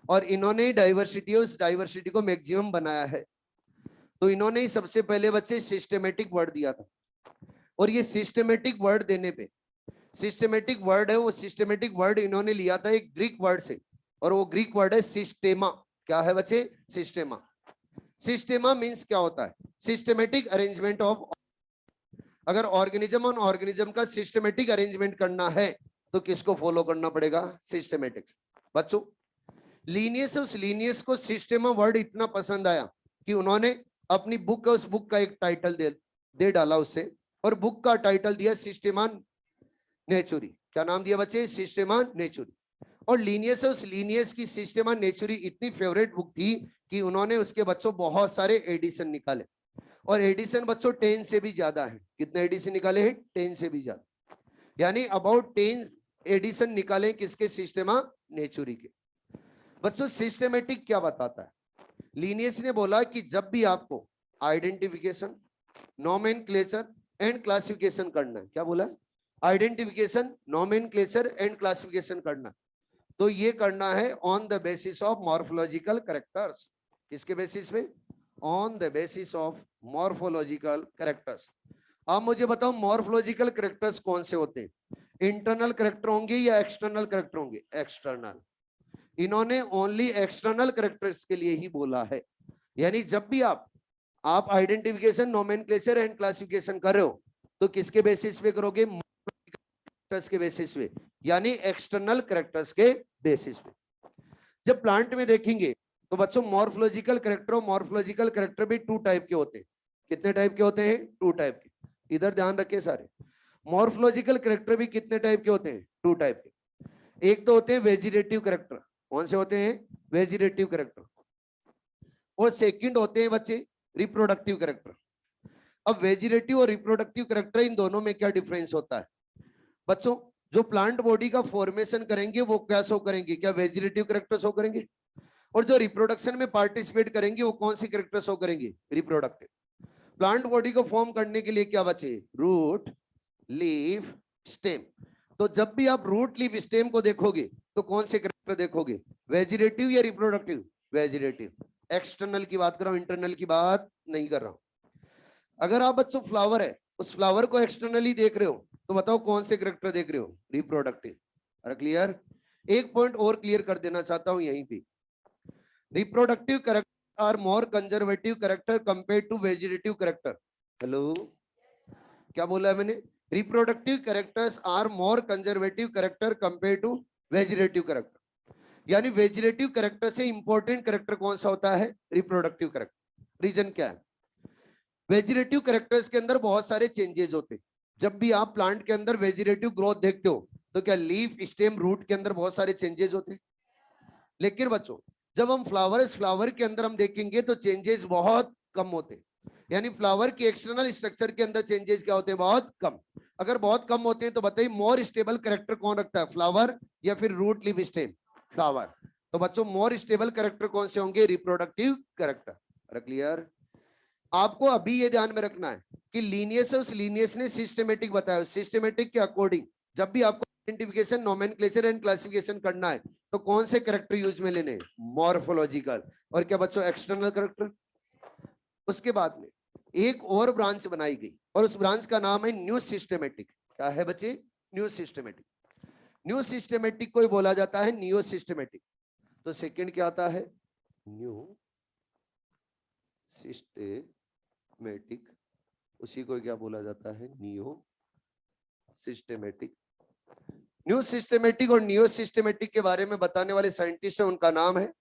और इन्होंने डाइवर्सिटी, उस डाइवर्सिटी को मैक्सिमम बनाया है। तो इन्होंने ही सबसे पहले बच्चे सिस्टेमेटिक वर्ड दिया था। और ये सिस्टेमेटिक वर्ड देने पे, सिस्टेमेटिक वर्ड है वो सिस्टेमेटिक वर्ड इन्होंने लिया था एक ग्रीक वर्ड से, और वो ग्रीक वर्ड है सिस्टेमा। क्या है बच्चे? सिस्टेमा। सिस्टेमा मींस क्या होता है? Systematic arrangement of. अगर ऑर्गेनिज्म ऑन ऑर्गेनिज्म का सिस्टेमेटिक अरेंजमेंट करना है तो किसको फॉलो करना पड़ेगा? सिस्टेमेटिक्स। बच्चों लीनियस, उस लीनियस को सिस्टेमा वर्ड इतना पसंद आया कि उन्होंने अपनी बुक, उस बुक का एक टाइटल दे डाला उससे, और बुक का टाइटल दिया सिस्टेमा नेचुरी। क्या नाम दिया बच्चे? सिस्टेमा नेचुरी। और लीनियस, उस लीनियस की सिस्टेमा नेचुरी इतनी फेवरेट बुक थी कि उन्होंने उसके बच्चों बहुत सारे एडिशन निकाले, और एडिशन बच्चों 10 से भी ज्यादा है। कितने एडिशन निकाले हैं? 10 से भी ज्यादा, यानी अबाउट 10 एडिशन निकाले किसके? सिस्टेमा नेचुरी के। बच्चों सिस्टेमेटिक क्या बताता है? लीनियस ने बोला कि जब भी आपको आइडेंटिफिकेशन, नोमेनक्लेचर एंड क्लासिफिकेशन करना है, क्या बोला? आइडेंटिफिकेशन, नोमेनक्लेचर एंड क्लासिफिकेशन करना, तो ये करना है on the basis of morphological characters. किसके बेसिस पे? On the basis of morphological characters. आप मुझे बताओ मॉर्फोलॉजिकल कैरेक्टर्स कौन से होते हैं? इंटरनल कैरेक्टर होंगे या एक्सटर्नल कैरेक्टर होंगे? एक्सटर्नल। इन्होंने ओनली एक्सटर्नल कैरेक्टर्स के लिए ही बोला है। यानी जब भी आप आइडेंटिफिकेशन, नोमेनक्लेचर एंड क्लासिफिकेशन कर रहे हो तो किसके बेसिस पे करोगे? कैरेक्टर्स के बेसिस पे, यानी एक्सटर्नल कैरेक्टर्स के बेसिस पे। जब प्लांट में देखेंगे तो बच्चों मॉर्फोलॉजिकल कैरेक्टर भी 2 टाइप के होते हैं। कितने टाइप के होते हैं? 2 टाइप के। इधर ध्यान रखिए सारे। मॉर्फोलॉजिकल कैरेक्टर भी कितने टाइप के होते हैं? 2 टाइप के। एक तो होते हैं वेजिटेटिव कैरेक्टर, कौन से होते हैं? Vegetative character. और सेकंड होते हैं बच्चे रिप्रोडक्टिव कैरेक्टर। अब वेजिटेटिव और रिप्रोडक्टिव कैरेक्टर, इन दोनों में क्या डिफरेंस होता है बच्चों? जो प्लांट बॉडी का फॉर्मेशन करेंगे वो क्या शो करेंगे? क्या वेजिटेटिव कैरेक्टर शो करेंगे? और जो रिप्रोडक्शन में पार्टिसिपेट करेंगे वो कौन सी कैरेक्टर शो करेंगे? रिप्रोडक्टिव। प्लांट बॉडी को फॉर्म करने के लिए क्या बचे? Root, leaf, stem. तो जब भी आप रूट, लीफ, स्टेम को देखोगे तो कौन से कैरेक्टर देखोगे? वेजिटेटिव या रिप्रोडक्टिव? वेजिटेटिव। एक्सटर्नल की बात कर रहा हूं, इंटरनल की बात नहीं कर रहा हूं। अगर आप बच्चों फ्लावर है, उस फ्लावर को एक्सटर्नली देख रहे हो तो बताओ कौन से कैरेक्टर देख रहे हो? रिप्रोडक्टिव। अरे क्लियर? एक पॉइंट और क्लियर कर देना चाहता हूं यहीं पे। Reproductive character are more conservative character compare to vegetative character. Hello, क्या बोला है मैंने? Reproductive characters are more conservative character compare to vegetative character. यानी वेजिटेटिव कैरेक्टर से इंपॉर्टेंट कैरेक्टर कौन सा होता है? Reproductive character. रीजन क्या है? वेजिटेटिव कैरेक्टर्स के अंदर बहुत सारे चेंजेस होते हैं। जब भी आप प्लांट के अंदर वेजिटेटिव ग्रोथ देखते हो तो क्या लीफ, स्टेम, रूट के अंदर बहुत सारे चेंजेस होते हैं। लेकिन बच्चों जब हम फ्लावर के अंदर हम देखेंगे तो चेंजेस बहुत कम होते हैं। यानी फ्लावर की एक्सटर्नल स्ट्रक्चर के अंदर चेंजेस क्या होते हैं? बहुत कम। अगर बहुत कम होते हैं तो बताइए मोर स्टेबल कैरेक्टर कौन रखता है? फ्लावर या फिर रूट, लीफ, स्टेम? फ्लावर। तो बच्चों मोर स्टेबल कैरेक्टर कौन से होंगे? Reproductive character. क्लियर? आपको अभी ये ध्यान में रखना है कि लीनियस है, उस लीनियस ने सिस्टमेटिक बताया। सिस्टमेटिक के अकॉर्डिंग जब भी आपको आइडेंटिफिकेशन, नोमेनक्लेचर एंड क्लासिफिकेशन करना है तो कौन से कैरेक्टर यूज में लेने? मॉर्फोलॉजिकल। और क्या बच्चों? External character. उसके बाद में एक और ब्रांच बनाई गई और उस ब्रांच का नाम है न्यू सिस्टमेटिक। क्या है बच्चे? New systematic. न्यू सिस्टमेटिक को बोला जाता है न्यू सिस्टमेटिक। तो सेकंड क्या आता है? New systematic. उसी को क्या बोला जाता है? Neo systematic. न्यू सिस्टमेटिक और नियो सिस्टमेटिक के बारे में बताने वाले साइंटिस्ट है, उनका नाम है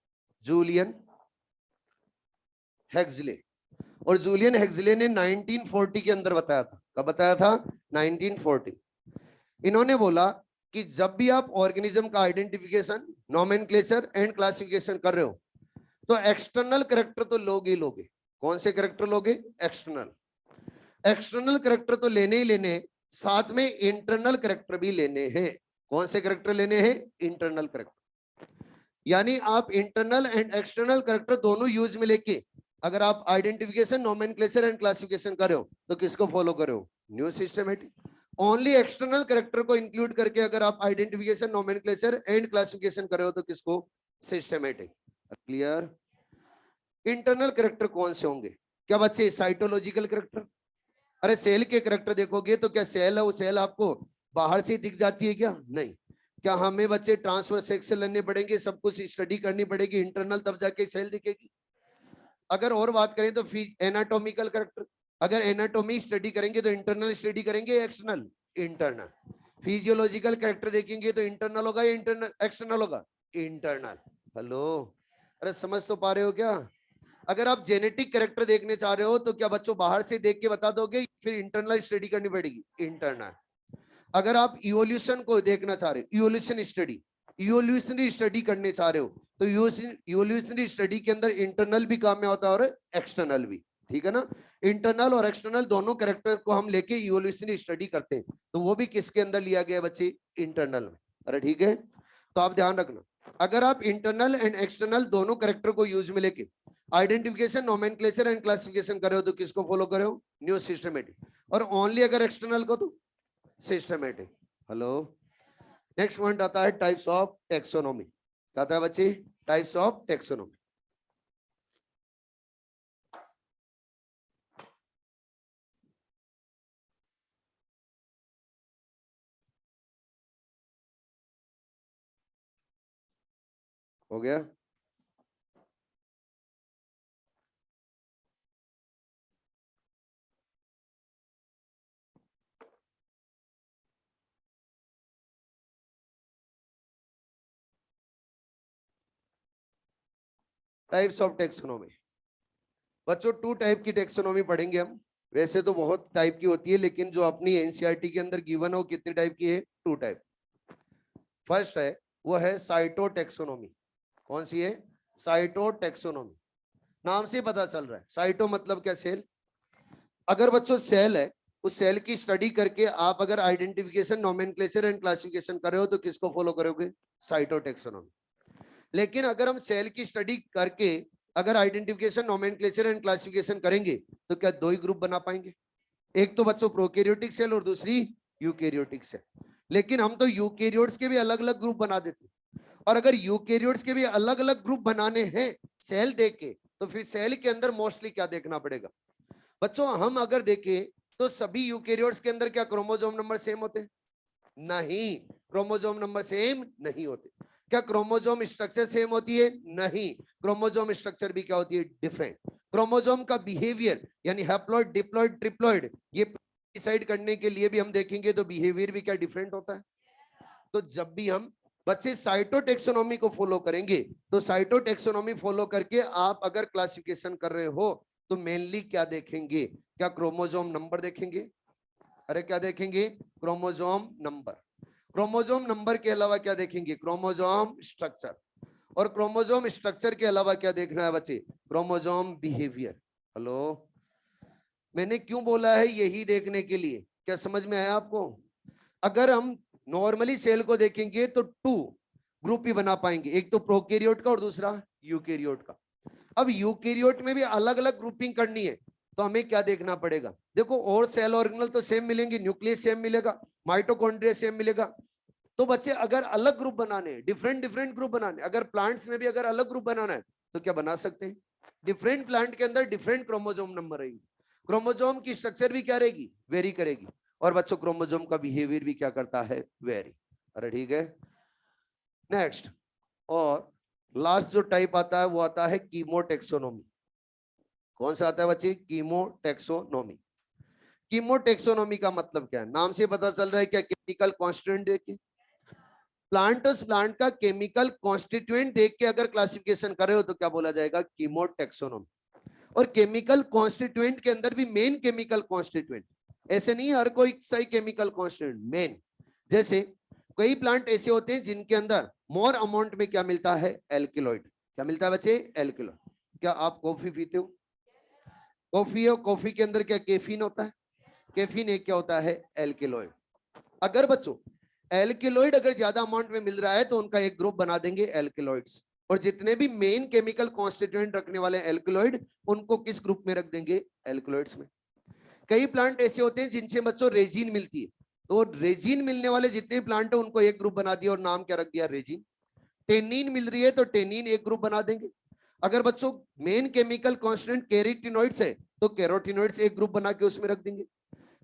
जूलियन हेक्सले। और जूलियन हेक्सले ने 1940 के अंदर बताया था। कब बताया था? 1940। इन्होंने बोला कि जब भी आप ऑर्गेनिज्म का आइडेंटिफिकेशन, नोमेनक्लेचर एंड क्लासिफिकेशन कर रहे हो तो एक्सटर्नल कैरेक्टर तो लोगे ही लोगे। कौन से कैरेक्टर लोगे? एक्सटर्नल। एक्सटर्नल कैरेक्टर तो लेने ही लेने, साथ में इंटरनल कैरेक्टर भी लेने हैं। कौन से कैरेक्टर लेने हैं? Internal character. यानी आप इंटरनल एंड एक्सटर्नल कैरेक्टर दोनों यूज में लेके अगर आप आइडेंटिफिकेशन, नोमेनक्लेचर एंड क्लासिफिकेशन कर रहे हो तो किसको फॉलो कर रहे हो? New systematic. Only external character को इंक्लूड करके अगर आप आइडेंटिफिकेशन, नोमेनक्लेचर एंड क्लासिफिकेशन कर रहे हो तो किसको? सिस्टमेटिक। क्लियर? इंटरनल कैरेक्टर कौन से होंगे? क्या बच्चे? Cytological character. अरे सेल के कैरेक्टर देखोगे तो क्या सेल है वो सेल आपको बाहर से दिख जाती है क्या? नहीं। क्या हमें बच्चे ट्रांसफर सेक्शन लेने पड़ेंगे, सब कुछ स्टडी करनी पड़ेगी इंटरनल, तब जाके सेल दिखेगी। अगर और बात करें तो एनाटॉमिकल कैरेक्टर, अगर एनाटॉमी स्टडी करेंगे तो इंटरनल स्टडी करेंगे, एक्सटर्नल? इंटरनल। फिजियोलॉजिकल कैरेक्टर देखेंगे तो इंटरनल होगा या इंटरनल एक्सटर्नल होगा? इंटरनल। हेलो, अरे समझ तो पा रहे हो क्या? अगर आप जेनेटिक कैरेक्टर देखने चाह रहे हो तो क्या बच्चों बाहर से देख के बता दोगे, फिर इंटरनल स्टडी करनी पड़ेगी? इंटरनल। अगर आप इवोल्यूशन को देखना चाह रहे हो, इवोल्यूशनरी स्टडी करने चाह रहे हो तो इवोल्यूशनरी स्टडी के अंदर इंटरनल भी काम में होता है और एक्सटर्नल भी। ठीक है ना? इंटरनल और एक्सटर्नल दोनों कैरेक्टर को हम लेके इवोल्यूशनरी स्टडी करते हैं, तो वो भी किसके अंदर लिया गया बच्चे? इंटरनल में। अरे ठीक है, तो आप ध्यान रखना, अगर आप इंटरनल एंड एक्सटर्नल दोनों कैरेक्टर को यूज में लेके आइडेंटिफिकेशन, नोमेनक्लेचर एंड क्लासिफिकेशन कर रहे हो तो किसको फॉलो कर रहे हो? New systematic. और ओनली अगर एक्सटर्नल को तो सिस्टमेटिक। हेलो, नेक्स्ट पॉइंट आता है टाइप्स ऑफ टेक्सोनॉमी। क्या आता है बच्चे? Types of taxonomy. हो गया? टाइप्स ऑफ टेक्सोनॉमी बच्चों, 2 टाइप की टेक्सोनॉमी पढ़ेंगे हम। वैसे तो बहुत टाइप की होती है, लेकिन जो अपनी एनसीईआरटी के अंदर गिवन है वो कितनी टाइप की है? 2 टाइप। फर्स्ट है वो है साइटोटैक्सोनॉमी। कौन सी है? साइटोटैक्सोनॉमी। नाम से पता चल रहा है, साइटो मतलब क्या? सेल। अगर बच्चों सेल है, उस सेल की स्टडी करके आप अगर आइडेंटिफिकेशन, नोमेनक्लेचर एंड क्लासिफिकेशन कर रहे हो तो किसको फॉलो करोगे? साइटोटैक्सोनॉमी। लेकिन अगर हम सेल की स्टडी करके अगर आइडेंटिफिकेशन, नोमेनक्लेचर एंड क्लासिफिकेशन करेंगे तो क्या दो ही ग्रुप बना पाएंगे? एक तो बच्चों प्रोकैरियोटिक सेल और दूसरी यूकैरियोटिक सेल। लेकिन हम तो यूकैरियोट्स के भी अलग अलग ग्रुप बना देते, और अगर यूकैरियोट्स के भी अलग अलग ग्रुप बनाने हैं सेल देख के, तो फिर सेल के अंदर मोस्टली क्या देखना पड़ेगा बच्चों? हम अगर देखें तो सभी यूकैरियोट्स के अंदर क्या क्रोमोसोम नंबर सेम होते हैं? नहीं, क्रोमोसोम नंबर सेम नहीं होते। क्या क्रोमोसोम स्ट्रक्चर सेम होती है? नहीं, क्रोमोसोम स्ट्रक्चर भी क्या होती है? डिफरेंट। क्रोमोसोम का बिहेवियर यानी हैप्लॉइड, डिप्लॉइड, ट्रिप्लॉइड, ये डिसाइड करने के लिए भी हम देखेंगे तो बिहेवियर भी क्या डिफरेंट होता है। तो जब भी हम बच्चे साइटोटैक्सोनॉमी को फॉलो करेंगे तो साइटोटैक्सोनॉमी फॉलो करके आप अगर क्लासिफिकेशन कर रहे हो तो मेनली क्या देखेंगे? क्या क्रोमोसोम नंबर देखेंगे? अरे क्या देखेंगे? Chromosome number. क्रोमोसोम नंबर के अलावा क्या देखेंगे? Chromosome structure. और क्रोमोसोम स्ट्रक्चर के अलावा क्या देखना है बच्चे? Chromosome behaviour. हेलो, मैंने क्यों बोला है यही देखने के लिए? क्या समझ में आया आपको? अगर हम नॉर्मली सेल को देखेंगे तो टू ग्रुप ही बना पाएंगे, एक तो प्रोकैरियोट का और दूसरा यूकैरियोट का। अब यूकैरियोट में भी अलग अलग ग्रुपिंग करनी है तो हमें क्या देखना पड़ेगा? देखो, और सेल ऑर्गेनल तो सेम मिलेंगे, न्यूक्लियस सेम मिलेगा, माइटोकॉन्ड्रिया सेम मिलेगा। तो बच्चे अगर अलग ग्रुप बनाने, डिफरेंट डिफरेंट ग्रुप बनाने, अगर प्लांट्स में भी अगर अलग ग्रुप बनाना है तो क्या बना सकते हैं? डिफरेंट प्लांट के अंदर डिफरेंट क्रोमोसोम नंबर रहेंगे, क्रोमोसोम की स्ट्रक्चर भी क्या रहेगी? वेरी करेगी। और बच्चों क्रोमोसोम का बिहेवियर भी क्या करता है? वेरी। अरे ठीक है, नेक्स्ट। और लास्ट जो टाइप आता है वो आता है कीमोटैक्सोनॉमी। कौन सा आता है बच्चे? कीमोटैक्सोनॉमी। कीमोटैक्सोनॉमी का मतलब क्या है? नाम से पता चल रहा है क्या? केमिकल कॉन्स्टिट्यूएंट देख के, प्लांट उस प्लांट का केमिकल कॉन्स्टिट्यूएंट देख के अगर क्लासिफिकेशन कर रहे हो तो क्या बोला जाएगा? कीमोटैक्सोनॉमी। और केमिकल कॉन्स्टिट्यूएंट के अंदर भी मेन केमिकल कॉन्स्टिट्यूएंट, ऐसे नहीं हर कोई सही केमिकल कॉन्स्टिट्यूएंट, मेन। जैसे कई प्लांट ऐसे होते हैं जिनके अंदर मोर अमाउंट में क्या मिलता है? एल्किलॉइड। क्या मिलता है बच्चे? एल्किलॉइड। क्या आप कॉफी पीते हो? कॉफी है, कॉफी के अंदर क्या कैफीन होता है? कैफीन एक क्या होता है? एल्किलॉइड। अगर बच्चों एल्किलॉइड अगर ज्यादा अमाउंट में मिल रहा है तो उनका एक ग्रुप बना देंगे एल्किलॉइड्स, और जितने भी मेन केमिकल कॉन्स्टिट्यूएंट रखने वाले एल्किलॉइड उनको किस ग्रुप में रख देंगे? एल्किलॉइड्स में। कई प्लांट ऐसे होते हैं जिनसे बच्चों रेजिन मिलती है, तो रेजिन मिलने वाले जितने प्लांट है उनको एक ग्रुप बना दिया और नाम क्या रख दिया? रेजिन। टेनिन मिल रही है तो टेनिन एक ग्रुप बना देंगे। अगर बच्चों मेन केमिकल कॉन्स्टिट्यूएंट कैरोटीनॉइड्स है तो कैरोटीनॉइड्स एक ग्रुप बना के उसमें रख देंगे।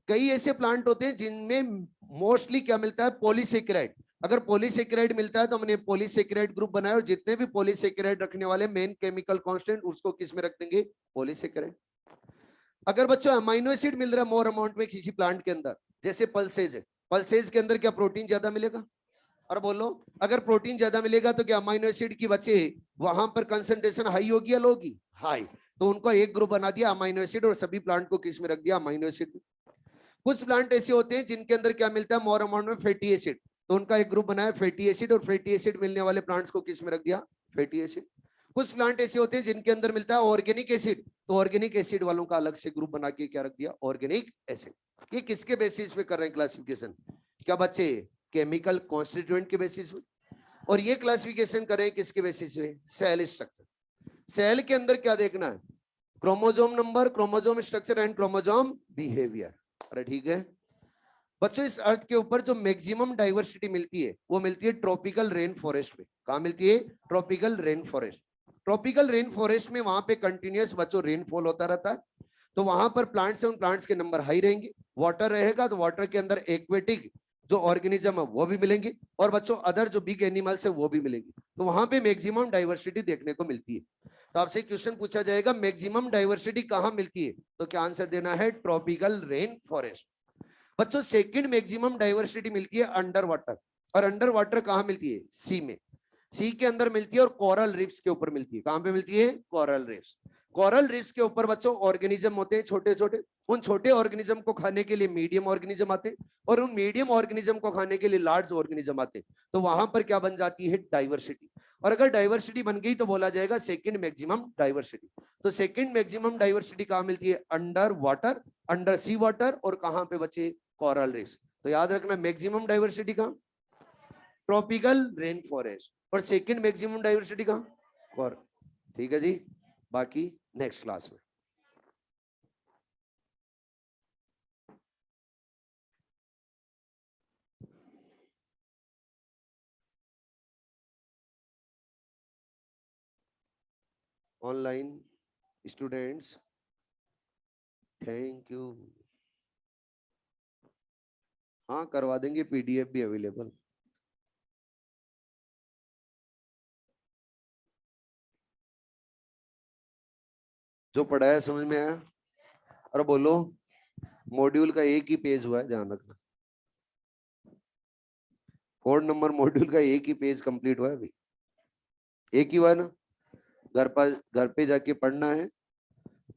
कई ऐसे प्लांट होते हैं जिनमें मोस्टली क्या मिलता है? पॉलीसेकेराइड। अगर पॉलीसेकेराइड मिलता है तो हमने पॉलीसेकेराइड ग्रुप बनाया, और जितने भी पॉलीसेकेराइड रखने वाले मेन केमिकल कांस्टेंट उसको किस में रख देंगे? पॉलीसेकेराइड। अगर बच्चों अमाइनो एसिड मिल रहा है मोर अमाउंट में किसी प्लांट के अंदर, जैसे पल्सेज है, पल्सेज के अंदर क्या प्रोटीन ज्यादा मिलेगा? और बोलो, अगर प्रोटीन ज्यादा मिलेगा तो क्या अमाइनो एसिड की बच्चे वहां पर कंसंट्रेशन हाई होगी या लो होगी? हाई। तो उनको एक ग्रुप बना दिया अमाइनो एसिड, और सभी प्लांट को किस में रख दिया? अमाइनो एसिड में। कुछ प्लांट ऐसे होते हैं जिनके अंदर क्या मिलता है? मोर अमाउंट में फैटी एसिड, तो उनका एक ग्रुप बनाया फैटी एसिड, और फैटी एसिड मिलने वाले प्लांट्स को किस में रख दिया? Fatty acid. कुछ प्लांट ऐसे होते हैं जिनके अंदर मिलता है ऑर्गेनिक एसिड, तो ऑर्गेनिक एसिड वालों का अलग से ग्रुप बना के क्या रख दिया? Organic acid. ये किसके बेसिस पे कर रहे हैं क्लासिफिकेशन? क्या बच्चे? केमिकल कॉन्स्टिट्यूएंट के बेसिस पे। और ये क्लासिफिकेशन कर रहे हैं किसके बेसिस पे? Cell structure. सेल के अंदर क्या देखना है? Chromosome number, chromosome structure and chromosome behaviour. अरे ठीक है बच्चों, इस अर्थ के ऊपर जो मैक्सिमम डाइवर्सिटी मिलती है वो मिलती है ट्रॉपिकल रेन फॉरेस्ट में। कहां मिलती है? Tropical rain forest. Tropical rain forest में वहां पे कंटिन्यूअस बच्चों रेनफॉल होता रहता है, तो वहां पर प्लांट्स है, उन प्लांट्स के नंबर हाई रहेंगे। वाटर रहेगा तो वाटर के अंदर एक्वेटिक जो ऑर्गेनिज्म है वो भी मिलेंगे, और बच्चों अदर जो बिग एनिमल्स है वो भी मिलेंगे। तो वहां पे मैक्सिमम डाइवर्सिटी देखने को मिलती है। तो आपसे क्वेश्चन पूछा जाएगा मैक्सिमम डाइवर्सिटी कहां मिलती है, तो क्या आंसर देना है? Tropical rain forest. बच्चों सेकंड मैक्सिमम डाइवर्सिटी मिलती है अंडर वाटर, और अंडर वाटर कहां मिलती है? सी में। सी के अंदर मिलती है और कोरल रीफ्स के ऊपर मिलती है। कहां पे मिलती है? Coral reefs. कोरल रीफ्स के ऊपर बच्चों ऑर्गेनिज्म होते हैं छोटे छोटे, उन छोटे ऑर्गेनिज्म को खाने के लिए मीडियम ऑर्गेनिज्म आते हैं और उन मीडियम ऑर्गेनिज्म को खाने के लिए लार्ज ऑर्गेनिज्म आते हैं। तो वहां पर क्या बन जाती है, डाइवर्सिटी। और अगर डाइवर्सिटी बन गई तो बोला जाएगा सेकंड मैक्सिमम डाइवर्सिटी। तो सेकंड मैक्सिमम डाइवर्सिटी कहां मिलती है, अंडर वाटर, अंडर सी वाटर, और कहां पे बचे, कोरल रीफ्स। तो याद रखना मैक्सिमम डाइवर्सिटी कहां, ट्रॉपिकल रेन फॉरेस्ट, और सेकंड मैक्सिमम डाइवर्सिटी कहां, कोरल। ठीक है जी, बाकी नेक्स्ट क्लास में। Online students, thank you. हाँ करवा देंगे, पीडीएफ भी अवेलेबल। जो पढ़ाया समझ में आया? और बोलो, मॉड्यूल का एक ही पेज हुआ है, ध्यान रखना। 4 नंबर मॉड्यूल का एक ही पेज कंप्लीट हुआ है अभी, एक ही हुआ है ना। घर पे जाके पढ़ना है,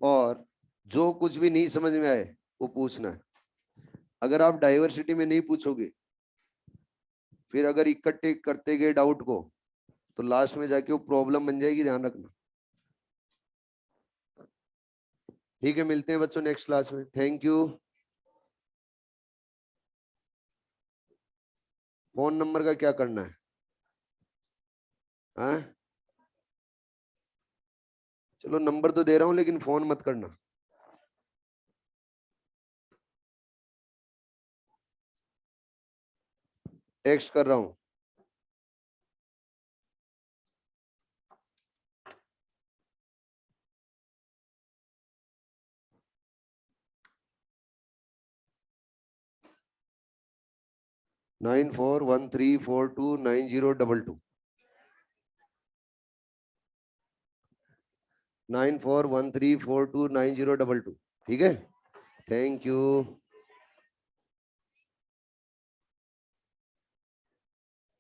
और जो कुछ भी नहीं समझ में आए वो पूछना है। अगर आप डाइवर्सिटी में नहीं पूछोगे, फिर अगर इकट्ठे करते गए डाउट को, तो लास्ट में जाके वो प्रॉब्लम बन जाएगी, ध्यान रखना। ठीक है, मिलते हैं बच्चों नेक्स्ट क्लास में, थैंक यू। फोन नंबर का क्या करना है? हाँ? चलो नंबर तो दे रहा हूं, लेकिन फोन मत करना। टेक्स्ट कर रहा हूं। $9413429022 $9413429022। ठीक है, थैंक यू।